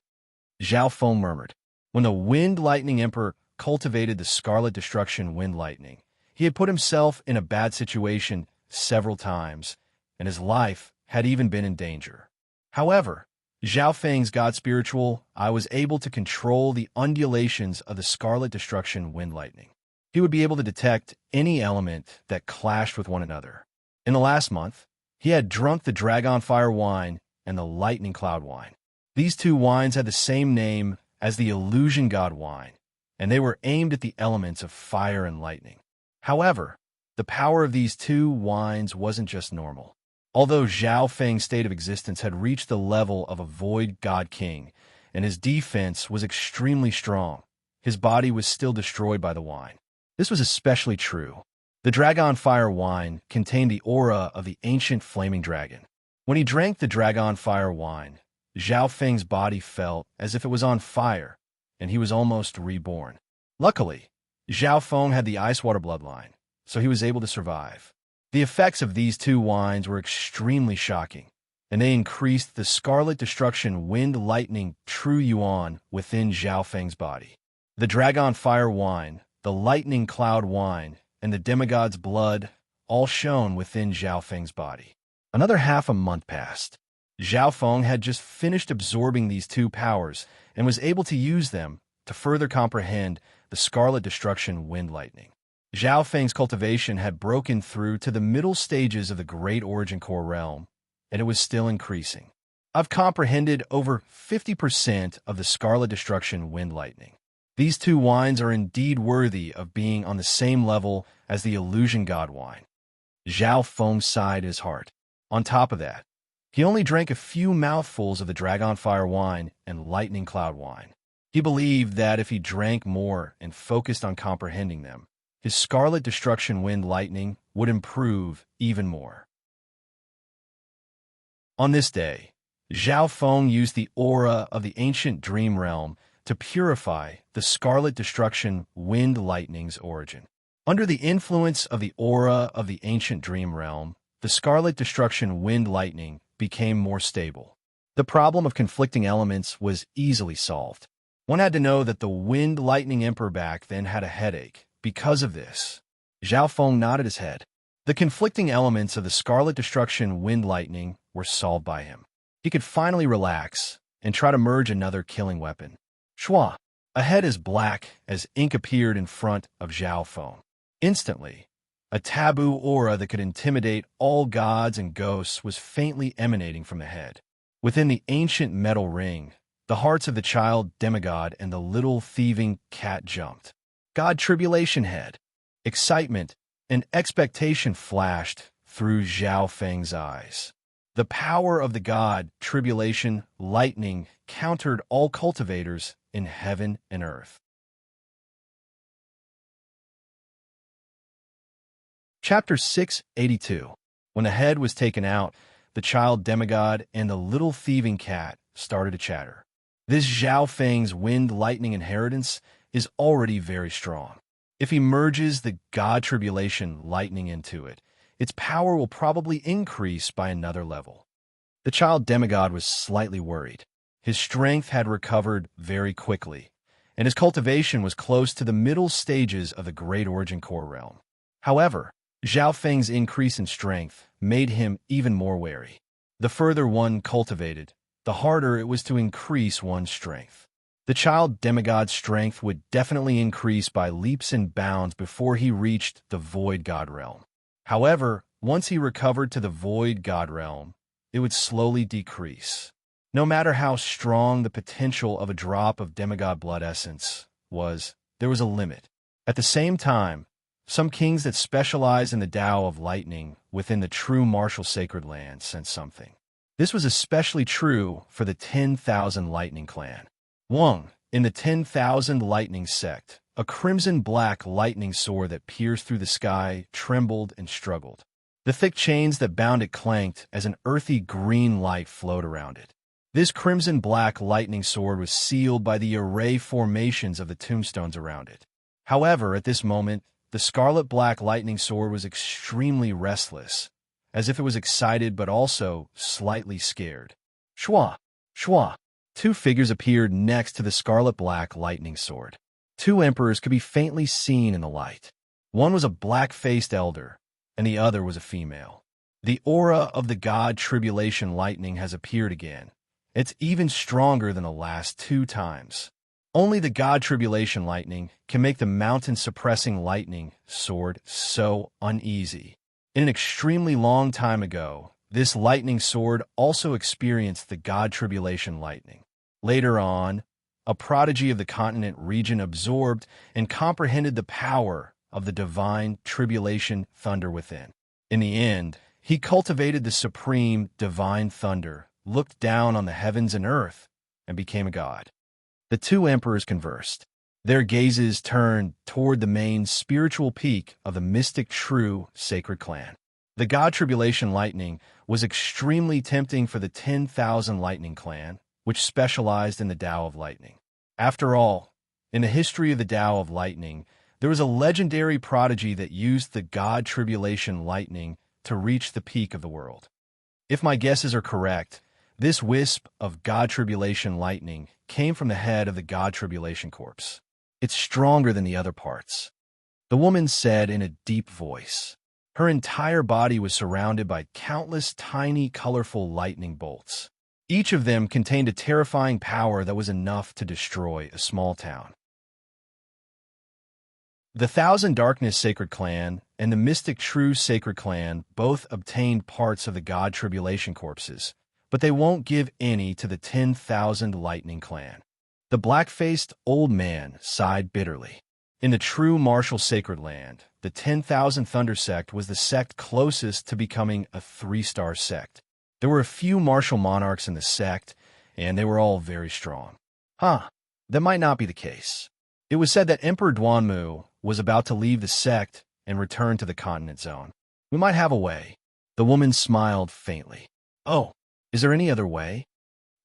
Zhao Feng murmured. When the wind lightning emperor cultivated the scarlet destruction wind lightning, he had put himself in a bad situation several times, and his life had even been in danger. However, Zhao Feng's God Spiritual, I was able to control the undulations of the scarlet destruction wind lightning. He would be able to detect any element that clashed with one another. In the last month, he had drunk the dragon fire wine and the lightning cloud wine. These two wines had the same name as the illusion god wine, and they were aimed at the elements of fire and lightning. However, the power of these two wines wasn't just normal. Although Zhao Feng's state of existence had reached the level of a void god king, and his defense was extremely strong, his body was still destroyed by the wine. This was especially true. The dragon fire wine contained the aura of the ancient flaming dragon. When he drank the dragon fire wine, Zhao Feng's body felt as if it was on fire, and he was almost reborn. Luckily, Zhao Feng had the ice water bloodline, so he was able to survive. The effects of these two wines were extremely shocking, and they increased the scarlet destruction wind lightning true yuan within Zhao Feng's body. The dragon fire wine, the lightning cloud wine, and the demigod's blood all shone within Zhao Feng's body. Another half a month passed. Zhao Feng had just finished absorbing these two powers and was able to use them to further comprehend the scarlet destruction wind lightning. Zhao Feng's cultivation had broken through to the middle stages of the Great Origin Core realm, and it was still increasing. I've comprehended over 50% of the scarlet destruction wind lightning. These two wines are indeed worthy of being on the same level as the illusion god wine. Zhao Feng sighed his heart. On top of that, he only drank a few mouthfuls of the dragon fire wine and lightning cloud wine. He believed that if he drank more and focused on comprehending them, his scarlet destruction wind lightning would improve even more. On this day, Zhao Feng used the aura of the ancient dream realm to purify the scarlet destruction wind lightning's origin. Under the influence of the aura of the ancient dream realm, the scarlet destruction wind lightning became more stable. The problem of conflicting elements was easily solved. One had to know that the wind lightning emperor back then had a headache. Because of this, Zhao Feng nodded his head. The conflicting elements of the scarlet destruction wind lightning were solved by him. He could finally relax and try to merge another killing weapon. Shua! A head as black as ink appeared in front of Zhao Feng. Instantly, a taboo aura that could intimidate all gods and ghosts was faintly emanating from the head. Within the ancient metal ring, the hearts of the child demigod and the little thieving cat jumped. God Tribulation Head. Excitement and expectation flashed through Zhao Feng's eyes. The power of the God Tribulation lightning countered all cultivators in heaven and earth. Chapter 682. When the head was taken out, the child demigod and the little thieving cat started to chatter. This Zhao Feng's wind lightning inheritance is already very strong. If he merges the God Tribulation lightning into it, its power will probably increase by another level. The child demigod was slightly worried. His strength had recovered very quickly, and his cultivation was close to the middle stages of the Great Origin Core realm. However, Zhao Feng's increase in strength made him even more wary. The further one cultivated, the harder it was to increase one's strength. The child demigod's strength would definitely increase by leaps and bounds before he reached the Void God realm. However, once he recovered to the Void God realm, it would slowly decrease. No matter how strong the potential of a drop of demigod blood essence was, there was a limit. At the same time, some kings that specialize in the Tao of lightning within the true martial sacred land sensed something. This was especially true for the 10,000 Lightning clan. Wang, in the 10,000 Lightning sect, a crimson-black lightning sword that pierced through the sky trembled and struggled. The thick chains that bound it clanked as an earthy green light flowed around it. This crimson-black lightning sword was sealed by the array formations of the tombstones around it. However, at this moment, the scarlet-black lightning sword was extremely restless, as if it was excited but also slightly scared. Shua! Shua! Two figures appeared next to the scarlet-black lightning sword. Two emperors could be faintly seen in the light. One was a black-faced elder, and the other was a female. The aura of the God Tribulation lightning has appeared again. It's even stronger than the last two times. Only the God Tribulation lightning can make the mountain-suppressing lightning sword so uneasy. In an extremely long time ago, this lightning sword also experienced the God Tribulation lightning. Later on, a prodigy of the continent region absorbed and comprehended the power of the divine tribulation thunder within. In the end, he cultivated the supreme divine thunder, looked down on the heavens and earth, and became a god. The two emperors conversed. Their gazes turned toward the main spiritual peak of the mystic true sacred clan. The God Tribulation lightning was extremely tempting for the 10,000 Lightning clan, which specialized in the Tao of lightning. After all, In the history of the Tao of Lightning, there was a legendary prodigy that used the God Tribulation lightning to reach the peak of the world. If my guesses are correct, this wisp of God Tribulation lightning came from the head of the God Tribulation corpse. It's stronger than the other parts, the woman said in a deep voice. Her entire body was surrounded by countless tiny, colorful lightning bolts. Each of them contained a terrifying power that was enough to destroy a small town. The Thousand Darkness Sacred Clan and the Mystic True Sacred Clan both obtained parts of the God Tribulation corpses, but they won't give any to the 10,000 Lightning Clan. The black-faced old man sighed bitterly. In the true martial sacred land, the 10,000 Thunder sect was the sect closest to becoming a 3-star sect. There were a few martial monarchs in the sect, and they were all very strong. That might not be the case. It was said that Emperor Duanmu was about to leave the sect and return to the continent zone. We might have a way. The woman smiled faintly. Oh, is there any other way?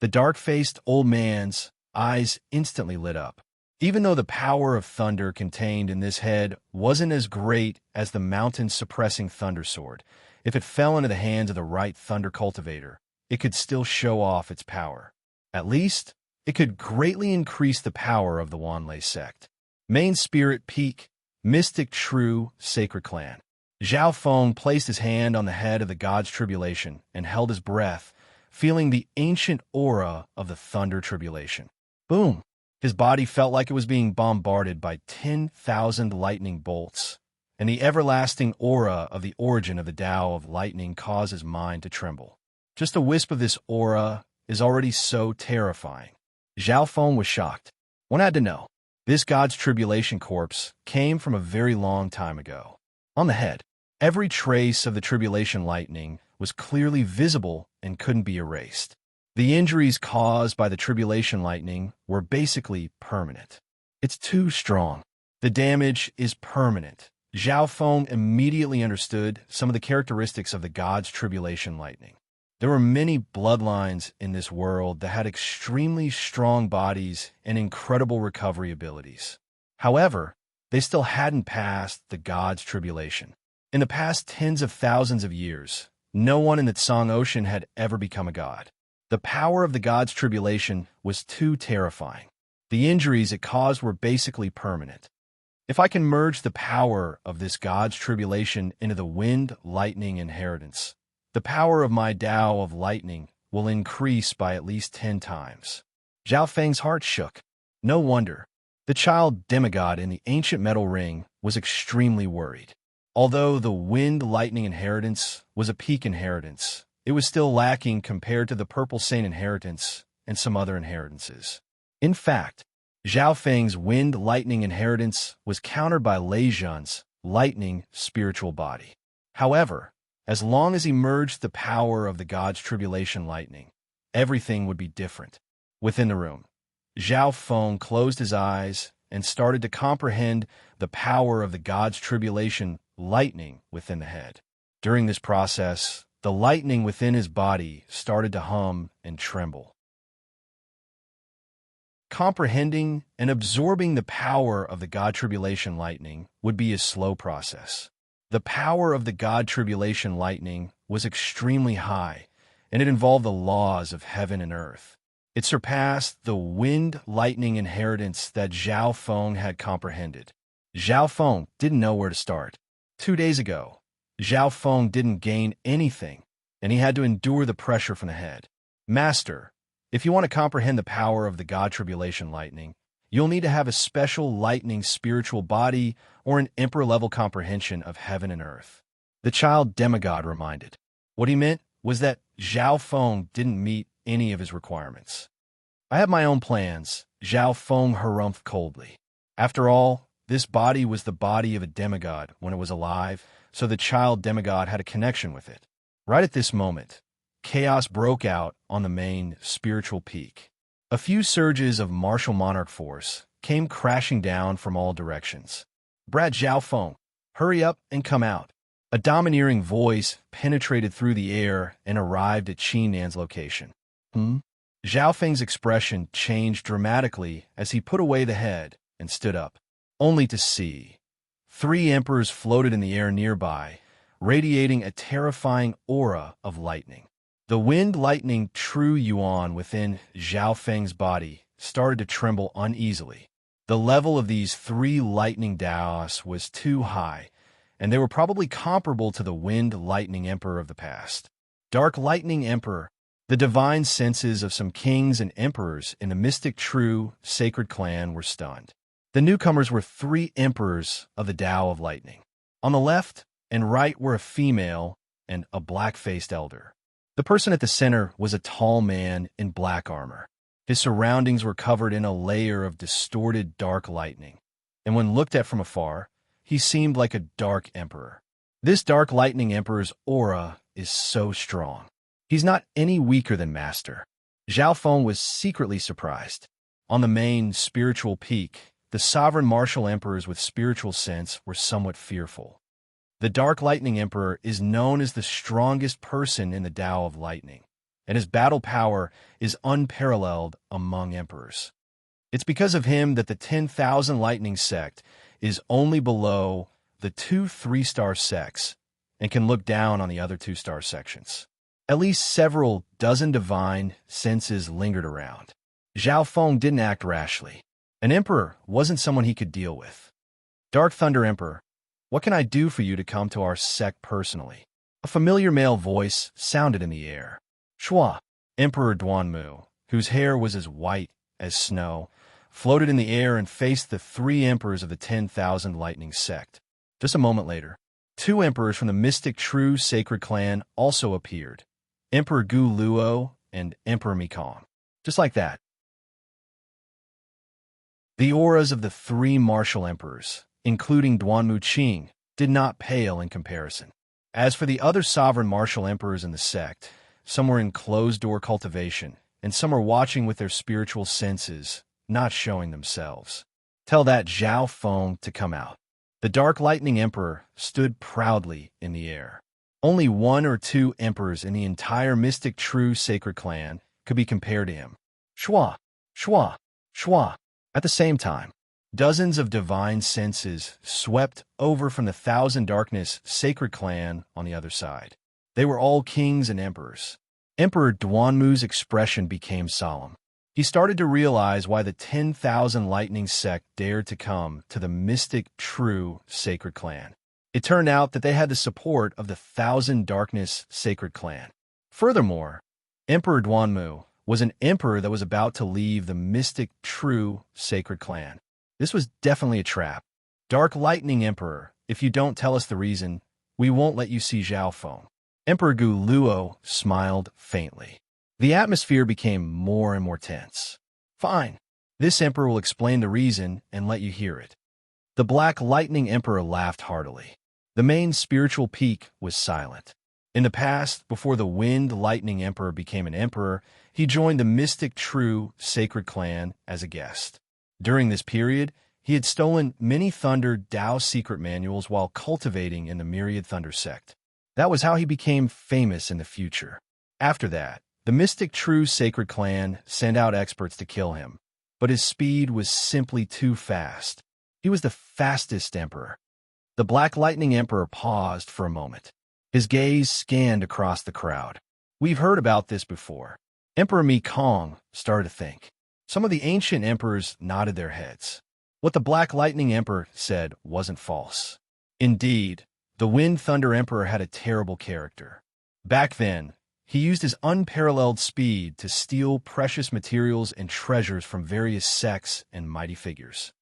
The dark-faced old man's eyes instantly lit up. Even though the power of thunder contained in this head wasn't as great as the mountain-suppressing thunder sword, if it fell into the hands of the right thunder cultivator, it could still show off its power. At least, it could greatly increase the power of the Wanlei sect. Main Spirit Peak, Mystic True Sacred Clan. Zhao Feng placed his hand on the head of the God's Tribulation and held his breath, feeling the ancient aura of the Thunder Tribulation. Boom! His body felt like it was being bombarded by 10,000 lightning bolts, and the everlasting aura of the origin of the Tao of Lightning caused his mind to tremble. Just a wisp of this aura is already so terrifying. Zhao Feng was shocked. One had to know. This God's Tribulation corpse came from a very long time ago. On the head, every trace of the Tribulation lightning was clearly visible and couldn't be erased. The injuries caused by the Tribulation lightning were basically permanent. It's too strong. The damage is permanent. Zhao Feng immediately understood some of the characteristics of the God's Tribulation lightning. There were many bloodlines in this world that had extremely strong bodies and incredible recovery abilities. However, they still hadn't passed the God's Tribulation. In the past tens of thousands of years, no one in the Tsang Ocean had ever become a god. The power of the God's Tribulation was too terrifying. The injuries it caused were basically permanent. If I can merge the power of this God's Tribulation into the Wind Lightning Inheritance, the power of my Tao of Lightning will increase by at least 10 times. Zhao Feng's heart shook. No wonder. The child demigod in the ancient metal ring was extremely worried. Although the Wind Lightning Inheritance was a peak inheritance, it was still lacking compared to the Purple Saint Inheritance and some other inheritances. In fact, Zhao Feng's Wind Lightning Inheritance was countered by Lei Zhan's Lightning Spiritual Body. However, as long as he merged the power of the God's Tribulation lightning, everything would be different. Within the room, Zhao Feng closed his eyes and started to comprehend the power of the God's Tribulation lightning within the head. During this process, the lightning within his body started to hum and tremble. Comprehending and absorbing the power of the God Tribulation lightning would be a slow process. The power of the God Tribulation lightning was extremely high, and it involved the laws of heaven and earth. It surpassed the Wind Lightning Inheritance that Zhao Feng had comprehended. Zhao Feng didn't know where to start. 2 days ago, Zhao Feng didn't gain anything, and he had to endure the pressure from the head. Master, if you want to comprehend the power of the God Tribulation lightning, you'll need to have a special lightning spiritual body or an emperor-level comprehension of heaven and earth. The child demigod reminded. What he meant was that Zhao Feng didn't meet any of his requirements. I have my own plans, Zhao Feng harumphed coldly. After all, this body was the body of a demigod when it was alive, so the child demigod had a connection with it. Right at this moment, chaos broke out on the main spiritual peak. A few surges of martial monarch force came crashing down from all directions. Brat Zhao Feng, hurry up and come out. A domineering voice penetrated through the air and arrived at Qi Nan's location. Zhao Feng's expression changed dramatically as he put away the head, and stood up, only to see 3 emperors floated in the air nearby, radiating a terrifying aura of lightning. The wind lightning true yuan within Zhao Feng's body started to tremble uneasily. The level of these 3 lightning Daos was too high, and they were probably comparable to the wind lightning emperor of the past. Dark lightning emperor. The divine senses of some kings and emperors in the mystic true sacred clan were stunned. The newcomers were 3 emperors of the Tao of Lightning. On the left and right were a female and a black-faced elder. The person at the center was a tall man in black armor. His surroundings were covered in a layer of distorted dark lightning, and when looked at from afar, he seemed like a dark emperor. This dark lightning emperor's aura is so strong. He's not any weaker than Master. Zhao Feng was secretly surprised. On the main spiritual peak, the sovereign martial emperors with spiritual sense were somewhat fearful. The Dark Lightning Emperor is known as the strongest person in the Tao of Lightning, and his battle power is unparalleled among emperors. It's because of him that the 10,000 Lightning sect is only below the 2 3-star sects and can look down on the other 2-star sections. At least several dozen divine senses lingered around. Zhao Feng didn't act rashly. An emperor wasn't someone he could deal with. Dark Thunder Emperor, what can I do for you to come to our sect personally? A familiar male voice sounded in the air. Shua, Emperor Duanmu, whose hair was as white as snow, floated in the air and faced the 3 emperors of the 10,000 Lightning sect. Just a moment later, 2 emperors from the mystic true sacred clan also appeared. Emperor Gu Luo and Emperor Mikong. Just like that. The auras of the 3 martial emperors, including Duanmu Qing, did not pale in comparison. As for the other sovereign martial emperors in the sect, some were in closed-door cultivation, and some were watching with their spiritual senses, not showing themselves. Tell that Zhao Feng to come out. The Dark Lightning Emperor stood proudly in the air. Only 1 or 2 emperors in the entire mystic true sacred clan could be compared to him. Shua, Shua, Shua. At the same time, dozens of divine senses swept over from the Thousand Darkness sacred clan on the other side. They were all kings and emperors. Emperor Duanmu's expression became solemn. He started to realize why the 10,000 Lightning sect dared to come to the mystic true sacred clan. It turned out that they had the support of the Thousand Darkness sacred clan. Furthermore, Emperor Duanmu was an emperor that was about to leave the mystic true sacred clan. This was definitely a trap. Dark Lightning Emperor, if you don't tell us the reason, we won't let you see Zhao Feng. Emperor Gu Luo smiled faintly. The atmosphere became more and more tense. Fine. This emperor will explain the reason and let you hear it. The Black Lightning Emperor laughed heartily. The main spiritual peak was silent. In the past, before the Wind Lightning Emperor became an emperor, he joined the mystic true sacred clan as a guest. During this period, he had stolen many Thunder Tao secret manuals while cultivating in the Myriad Thunder sect. That was how he became famous in the future. After that, the mystic true sacred clan sent out experts to kill him, but his speed was simply too fast. He was the fastest emperor. The Black Lightning Emperor paused for a moment. His gaze scanned across the crowd. We've heard about this before. Emperor Mikong started to think. Some of the ancient emperors nodded their heads. What the Black Lightning Emperor said wasn't false. Indeed, the Wind Thunder Emperor had a terrible character. Back then, he used his unparalleled speed to steal precious materials and treasures from various sects and mighty figures.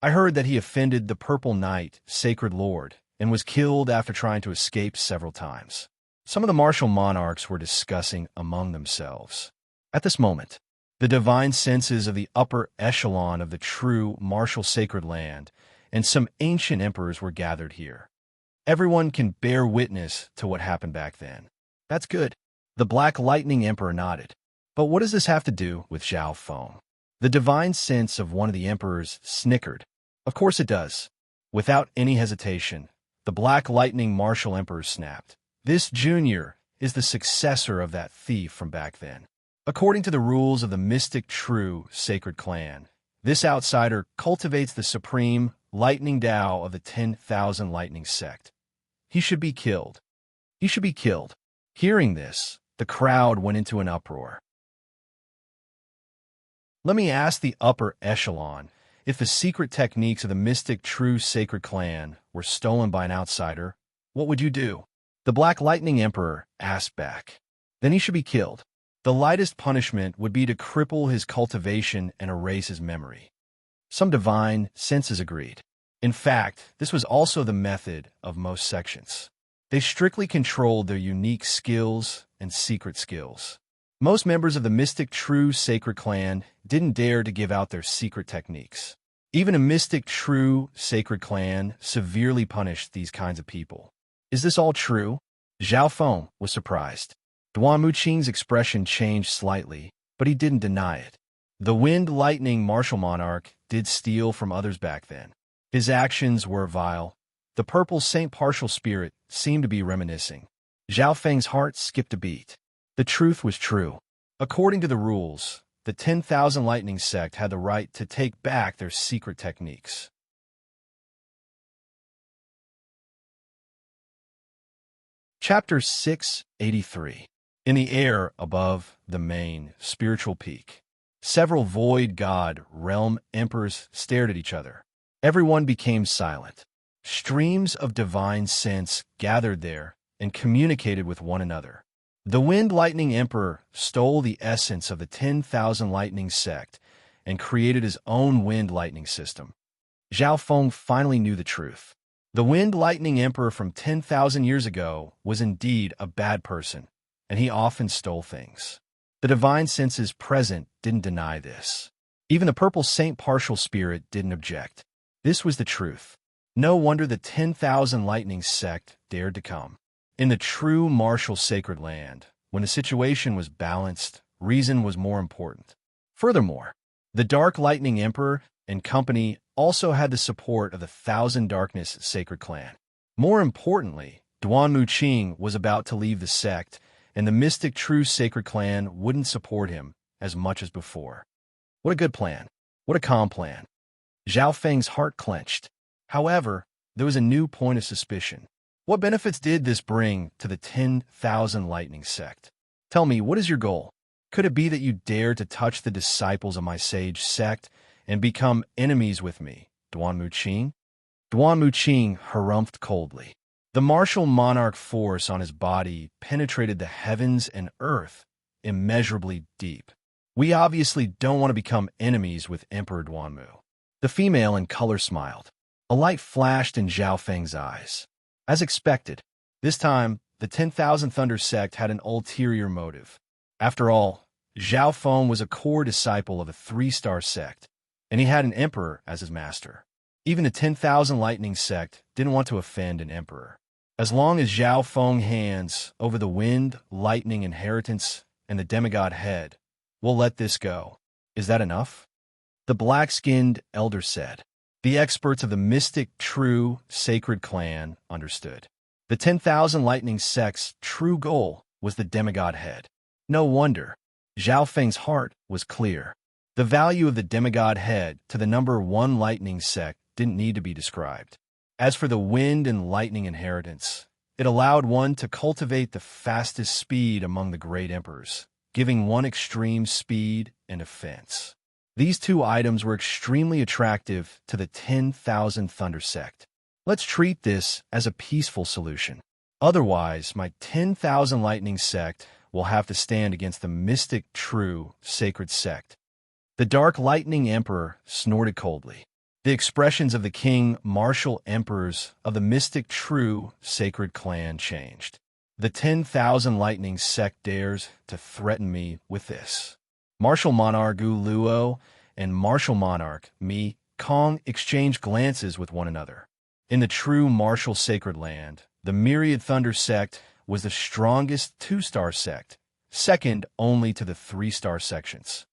I heard that he offended the Purple Knight, Sacred Lord, and was killed after trying to escape several times. Some of the martial monarchs were discussing among themselves. At this moment, the divine senses of the upper echelon of the true martial sacred land and some ancient emperors were gathered here. Everyone can bear witness to what happened back then. That's good. The Black Lightning Emperor nodded. But what does this have to do with Zhao Feng? The divine sense of one of the emperors snickered. Of course it does. Without any hesitation, the Black Lightning Martial Emperor snapped. This junior is the successor of that thief from back then. According to the rules of the mystic true sacred clan, This outsider cultivates the supreme lightning Tao of the 10,000 lightning sect. He should be killed. He should be killed. Hearing this, the crowd went into an uproar. Let me ask the upper echelon, if the secret techniques of the mystic true sacred clan were stolen by an outsider, what would you do? The Black Lightning Emperor asked back. Then he should be killed. The lightest punishment would be to cripple his cultivation and erase his memory. Some divine senses agreed. In fact, this was also the method of most sections. They strictly controlled their unique skills and secret skills. Most members of the mystic true sacred clan didn't dare to give out their secret techniques. Even a mystic true sacred clan severely punished these kinds of people. Is this all true? Zhao Feng was surprised. Duan Muqing's expression changed slightly, but he didn't deny it. The Wind Lightning Martial Monarch did steal from others back then. His actions were vile. The purple Saint Partial Spirit seemed to be reminiscing. Zhao Feng's heart skipped a beat. The truth was true. According to the rules, the 10,000 Lightning Sect had the right to take back their secret techniques. Chapter 683. In the air above the main spiritual peak, several void god realm emperors stared at each other. Everyone became silent. Streams of divine sense gathered there and communicated with one another. The Wind Lightning Emperor stole the essence of the 10,000 Lightning Sect and created his own wind lightning system. Zhao Feng finally knew the truth. The Wind Lightning Emperor from 10,000 years ago was indeed a bad person, and he often stole things. The divine senses present didn't deny this. Even the purple Saint Partial Spirit didn't object. This was the truth. No wonder the 10,000 Lightning Sect dared to come. In the true martial sacred land, when the situation was balanced, reason was more important. Furthermore, the Dark Lightning Emperor and company also had the support of the Thousand Darkness Sacred Clan. More importantly, Duan Muqing was about to leave the sect, and the mystic true sacred clan wouldn't support him as much as before. What a good plan. What a calm plan. Zhao Feng's heart clenched. However, there was a new point of suspicion. What benefits did this bring to the 10,000 Lightning Sect? Tell me, what is your goal? Could it be that you dare to touch the disciples of my sage sect and become enemies with me, Duan Muqing? Duan Muqing harumphed coldly. The martial monarch force on his body penetrated the heavens and earth immeasurably deep. We obviously don't want to become enemies with Emperor Duanmu. The female in color smiled. A light flashed in Zhao Feng's eyes. As expected, this time, the 10,000 Thunder sect had an ulterior motive. After all, Zhao Feng was a core disciple of a 3-star sect, and he had an emperor as his master. Even the 10,000 Lightning sect didn't want to offend an emperor. As long as Zhao Feng hands over the wind, lightning inheritance, and the demigod head, we'll let this go. Is that enough? The black-skinned elder said. The experts of the mystic, true, sacred clan understood. The 10,000 Lightning sect's true goal was the demigod head. No wonder. Zhao Feng's heart was clear. The value of the demigod head to the number 1 Lightning sect didn't need to be described. As for the wind and lightning inheritance, it allowed one to cultivate the fastest speed among the great emperors, giving one extreme speed and offense. These 2 items were extremely attractive to the 10,000 Thunder sect. Let's treat this as a peaceful solution. Otherwise, my 10,000 Lightning sect will have to stand against the mystic, true, sacred sect. The Dark Lightning Emperor snorted coldly. The expressions of the king martial emperors of the mystic, true, sacred clan changed. The 10,000 Lightning sect dares to threaten me with this. Martial Monarch Gu Luo and Martial Monarch Mi Kong exchanged glances with one another. In the true martial sacred land, the Myriad Thunder sect was the strongest 2-star sect, second only to the 3-star sections.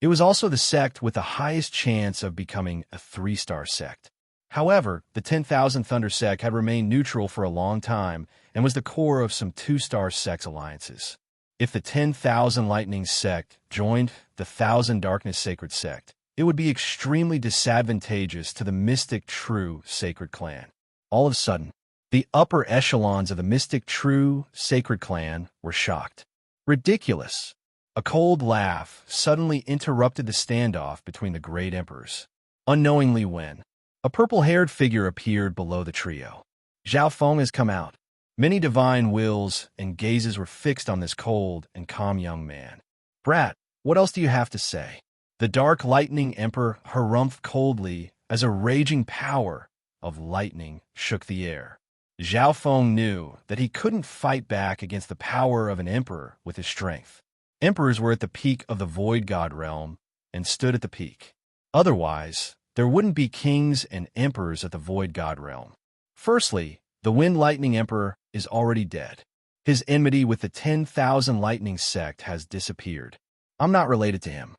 It was also the sect with the highest chance of becoming a 3-star sect. However, the 10,000 Thunder sect had remained neutral for a long time and was the core of some 2-star sex alliances. If the 10,000 Lightning sect joined the 1,000 Darkness sacred sect, it would be extremely disadvantageous to the mystic true sacred clan. All of a sudden, the upper echelons of the mystic true sacred clan were shocked. Ridiculous! A cold laugh suddenly interrupted the standoff between the great emperors. Unknowingly when a purple-haired figure appeared below the trio. Zhao Feng has come out. Many divine wills and gazes were fixed on this cold and calm young man. Brat, what else do you have to say? The dark lightning emperor harumphed coldly as a raging power of lightning shook the air. Zhao Feng knew that he couldn't fight back against the power of an emperor with his strength. Emperors were at the peak of the void god realm and stood at the peak. Otherwise, there wouldn't be kings and emperors at the void god realm. Firstly, the Wind Lightning Emperor is already dead. His enmity with the 10,000 Lightning sect has disappeared. I'm not related to him.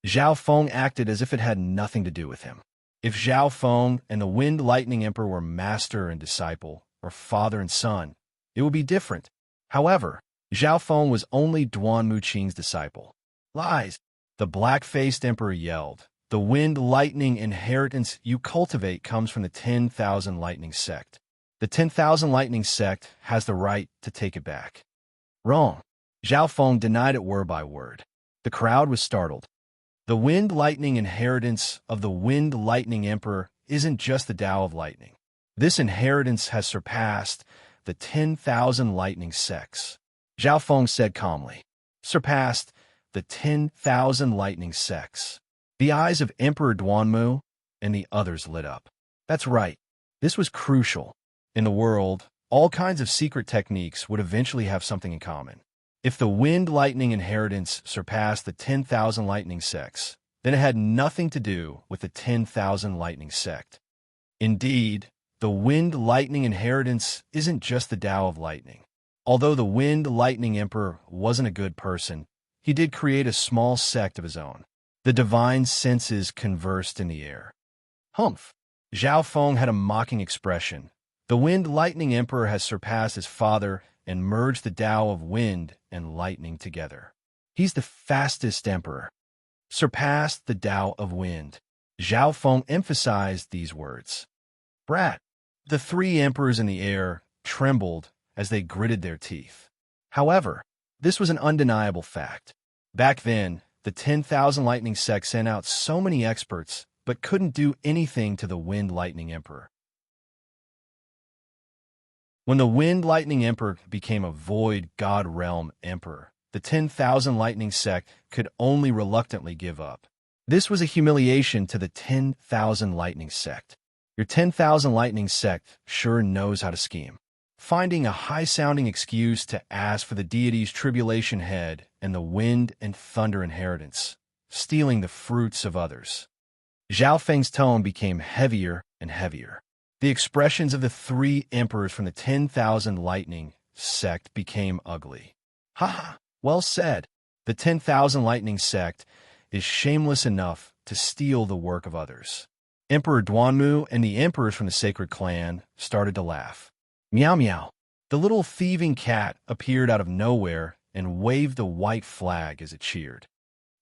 Zhao Feng acted as if it had nothing to do with him. If Zhao Feng and the Wind Lightning Emperor were master and disciple, or father and son, it would be different. However, Zhao Feng was only Duan Muqing's disciple. Lies! The black-faced emperor yelled. The Wind Lightning inheritance you cultivate comes from the 10,000 Lightning sect. The 10,000 Lightning sect has the right to take it back. Wrong. Zhao Feng denied it word by word. The crowd was startled. The Wind Lightning inheritance of the Wind Lightning Emperor isn't just the Tao of Lightning. This inheritance has surpassed the 10,000 Lightning sects. Zhao Feng said calmly. Surpassed the 10,000 Lightning sects. The eyes of Emperor Duanmu and the others lit up. That's right. This was crucial. In the world, all kinds of secret techniques would eventually have something in common. If the Wind Lightning inheritance surpassed the 10,000 Lightning sects, then it had nothing to do with the 10,000 Lightning sect. Indeed, the Wind Lightning inheritance isn't just the Tao of Lightning. Although the Wind Lightning Emperor wasn't a good person, he did create a small sect of his own. The divine senses conversed in the air. Humph! Zhao Feng had a mocking expression. The Wind Lightning Emperor has surpassed his father and merged the Tao of wind and lightning together. He's the fastest emperor. Surpassed the Tao of wind. Zhao Feng emphasized these words. Brat! The three emperors in the air trembled as they gritted their teeth. However, this was an undeniable fact. Back then, the 10,000 Lightning sect sent out so many experts, but couldn't do anything to the Wind Lightning Emperor. When the Wind Lightning Emperor became a Void God Realm Emperor, the 10,000 Lightning sect could only reluctantly give up. This was a humiliation to the 10,000 Lightning sect. Your 10,000 Lightning sect sure knows how to scheme. Finding a high-sounding excuse to ask for the deity's tribulation head and the wind and thunder inheritance, stealing the fruits of others. Zhao Feng's tone became heavier and heavier. The expressions of the three emperors from the 10,000 Lightning sect became ugly. Ha ha! Well said. The 10,000 Lightning sect is shameless enough to steal the work of others. Emperor Duanmu and the emperors from the sacred clan started to laugh. Meow meow. The little thieving cat appeared out of nowhere and waved the white flag as it cheered.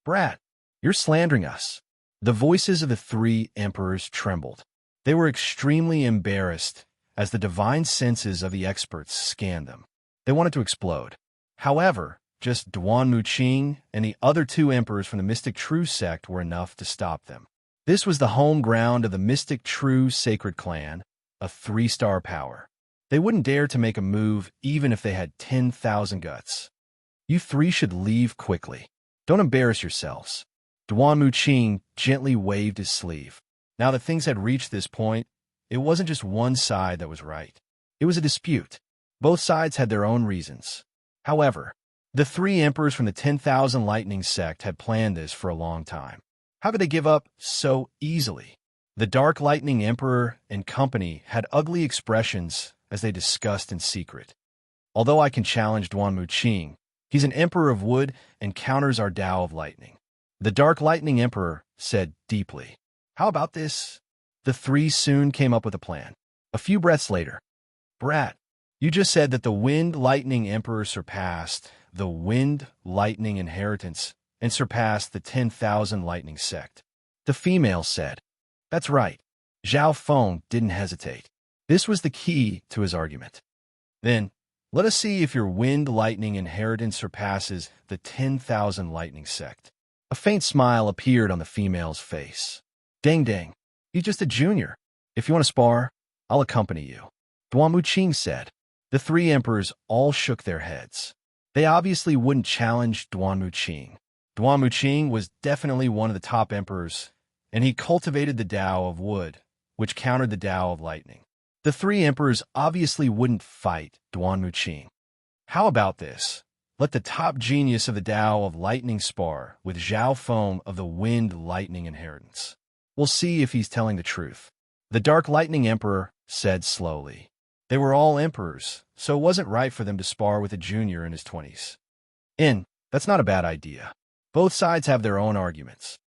Brat, you're slandering us. The voices of the three emperors trembled. They were extremely embarrassed as the divine senses of the experts scanned them. They wanted to explode. However, just Duan Muqing and the other two emperors from the Mystic True sect were enough to stop them. This was the home ground of the Mystic True Sacred Clan, a 3-star power. They wouldn't dare to make a move even if they had 10,000 guts. You three should leave quickly. Don't embarrass yourselves. Duan Muqing gently waved his sleeve. Now that things had reached this point, it wasn't just one side that was right. It was a dispute. Both sides had their own reasons. However, the three emperors from the 10,000 Lightning sect had planned this for a long time. How could they give up so easily? The Dark Lightning Emperor and company had ugly expressions as they discussed in secret. Although I can challenge Duan Muqing, he's an emperor of wood and counters our Tao of lightning. The Dark Lightning Emperor said deeply. How about this? The three soon came up with a plan. A few breaths later. Brat, you just said that the Wind Lightning Emperor surpassed the wind lightning inheritance and surpass the 10,000 lightning sect. The female said, "That's right." Zhao Feng didn't hesitate. This was the key to his argument. "Then, let us see if your wind lightning inheritance surpasses the 10,000 lightning sect." A faint smile appeared on the female's face. "Dang dang, he's just a junior. If you want to spar, I'll accompany you," Duan Muqing said. The three emperors all shook their heads. They obviously wouldn't challenge Duan Muqing. Duan Muqing was definitely one of the top emperors, and he cultivated the Tao of wood, which countered the Tao of lightning. The three emperors obviously wouldn't fight Duan Muqing. How about this? Let the top genius of the Tao of lightning spar with Zhao Feng of the wind lightning inheritance. We'll see if he's telling the truth. The Dark Lightning Emperor said slowly. They were all emperors, so it wasn't right for them to spar with a junior in his 20s. That's not a bad idea. Both sides have their own arguments.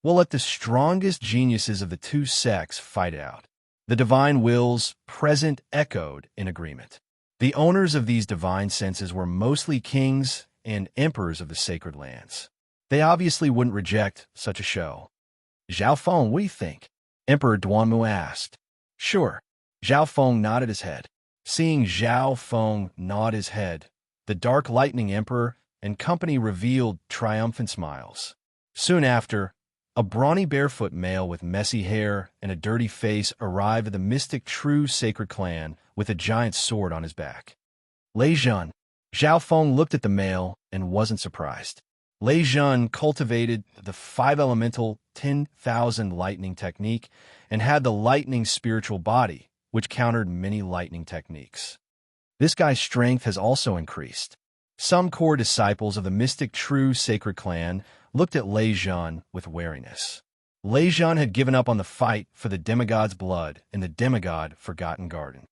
We'll let the strongest geniuses of the two sects fight it out. The divine wills present echoed in agreement. The owners of these divine senses were mostly kings and emperors of the sacred lands. They obviously wouldn't reject such a show. "Zhao Feng, what do you think?" Emperor Duanmu asked. "Sure." Zhao Feng nodded his head. Seeing Zhao Feng nod his head, the Dark Lightning Emperor and company revealed triumphant smiles. Soon after, a brawny barefoot male with messy hair and a dirty face arrived at the mystic true sacred clan with a giant sword on his back. Lei Zhan. Zhao Feng looked at the male and wasn't surprised. Lei Zhan cultivated the 5-elemental 10,000 lightning technique and had the lightning spiritual body, which countered many lightning techniques. This guy's strength has also increased. Some core disciples of the mystic true sacred clan looked at Lei Zhan with wariness. Lei Zhan had given up on the fight for the demigod's blood in the demigod Forgotten Garden.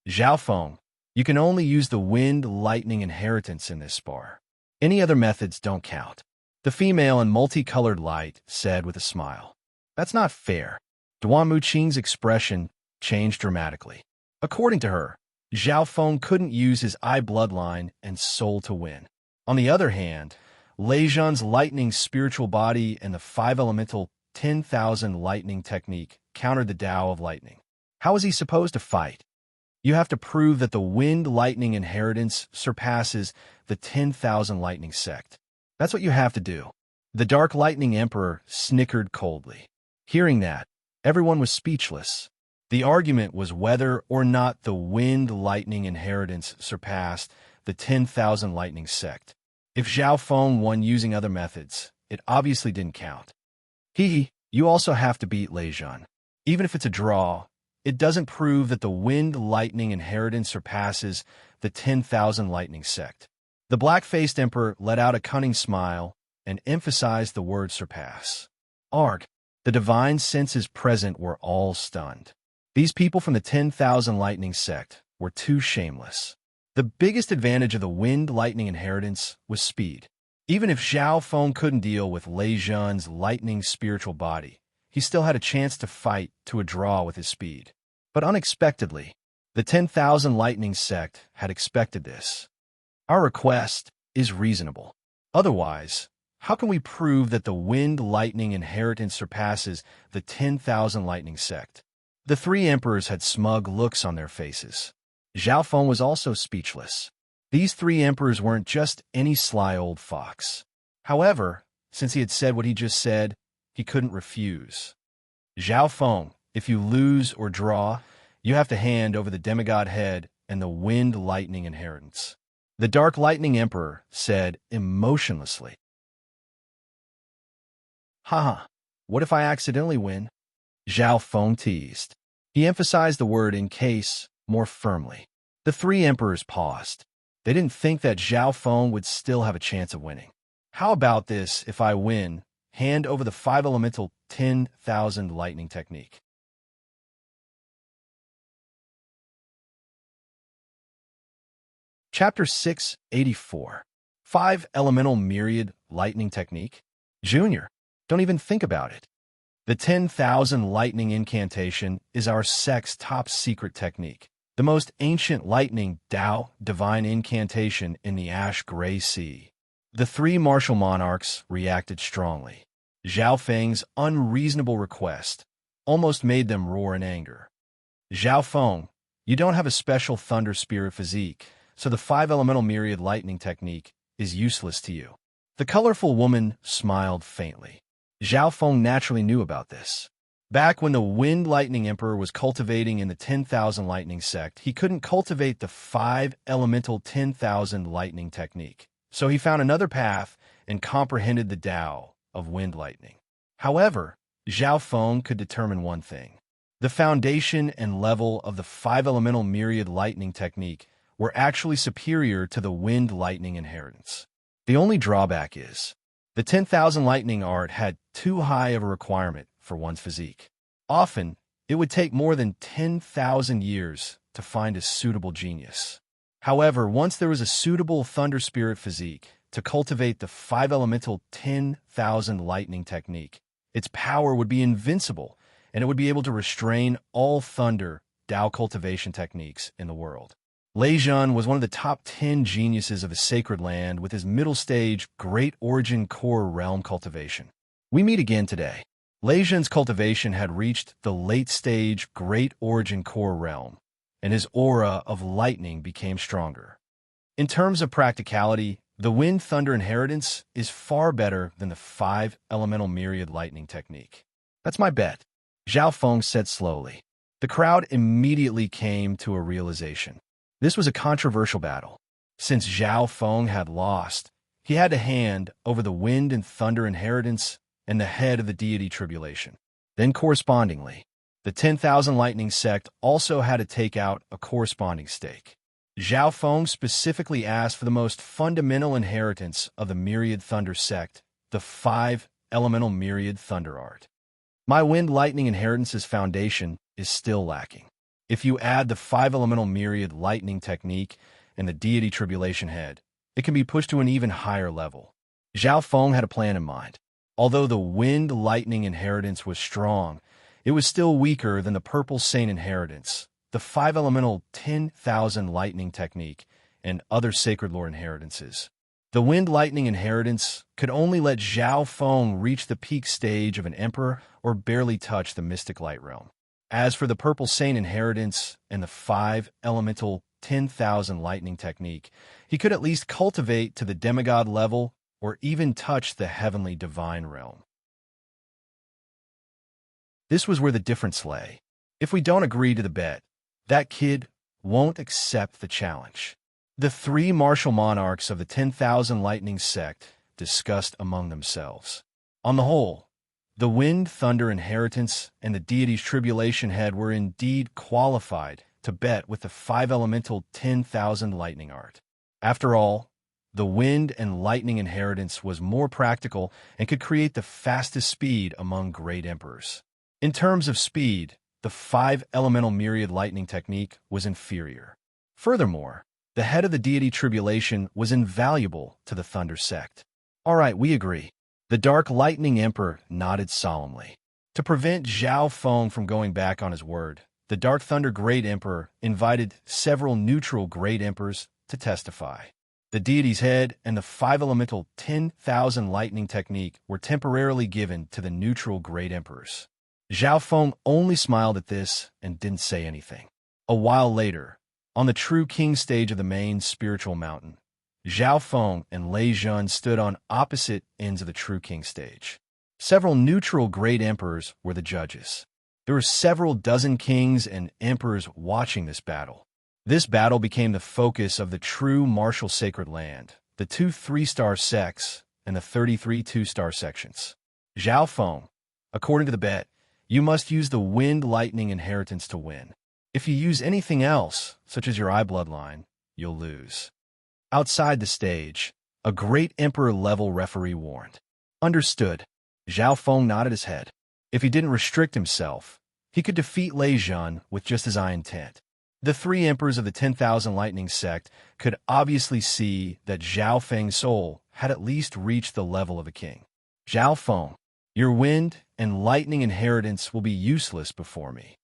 "Zhao Feng, you can only use the wind lightning inheritance in this spar. Any other methods don't count," the female in multicolored light said with a smile. "That's not fair." Duan Muqing's expression changed dramatically. According to her, Zhao Feng couldn't use his eye bloodline and soul to win. On the other hand, Lei Zhan's lightning spiritual body and the 5-elemental 10,000 lightning technique countered the Tao of lightning. How is he supposed to fight? You have to prove that the wind lightning inheritance surpasses the 10,000 lightning sect. That's what you have to do. The Dark Lightning Emperor snickered coldly. Hearing that, everyone was speechless. The argument was whether or not the wind lightning inheritance surpassed the 10,000 lightning sect. If Zhao Feng won using other methods, it obviously didn't count. You also have to beat Lei Zhan. Even if it's a draw, it doesn't prove that the wind lightning inheritance surpasses the 10,000 lightning sect. The black-faced emperor let out a cunning smile and emphasized the word surpass. Arg, the divine senses present were all stunned. These people from the 10,000 lightning sect were too shameless. The biggest advantage of the wind lightning inheritance was speed. Even if Zhao Feng couldn't deal with Lei Zhan's lightning spiritual body, he still had a chance to fight to a draw with his speed. But unexpectedly, the 10,000 lightning sect had expected this. Our request is reasonable. Otherwise, how can we prove that the wind lightning inheritance surpasses the 10,000 lightning sect? The three emperors had smug looks on their faces. Zhao Feng was also speechless. These three emperors weren't just any sly old fox. However, since he had said what he just said, he couldn't refuse. "Zhao Feng, if you lose or draw, you have to hand over the demigod head and the wind lightning inheritance," the Dark Lightning Emperor said emotionlessly. "Haha, what if I accidentally win?" Zhao Feng teased. He emphasized the word "in case" more firmly. The three emperors paused. They didn't think that Zhao Feng would still have a chance of winning. "How about this if I win? Hand over the 5-elemental 10,000 lightning technique." Chapter 684. 5-elemental myriad lightning technique. Junior, don't even think about it. The 10,000 lightning incantation is our sect's top secret technique. the most ancient lightning Tao divine incantation in the ash-gray sea. The three martial monarchs reacted strongly. Zhao Feng's unreasonable request almost made them roar in anger. Zhao Feng, you don't have a special thunder spirit physique, so the five-elemental myriad lightning technique is useless to you. The colorful woman smiled faintly. Zhao Feng naturally knew about this. Back when the Wind Lightning Emperor was cultivating in the 10,000 Lightning sect, he couldn't cultivate the five-elemental 10,000 lightning technique. So he found another path and comprehended the Tao of Wind Lightning. However, Zhao Feng could determine one thing. The foundation and level of the five-elemental myriad lightning technique were actually superior to the Wind Lightning inheritance. The only drawback is, the 10,000 lightning art had too high of a requirement for one's physique. Often, it would take more than 10,000 years to find a suitable genius. However, once there was a suitable thunder spirit physique to cultivate the five-elemental 10,000 lightning technique, its power would be invincible, and it would be able to restrain all thunder Tao cultivation techniques in the world. Lei Zhan was one of the top 10 geniuses of a sacred land with his middle stage Great Origin Core Realm cultivation. We meet again today. Lei Zhan's cultivation had reached the late stage Great Origin Core Realm, and his aura of lightning became stronger. In terms of practicality, the Wind Thunder inheritance is far better than the five-elemental myriad lightning technique. That's my bet, Zhao Feng said slowly. The crowd immediately came to a realization. This was a controversial battle. Since Zhao Feng had lost, he had to hand over the Wind and Thunder inheritance and the head of the deity tribulation. Then correspondingly, the 10,000 Lightning sect also had to take out a corresponding stake. Zhao Feng specifically asked for the most fundamental inheritance of the Myriad Thunder sect, the five-elemental Myriad Thunder art. My Wind Lightning inheritance's foundation is still lacking. If you add the five-elemental myriad lightning technique and the deity tribulation head, it can be pushed to an even higher level. Zhao Feng had a plan in mind. Although the Wind Lightning inheritance was strong, it was still weaker than the Purple Saint inheritance, the five-elemental 10,000 lightning technique, and other sacred lore inheritances. The Wind Lightning inheritance could only let Zhao Feng reach the peak stage of an emperor or barely touch the mystic light realm. As for the Purple Saint inheritance and the five-elemental 10,000 lightning technique, he could at least cultivate to the demigod level or even touch the heavenly divine realm. This was where the difference lay. If we don't agree to the bet, that kid won't accept the challenge. The three martial monarchs of the 10,000 lightning sect discussed among themselves. On the whole, the Wind Thunder inheritance and the deity's tribulation head were indeed qualified to bet with the five-elemental 10,000 lightning art. After all, the Wind and Lightning inheritance was more practical and could create the fastest speed among great emperors. In terms of speed, the five-elemental myriad lightning technique was inferior. Furthermore, the head of the deity tribulation was invaluable to the Thunder sect. All right, we agree. The Dark Lightning Emperor nodded solemnly. To prevent Zhao Feng from going back on his word, the Dark Thunder Great Emperor invited several neutral Great Emperors to testify. The deity's head and the five-elemental 10,000 lightning technique were temporarily given to the neutral Great Emperors. Zhao Feng only smiled at this and didn't say anything. A while later, on the True King stage of the main spiritual mountain, Zhao Feng and Lei Zhan stood on opposite ends of the True King stage. Several neutral Great Emperors were the judges. There were several dozen kings and emperors watching this battle. This battle became the focus of the true martial sacred land, the two 3-star sects, and the 33 2-star sections. Zhao Feng, according to the bet, you must use the Wind Lightning inheritance to win. If you use anything else, such as your eye bloodline, you'll lose. Outside the stage, a Great Emperor-level referee warned. Understood. Zhao Feng nodded his head. If he didn't restrict himself, he could defeat Lei Zhan with just his eye intent. The three emperors of the 10,000 Lightning sect could obviously see that Zhao Feng's soul had at least reached the level of a king. Zhao Feng, your Wind and Lightning inheritance will be useless before me.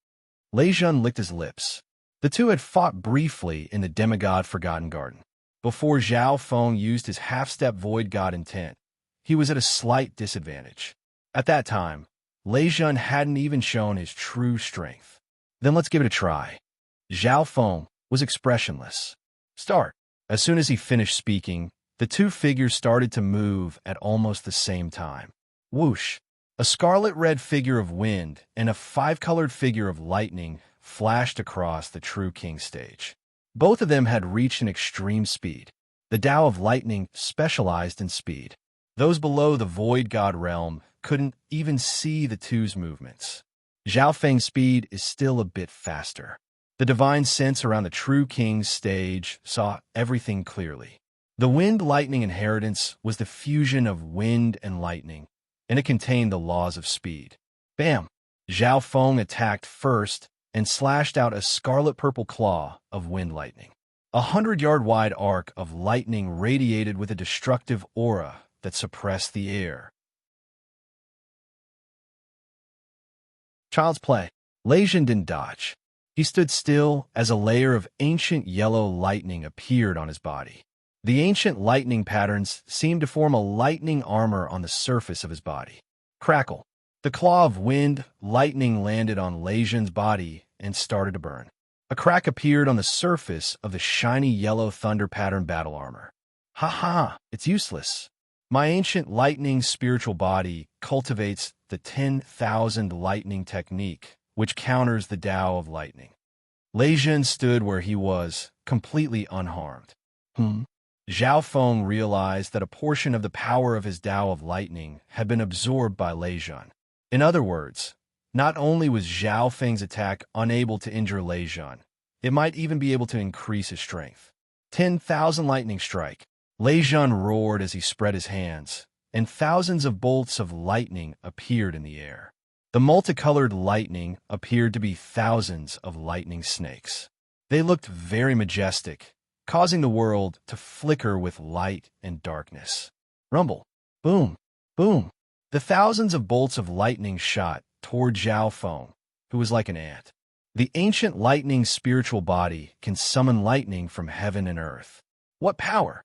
Lei Zhan licked his lips. The two had fought briefly in the demigod-forgotten garden. Before Zhao Feng used his half-step void god intent, he was at a slight disadvantage. At that time, Lei Jun hadn't even shown his true strength. Then let's give it a try. Zhao Feng was expressionless. Start. As soon as he finished speaking, the two figures started to move at almost the same time. Whoosh! A scarlet-red figure of wind and a five-colored figure of lightning flashed across the True King stage. Both of them had reached an extreme speed. The Tao of Lightning specialized in speed. Those below the Void God realm couldn't even see the two's movements. Zhao Feng's speed is still a bit faster. The divine sense around the True King's stage saw everything clearly. The wind-lightning inheritance was the fusion of wind and lightning, and it contained the laws of speed. Bam! Zhao Feng attacked first and slashed out a scarlet-purple claw of wind-lightning. 100-yard-wide arc of lightning radiated with a destructive aura that suppressed the air. Child's play. Lei Jun didn't dodge. He stood still as a layer of ancient yellow lightning appeared on his body. The ancient lightning patterns seemed to form a lightning armor on the surface of his body. Crackle. The claw of wind, lightning landed on Lei Jun's body and started to burn. A crack appeared on the surface of the shiny yellow thunder pattern battle armor. Ha ha, it's useless. My ancient lightning spiritual body cultivates the 10,000 lightning technique, which counters the Tao of lightning. Lei Jun stood where he was, completely unharmed. Zhao Feng realized that a portion of the power of his Tao of lightning had been absorbed by Lei Jun. In other words, not only was Zhao Feng's attack unable to injure Lei Jun, it might even be able to increase his strength. 10,000 lightning strike. Lei Jun roared as he spread his hands, and thousands of bolts of lightning appeared in the air. The multicolored lightning appeared to be thousands of lightning snakes. They looked very majestic, causing the world to flicker with light and darkness. Rumble. Boom. Boom. The thousands of bolts of lightning shot toward Zhao Feng, who was like an ant. The ancient lightning spiritual body can summon lightning from heaven and earth. What power!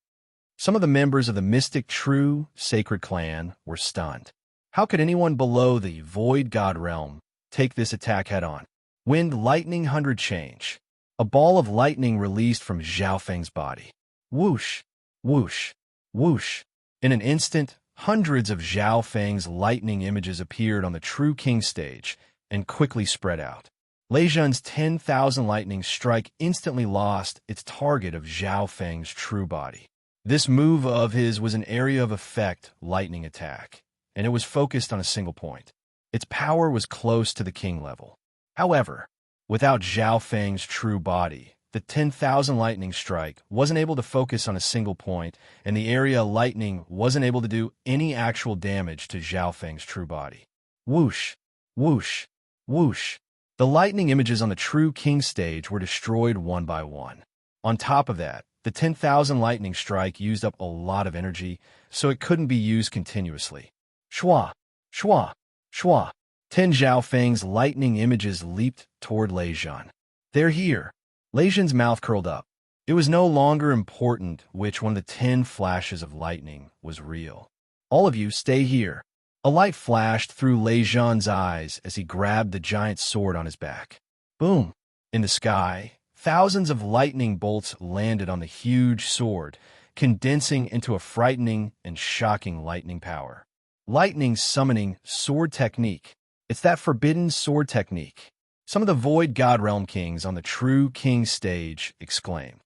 Some of the members of the mystic true sacred clan were stunned. How could anyone below the void god realm take this attack head-on? Wind lightning 100 change. A ball of lightning released from Zhao Feng's body. Whoosh, whoosh, whoosh. In an instant, hundreds of Zhao Feng's lightning images appeared on the True King stage and quickly spread out. Lei Jun's 10,000 lightning strike instantly lost its target of Zhao Feng's true body. This move of his was an area of effect lightning attack, and it was focused on a single point. Its power was close to the king level. However, without Zhao Feng's true body, the 10,000 lightning strike wasn't able to focus on a single point, and the area lightning wasn't able to do any actual damage to Zhao Feng's true body. Whoosh, whoosh, whoosh. The lightning images on the True King stage were destroyed one by one. On top of that, the 10,000 lightning strike used up a lot of energy, so it couldn't be used continuously. Shwa, shwa, shwa. 10 Zhao Feng's lightning images leaped toward Lei Jun. They're here. Lei Jun's mouth curled up. It was no longer important which one of the 10 flashes of lightning was real. All of you stay here. A light flashed through Lei Jun's eyes as he grabbed the giant sword on his back. Boom! In the sky, thousands of lightning bolts landed on the huge sword, condensing into a frightening and shocking lightning power. Lightning summoning sword technique. It's that forbidden sword technique. Some of the Void God Realm kings on the True King stage exclaimed.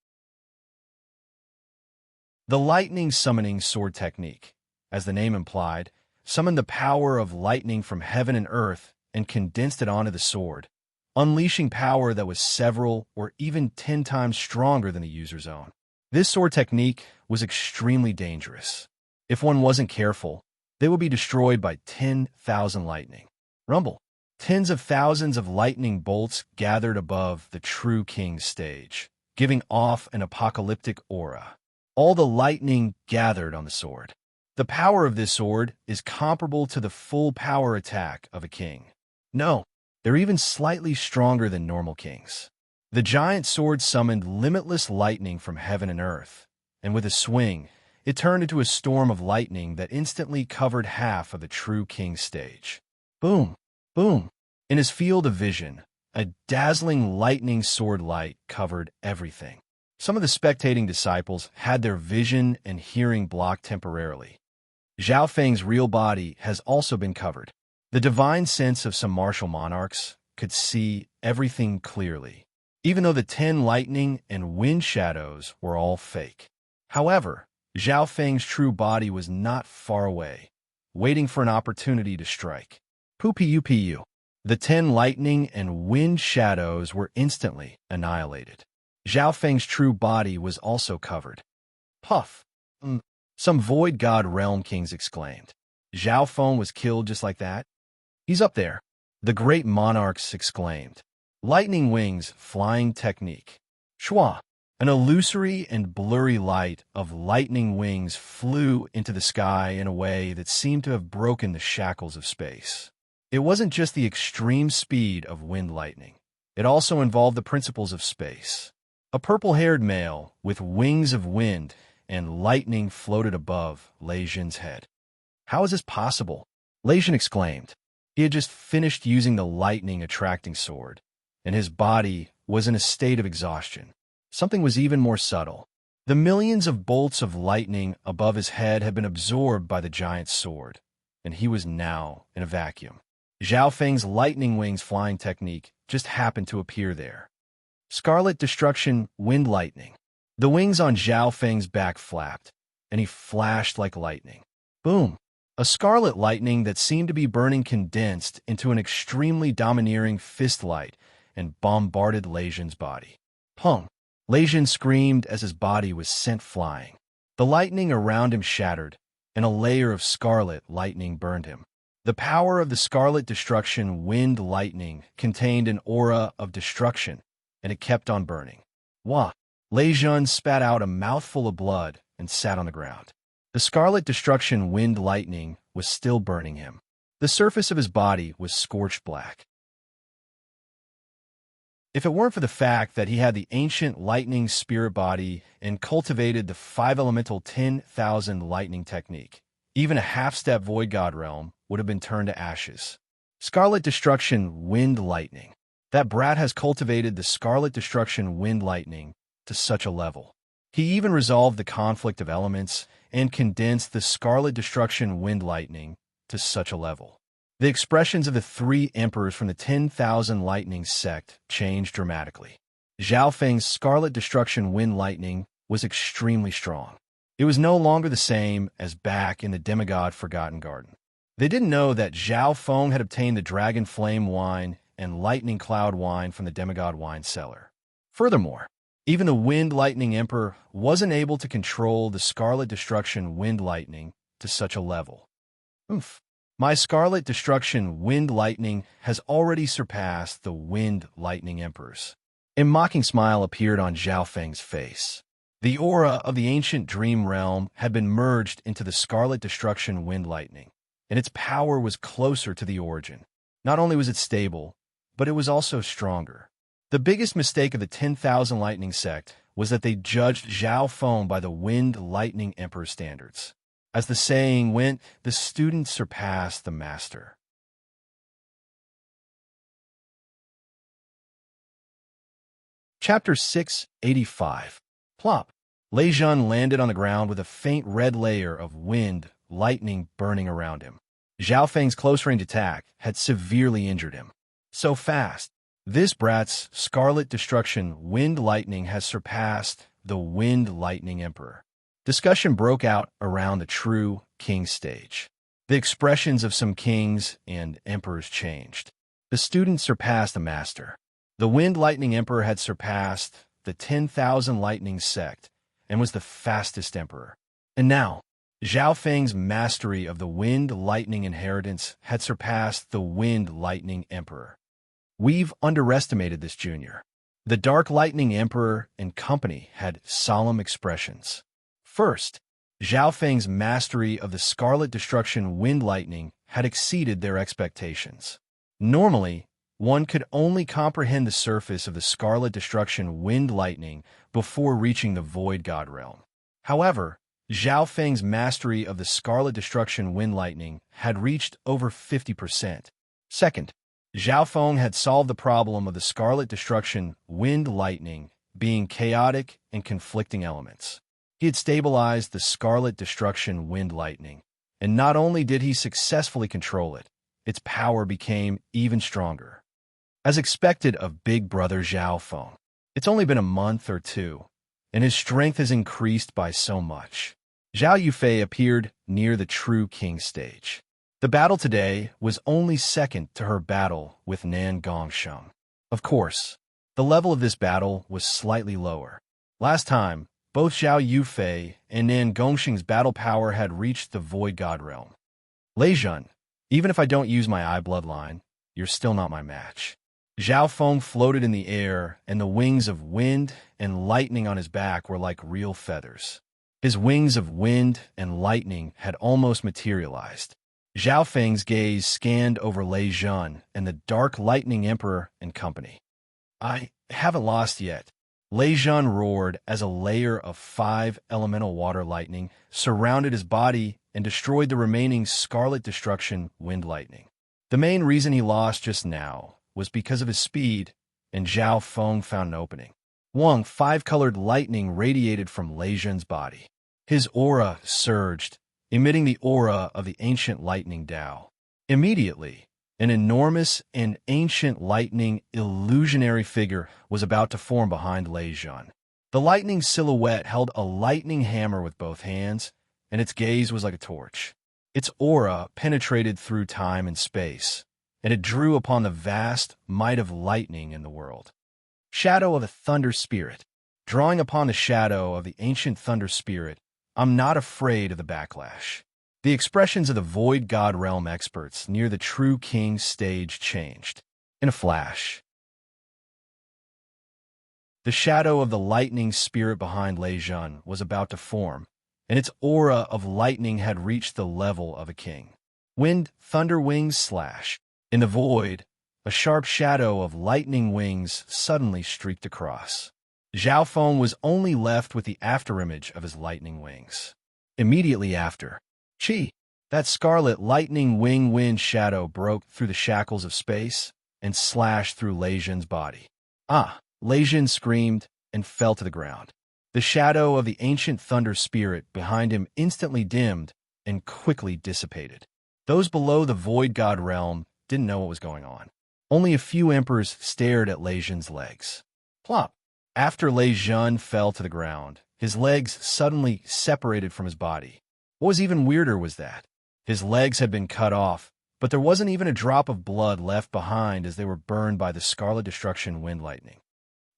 The lightning summoning sword technique, as the name implied, summoned the power of lightning from heaven and earth and condensed it onto the sword, unleashing power that was several or even 10 times stronger than the user's own. This sword technique was extremely dangerous. If one wasn't careful, they would be destroyed by 10,000 lightning. Rumble. Tens of thousands of lightning bolts gathered above the True King stage, giving off an apocalyptic aura. All the lightning gathered on the sword. The power of this sword is comparable to the full power attack of a king. No, they're even slightly stronger than normal kings. The giant sword summoned limitless lightning from heaven and earth, and with a swing, it turned into a storm of lightning that instantly covered half of the true king's stage. Boom! Boom! In his field of vision, a dazzling lightning sword light covered everything. Some of the spectating disciples had their vision and hearing blocked temporarily. Zhao Feng's real body has also been covered. The divine sense of some martial monarchs could see everything clearly, even though the 10 lightning and wind shadows were all fake. However, Zhao Feng's true body was not far away, waiting for an opportunity to strike. Pu. The 10 lightning and wind shadows were instantly annihilated. Zhao Feng's true body was also covered. Puff! Some void god realm kings exclaimed. Zhao Feng was killed just like that? He's up there. The great monarchs exclaimed. Lightning wings, flying technique. Shua! An illusory and blurry light of lightning wings flew into the sky in a way that seemed to have broken the shackles of space. It wasn't just the extreme speed of wind lightning. It also involved the principles of space. A purple-haired male with wings of wind and lightning floated above Lei Jin's head. How is this possible? Lei Jin exclaimed. He had just finished using the lightning-attracting sword, and his body was in a state of exhaustion. Something was even more subtle. The millions of bolts of lightning above his head had been absorbed by the giant's sword, and he was now in a vacuum. Zhao Feng's lightning wings flying technique just happened to appear there. Scarlet Destruction Wind Lightning. The wings on Zhao Feng's back flapped, and he flashed like lightning. Boom! A scarlet lightning that seemed to be burning condensed into an extremely domineering fist light and bombarded Lei Jin's body. Pong! Lei Jin screamed as his body was sent flying. The lightning around him shattered, and a layer of scarlet lightning burned him. The power of the Scarlet Destruction Wind Lightning contained an aura of destruction, and it kept on burning. Wah! Lei Jin spat out a mouthful of blood and sat on the ground. The Scarlet Destruction Wind Lightning was still burning him. The surface of his body was scorched black. If it weren't for the fact that he had the ancient lightning spirit body and cultivated the 5-elemental 10,000 lightning technique, even a half-step void god realm would have been turned to ashes. Scarlet Destruction Wind Lightning. That brat has cultivated the Scarlet Destruction Wind Lightning to such a level. He even resolved the conflict of elements and condensed the Scarlet Destruction Wind Lightning to such a level. The expressions of the 3 emperors from the 10,000 Lightning sect changed dramatically. Zhao Feng's Scarlet Destruction Wind Lightning was extremely strong. It was no longer the same as back in the demigod Forgotten Garden. They didn't know that Zhao Feng had obtained the Dragon Flame wine and Lightning Cloud wine from the demigod wine cellar. Furthermore, even the Wind Lightning Emperor wasn't able to control the Scarlet Destruction Wind Lightning to such a level. Oomph. My Scarlet Destruction Wind Lightning has already surpassed the Wind Lightning Emperors. A mocking smile appeared on Zhao Feng's face. The aura of the ancient dream realm had been merged into the Scarlet Destruction Wind Lightning, and its power was closer to the origin. Not only was it stable, but it was also stronger. The biggest mistake of the 10,000 Lightning sect was that they judged Zhao Feng by the Wind Lightning Emperor standards. As the saying went, the student surpassed the master. Chapter 685. Plop. Lei Jin landed on the ground with a faint red layer of wind, lightning burning around him. Zhao Feng's close-range attack had severely injured him. So fast. This brat's Scarlet Destruction Wind Lightning has surpassed the Wind Lightning Emperor. Discussion broke out around the true king stage. The expressions of some kings and emperors changed. The student surpassed the master. The Wind Lightning Emperor had surpassed the 10,000 Lightning sect and was the fastest emperor. And now, Zhao Feng's mastery of the Wind Lightning inheritance had surpassed the Wind Lightning Emperor. We've underestimated this junior. The Dark Lightning Emperor and company had solemn expressions. First, Zhao Feng's mastery of the Scarlet Destruction Wind Lightning had exceeded their expectations. Normally, one could only comprehend the surface of the Scarlet Destruction Wind Lightning before reaching the Void God realm. However, Zhao Feng's mastery of the Scarlet Destruction Wind Lightning had reached over 50%. Second, Zhao Feng had solved the problem of the Scarlet Destruction Wind Lightning being chaotic and conflicting elements. He had stabilized the Scarlet Destruction Wind Lightning, and not only did he successfully control it, its power became even stronger. As expected of big brother Zhao Feng, it's only been a month or two, and his strength has increased by so much. Zhao Yufei appeared near the True King stage. The battle today was only second to her battle with Nan Gongsheng. Of course, the level of this battle was slightly lower. Last time, both Zhao Yufei and Nan Gongsheng's battle power had reached the Void God realm. Lei Jun, even if I don't use my eye bloodline, you're still not my match. Zhao Feng floated in the air, and the wings of wind and lightning on his back were like real feathers. His wings of wind and lightning had almost materialized. Zhao Feng's gaze scanned over Lei Jun and the Dark Lightning Emperor and company. I haven't lost yet. Lei Jun roared as a layer of 5 elemental water lightning surrounded his body and destroyed the remaining Scarlet Destruction Wind Lightning. The main reason he lost just now was because of his speed, and Zhao Feng found an opening. 5-colored lightning radiated from Lei Jun's body. His aura surged, emitting the aura of the ancient lightning Dao. Immediately, an enormous and ancient lightning illusionary figure was about to form behind Lei Jun. The lightning silhouette held a lightning hammer with both hands, and its gaze was like a torch. Its aura penetrated through time and space, and it drew upon the vast might of lightning in the world. Shadow of a Thunder Spirit. Drawing upon the shadow of the ancient Thunder Spirit, I'm not afraid of the backlash. The expressions of the Void God Realm experts near the True King stage changed. In a flash, the shadow of the lightning spirit behind Lei Jun was about to form, and its aura of lightning had reached the level of a king. Wind, thunder wings slash. In the void, a sharp shadow of lightning wings suddenly streaked across. Zhao Feng was only left with the afterimage of his lightning wings. Immediately after, that scarlet lightning wing wind shadow broke through the shackles of space and slashed through Lei Jun's body. Lei Jun screamed and fell to the ground. The shadow of the ancient thunder spirit behind him instantly dimmed and quickly dissipated. Those below the Void God realm didn't know what was going on. Only a few emperors stared at Lei Jun's legs. Plop! After Lei Jun fell to the ground, his legs suddenly separated from his body. What was even weirder was that his legs had been cut off, but there wasn't even a drop of blood left behind as they were burned by the Scarlet Destruction Wind Lightning.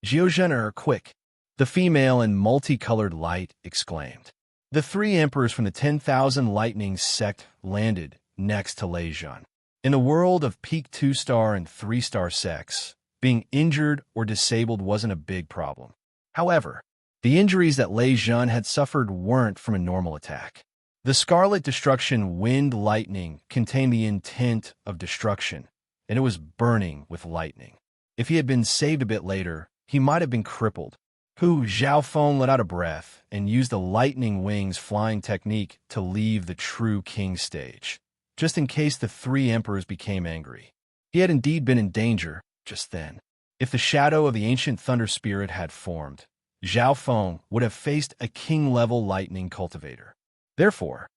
Jiuzhener, quick! The female in multicolored light exclaimed. The 3 emperors from the 10,000 Lightning sect landed next to Lei Jun. In the world of peak 2-star and 3-star sects, being injured or disabled wasn't a big problem. However, the injuries that Lei Jun had suffered weren't from a normal attack. The Scarlet Destruction Wind Lightning contained the intent of destruction, and it was burning with lightning. If he had been saved a bit later, he might have been crippled. Zhao Feng let out a breath and used the lightning wings flying technique to leave the True King stage, just in case the 3 emperors became angry. He had indeed been in danger just then. If the shadow of the ancient thunder spirit had formed, Zhao Feng would have faced a king-level lightning cultivator. Therefore,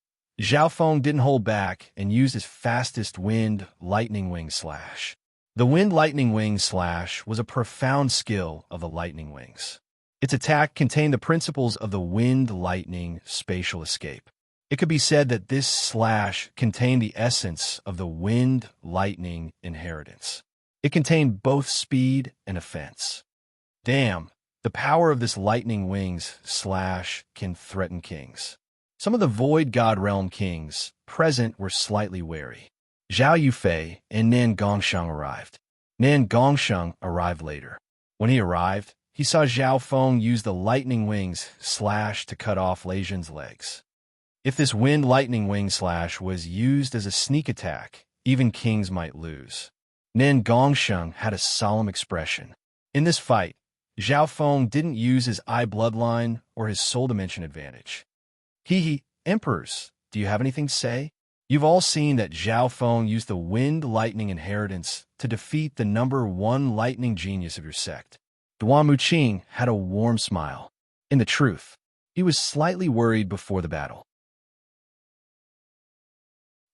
Zhao Feng didn't hold back and used his fastest wind lightning wing slash. The wind lightning wing slash was a profound skill of the lightning wings. Its attack contained the principles of the wind lightning spatial escape. It could be said that this slash contained the essence of the wind lightning inheritance. It contained both speed and offense. Damn, the power of this lightning wings slash can threaten kings. Some of the Void God Realm kings present were slightly wary. Zhao Yufei and Nan Gongsheng arrived. Nan Gongsheng arrived later. When he arrived, he saw Zhao Feng use the lightning wings slash to cut off Lei Jun's legs. If this wind lightning wing slash was used as a sneak attack, even kings might lose. Nen Gongsheng had a solemn expression. In this fight, Zhao Feng didn't use his eye bloodline or his soul dimension advantage. Emperors, do you have anything to say? You've all seen that Zhao Feng used the wind lightning inheritance to defeat the number one lightning genius of your sect. Duan Muqing had a warm smile. In the truth, he was slightly worried before the battle.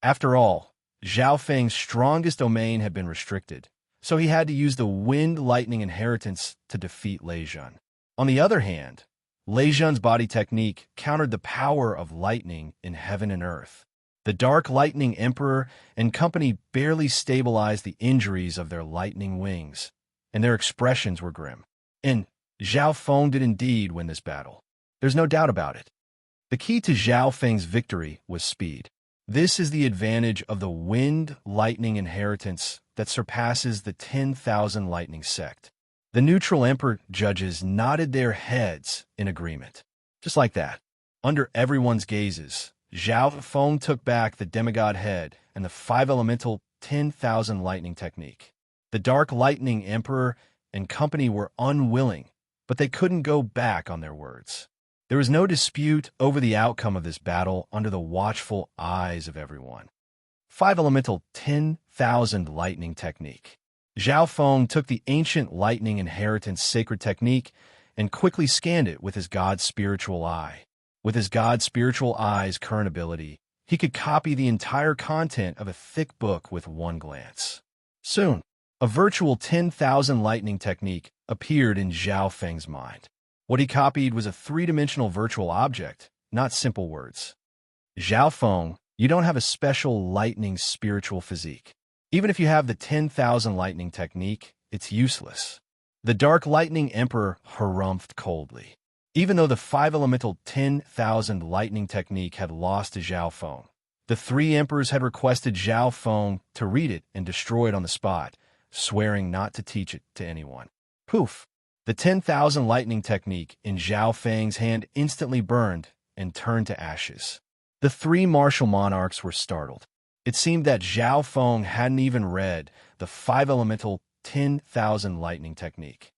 After all, Zhao Feng's strongest domain had been restricted, so he had to use the wind lightning inheritance to defeat Lei Jun. On the other hand, Lei Jun's body technique countered the power of lightning in heaven and earth. The Dark Lightning Emperor and company barely stabilized the injuries of their lightning wings, and their expressions were grim. And Zhao Feng did indeed win this battle. There's no doubt about it. The key to Zhao Feng's victory was speed. This is the advantage of the wind lightning inheritance that surpasses the 10,000 lightning sect. The neutral emperor judges nodded their heads in agreement. Just like that, under everyone's gazes, Zhao Feng took back the demigod head and the 5-elemental 10,000 lightning technique. The Dark Lightning Emperor and company were unwilling, but they couldn't go back on their words. There was no dispute over the outcome of this battle under the watchful eyes of everyone. 5-elemental 10,000 lightning technique. Zhao Feng took the ancient lightning inheritance sacred technique and quickly scanned it with his god's spiritual eye. With his god's spiritual eye's current ability, he could copy the entire content of a thick book with one glance. Soon, a virtual 10,000 lightning technique appeared in Zhao Feng's mind. What he copied was a three-dimensional virtual object, not simple words. Zhao Feng, you don't have a special lightning spiritual physique. Even if you have the 10,000 lightning technique, it's useless. The Dark Lightning Emperor harumphed coldly. Even though the 5-elemental 10,000 lightning technique had lost to Zhao Feng, the three emperors had requested Zhao Feng to read it and destroy it on the spot, swearing not to teach it to anyone. Poof! The 10,000 lightning technique in Zhao Feng's hand instantly burned and turned to ashes. The three martial monarchs were startled. It seemed that Zhao Feng hadn't even read the 5-elemental 10,000 lightning technique.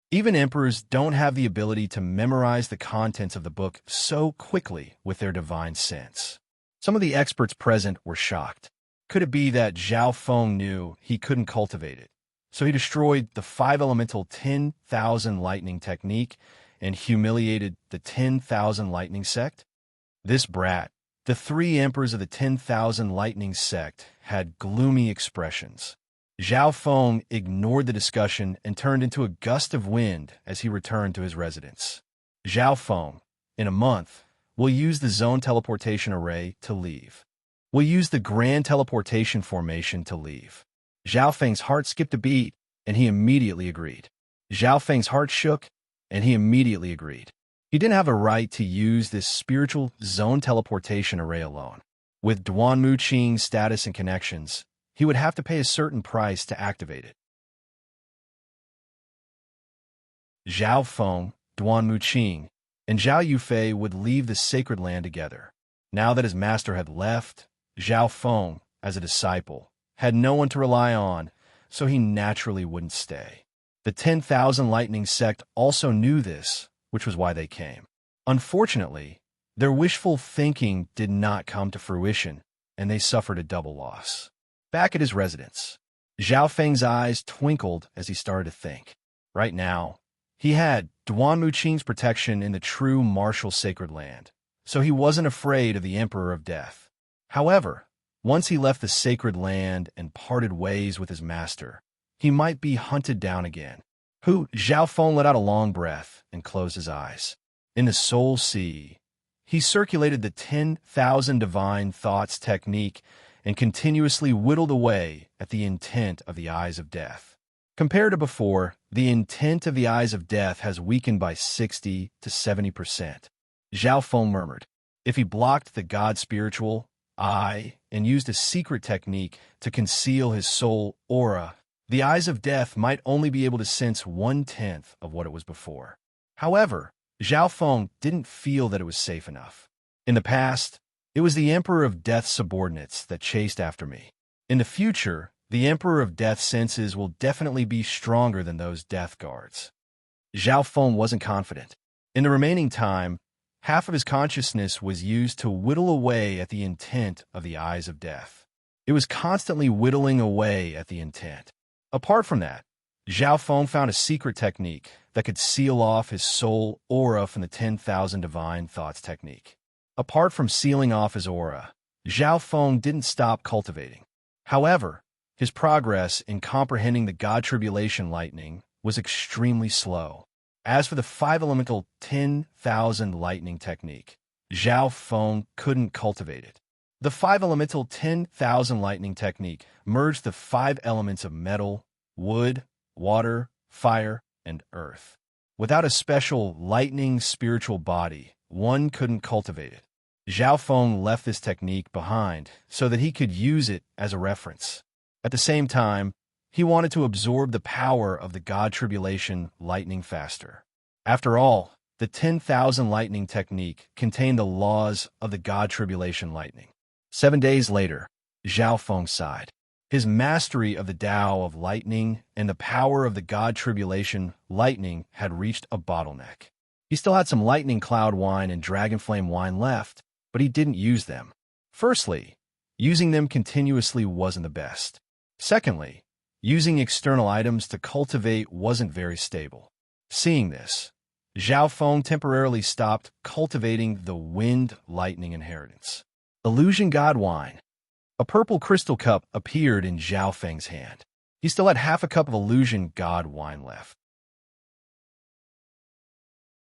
Even emperors don't have the ability to memorize the contents of the book so quickly with their divine sense. Some of the experts present were shocked. Could it be that Zhao Feng knew he couldn't cultivate it, so he destroyed the 5-elemental 10,000 lightning technique and humiliated the 10,000 lightning sect? This brat, the three emperors of the 10,000 lightning sect, had gloomy expressions. Zhao Feng ignored the discussion and turned into a gust of wind as he returned to his residence. Zhao Feng, in a month, will use the zone teleportation array to leave. We'll use the grand teleportation formation to leave. Zhao Feng's heart skipped a beat, and he immediately agreed. Zhao Feng's heart shook, and he immediately agreed. He didn't have a right to use this spiritual zone teleportation array alone. With Duan Muqing's status and connections, he would have to pay a certain price to activate it. Zhao Feng, Duan Muqing, and Zhao Yufei would leave the sacred land together. Now that his master had left, Zhao Feng, as a disciple, had no one to rely on, so he naturally wouldn't stay. The 10,000 lightning sect also knew this, which was why they came. Unfortunately, their wishful thinking did not come to fruition, and they suffered a double loss. Back at his residence, Zhao Feng's eyes twinkled as he started to think. Right now, he had Duan Muqing's protection in the true martial sacred land, so he wasn't afraid of the Emperor of Death. However, once he left the sacred land and parted ways with his master, he might be hunted down again. Zhao Feng let out a long breath and closed his eyes. In the soul sea, he circulated the 10,000 divine thoughts technique and continuously whittled away at the intent of the eyes of death. Compared to before, the intent of the eyes of death has weakened by 60 to 70%. Zhao Feng murmured. If he blocked the god spiritual eye and used a secret technique to conceal his soul aura, the eyes of death might only be able to sense 1/10 of what it was before. However, Zhao Feng didn't feel that it was safe enough. In the past, it was the Emperor of Death's subordinates that chased after me. In the future, The Emperor of Death's senses will definitely be stronger than those death guards. Zhao Feng wasn't confident. In the remaining time, half of his consciousness was used to whittle away at the intent of the eyes of death. It was constantly whittling away at the intent. Apart from that, Zhao Feng found a secret technique that could seal off his soul aura from the 10,000 divine thoughts technique. Apart from sealing off his aura, Zhao Feng didn't stop cultivating. However, his progress in comprehending the God Tribulation lightning was extremely slow. As for the 5-elemental 10,000 lightning technique, Zhao Feng couldn't cultivate it. The 5-elemental 10,000 lightning technique merged the 5 elements of metal, wood, water, fire, and earth. Without a special lightning spiritual body, one couldn't cultivate it. Zhao Feng left this technique behind so that he could use it as a reference. At the same time, he wanted to absorb the power of the God Tribulation lightning faster. After all, the 10,000 lightning technique contained the laws of the God Tribulation lightning. 7 days later, Zhao Feng sighed. His mastery of the Tao of lightning and the power of the God Tribulation lightning had reached a bottleneck. He still had some lightning cloud wine and dragon flame wine left, but he didn't use them. Firstly, using them continuously wasn't the best. Secondly, using external items to cultivate wasn't very stable. Seeing this, Zhao Feng temporarily stopped cultivating the wind lightning inheritance. Illusion God Wine. A purple crystal cup appeared in Zhao Feng's hand. He still had half a cup of Illusion God Wine left.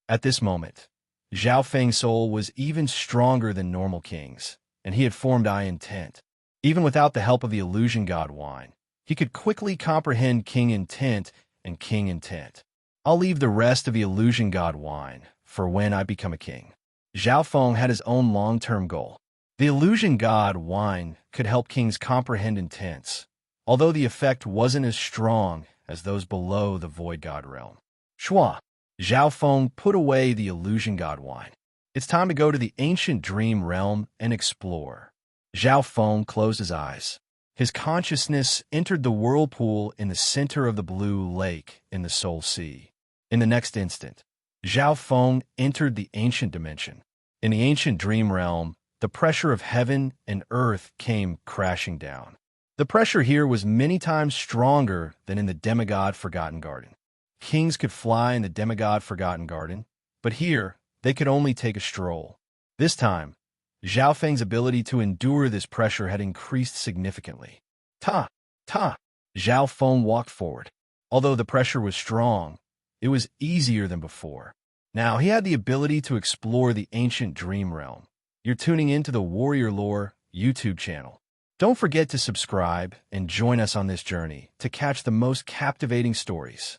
At this moment, Zhao Feng's soul was even stronger than normal kings, and he had formed I intent. Even without the help of the Illusion God Wine, he could quickly comprehend King Intent and King Intent. I'll leave the rest of the Illusion God Wine for when I become a king. Zhao Feng had his own long-term goal. The Illusion God Wine could help kings comprehend intents, although the effect wasn't as strong as those below the Void God realm. Shua, Zhao Feng put away the Illusion God Wine. It's time to go to the ancient dream realm and explore. Zhao Feng closed his eyes. His consciousness entered the whirlpool in the center of the blue lake in the Soul Sea. In the next instant, Zhao Feng entered the ancient dimension. In the ancient dream realm, the pressure of heaven and earth came crashing down. The pressure here was many times stronger than in the demigod Forgotten Garden. Kings could fly in the demigod Forgotten Garden, but here they could only take a stroll. This time, Zhao Feng's ability to endure this pressure had increased significantly. Ta! Zhao Feng walked forward. Although the pressure was strong, it was easier than before. Now he had the ability to explore the ancient dream realm. You're tuning into the Warrior Lore YouTube channel. Don't forget to subscribe and join us on this journey to catch the most captivating stories.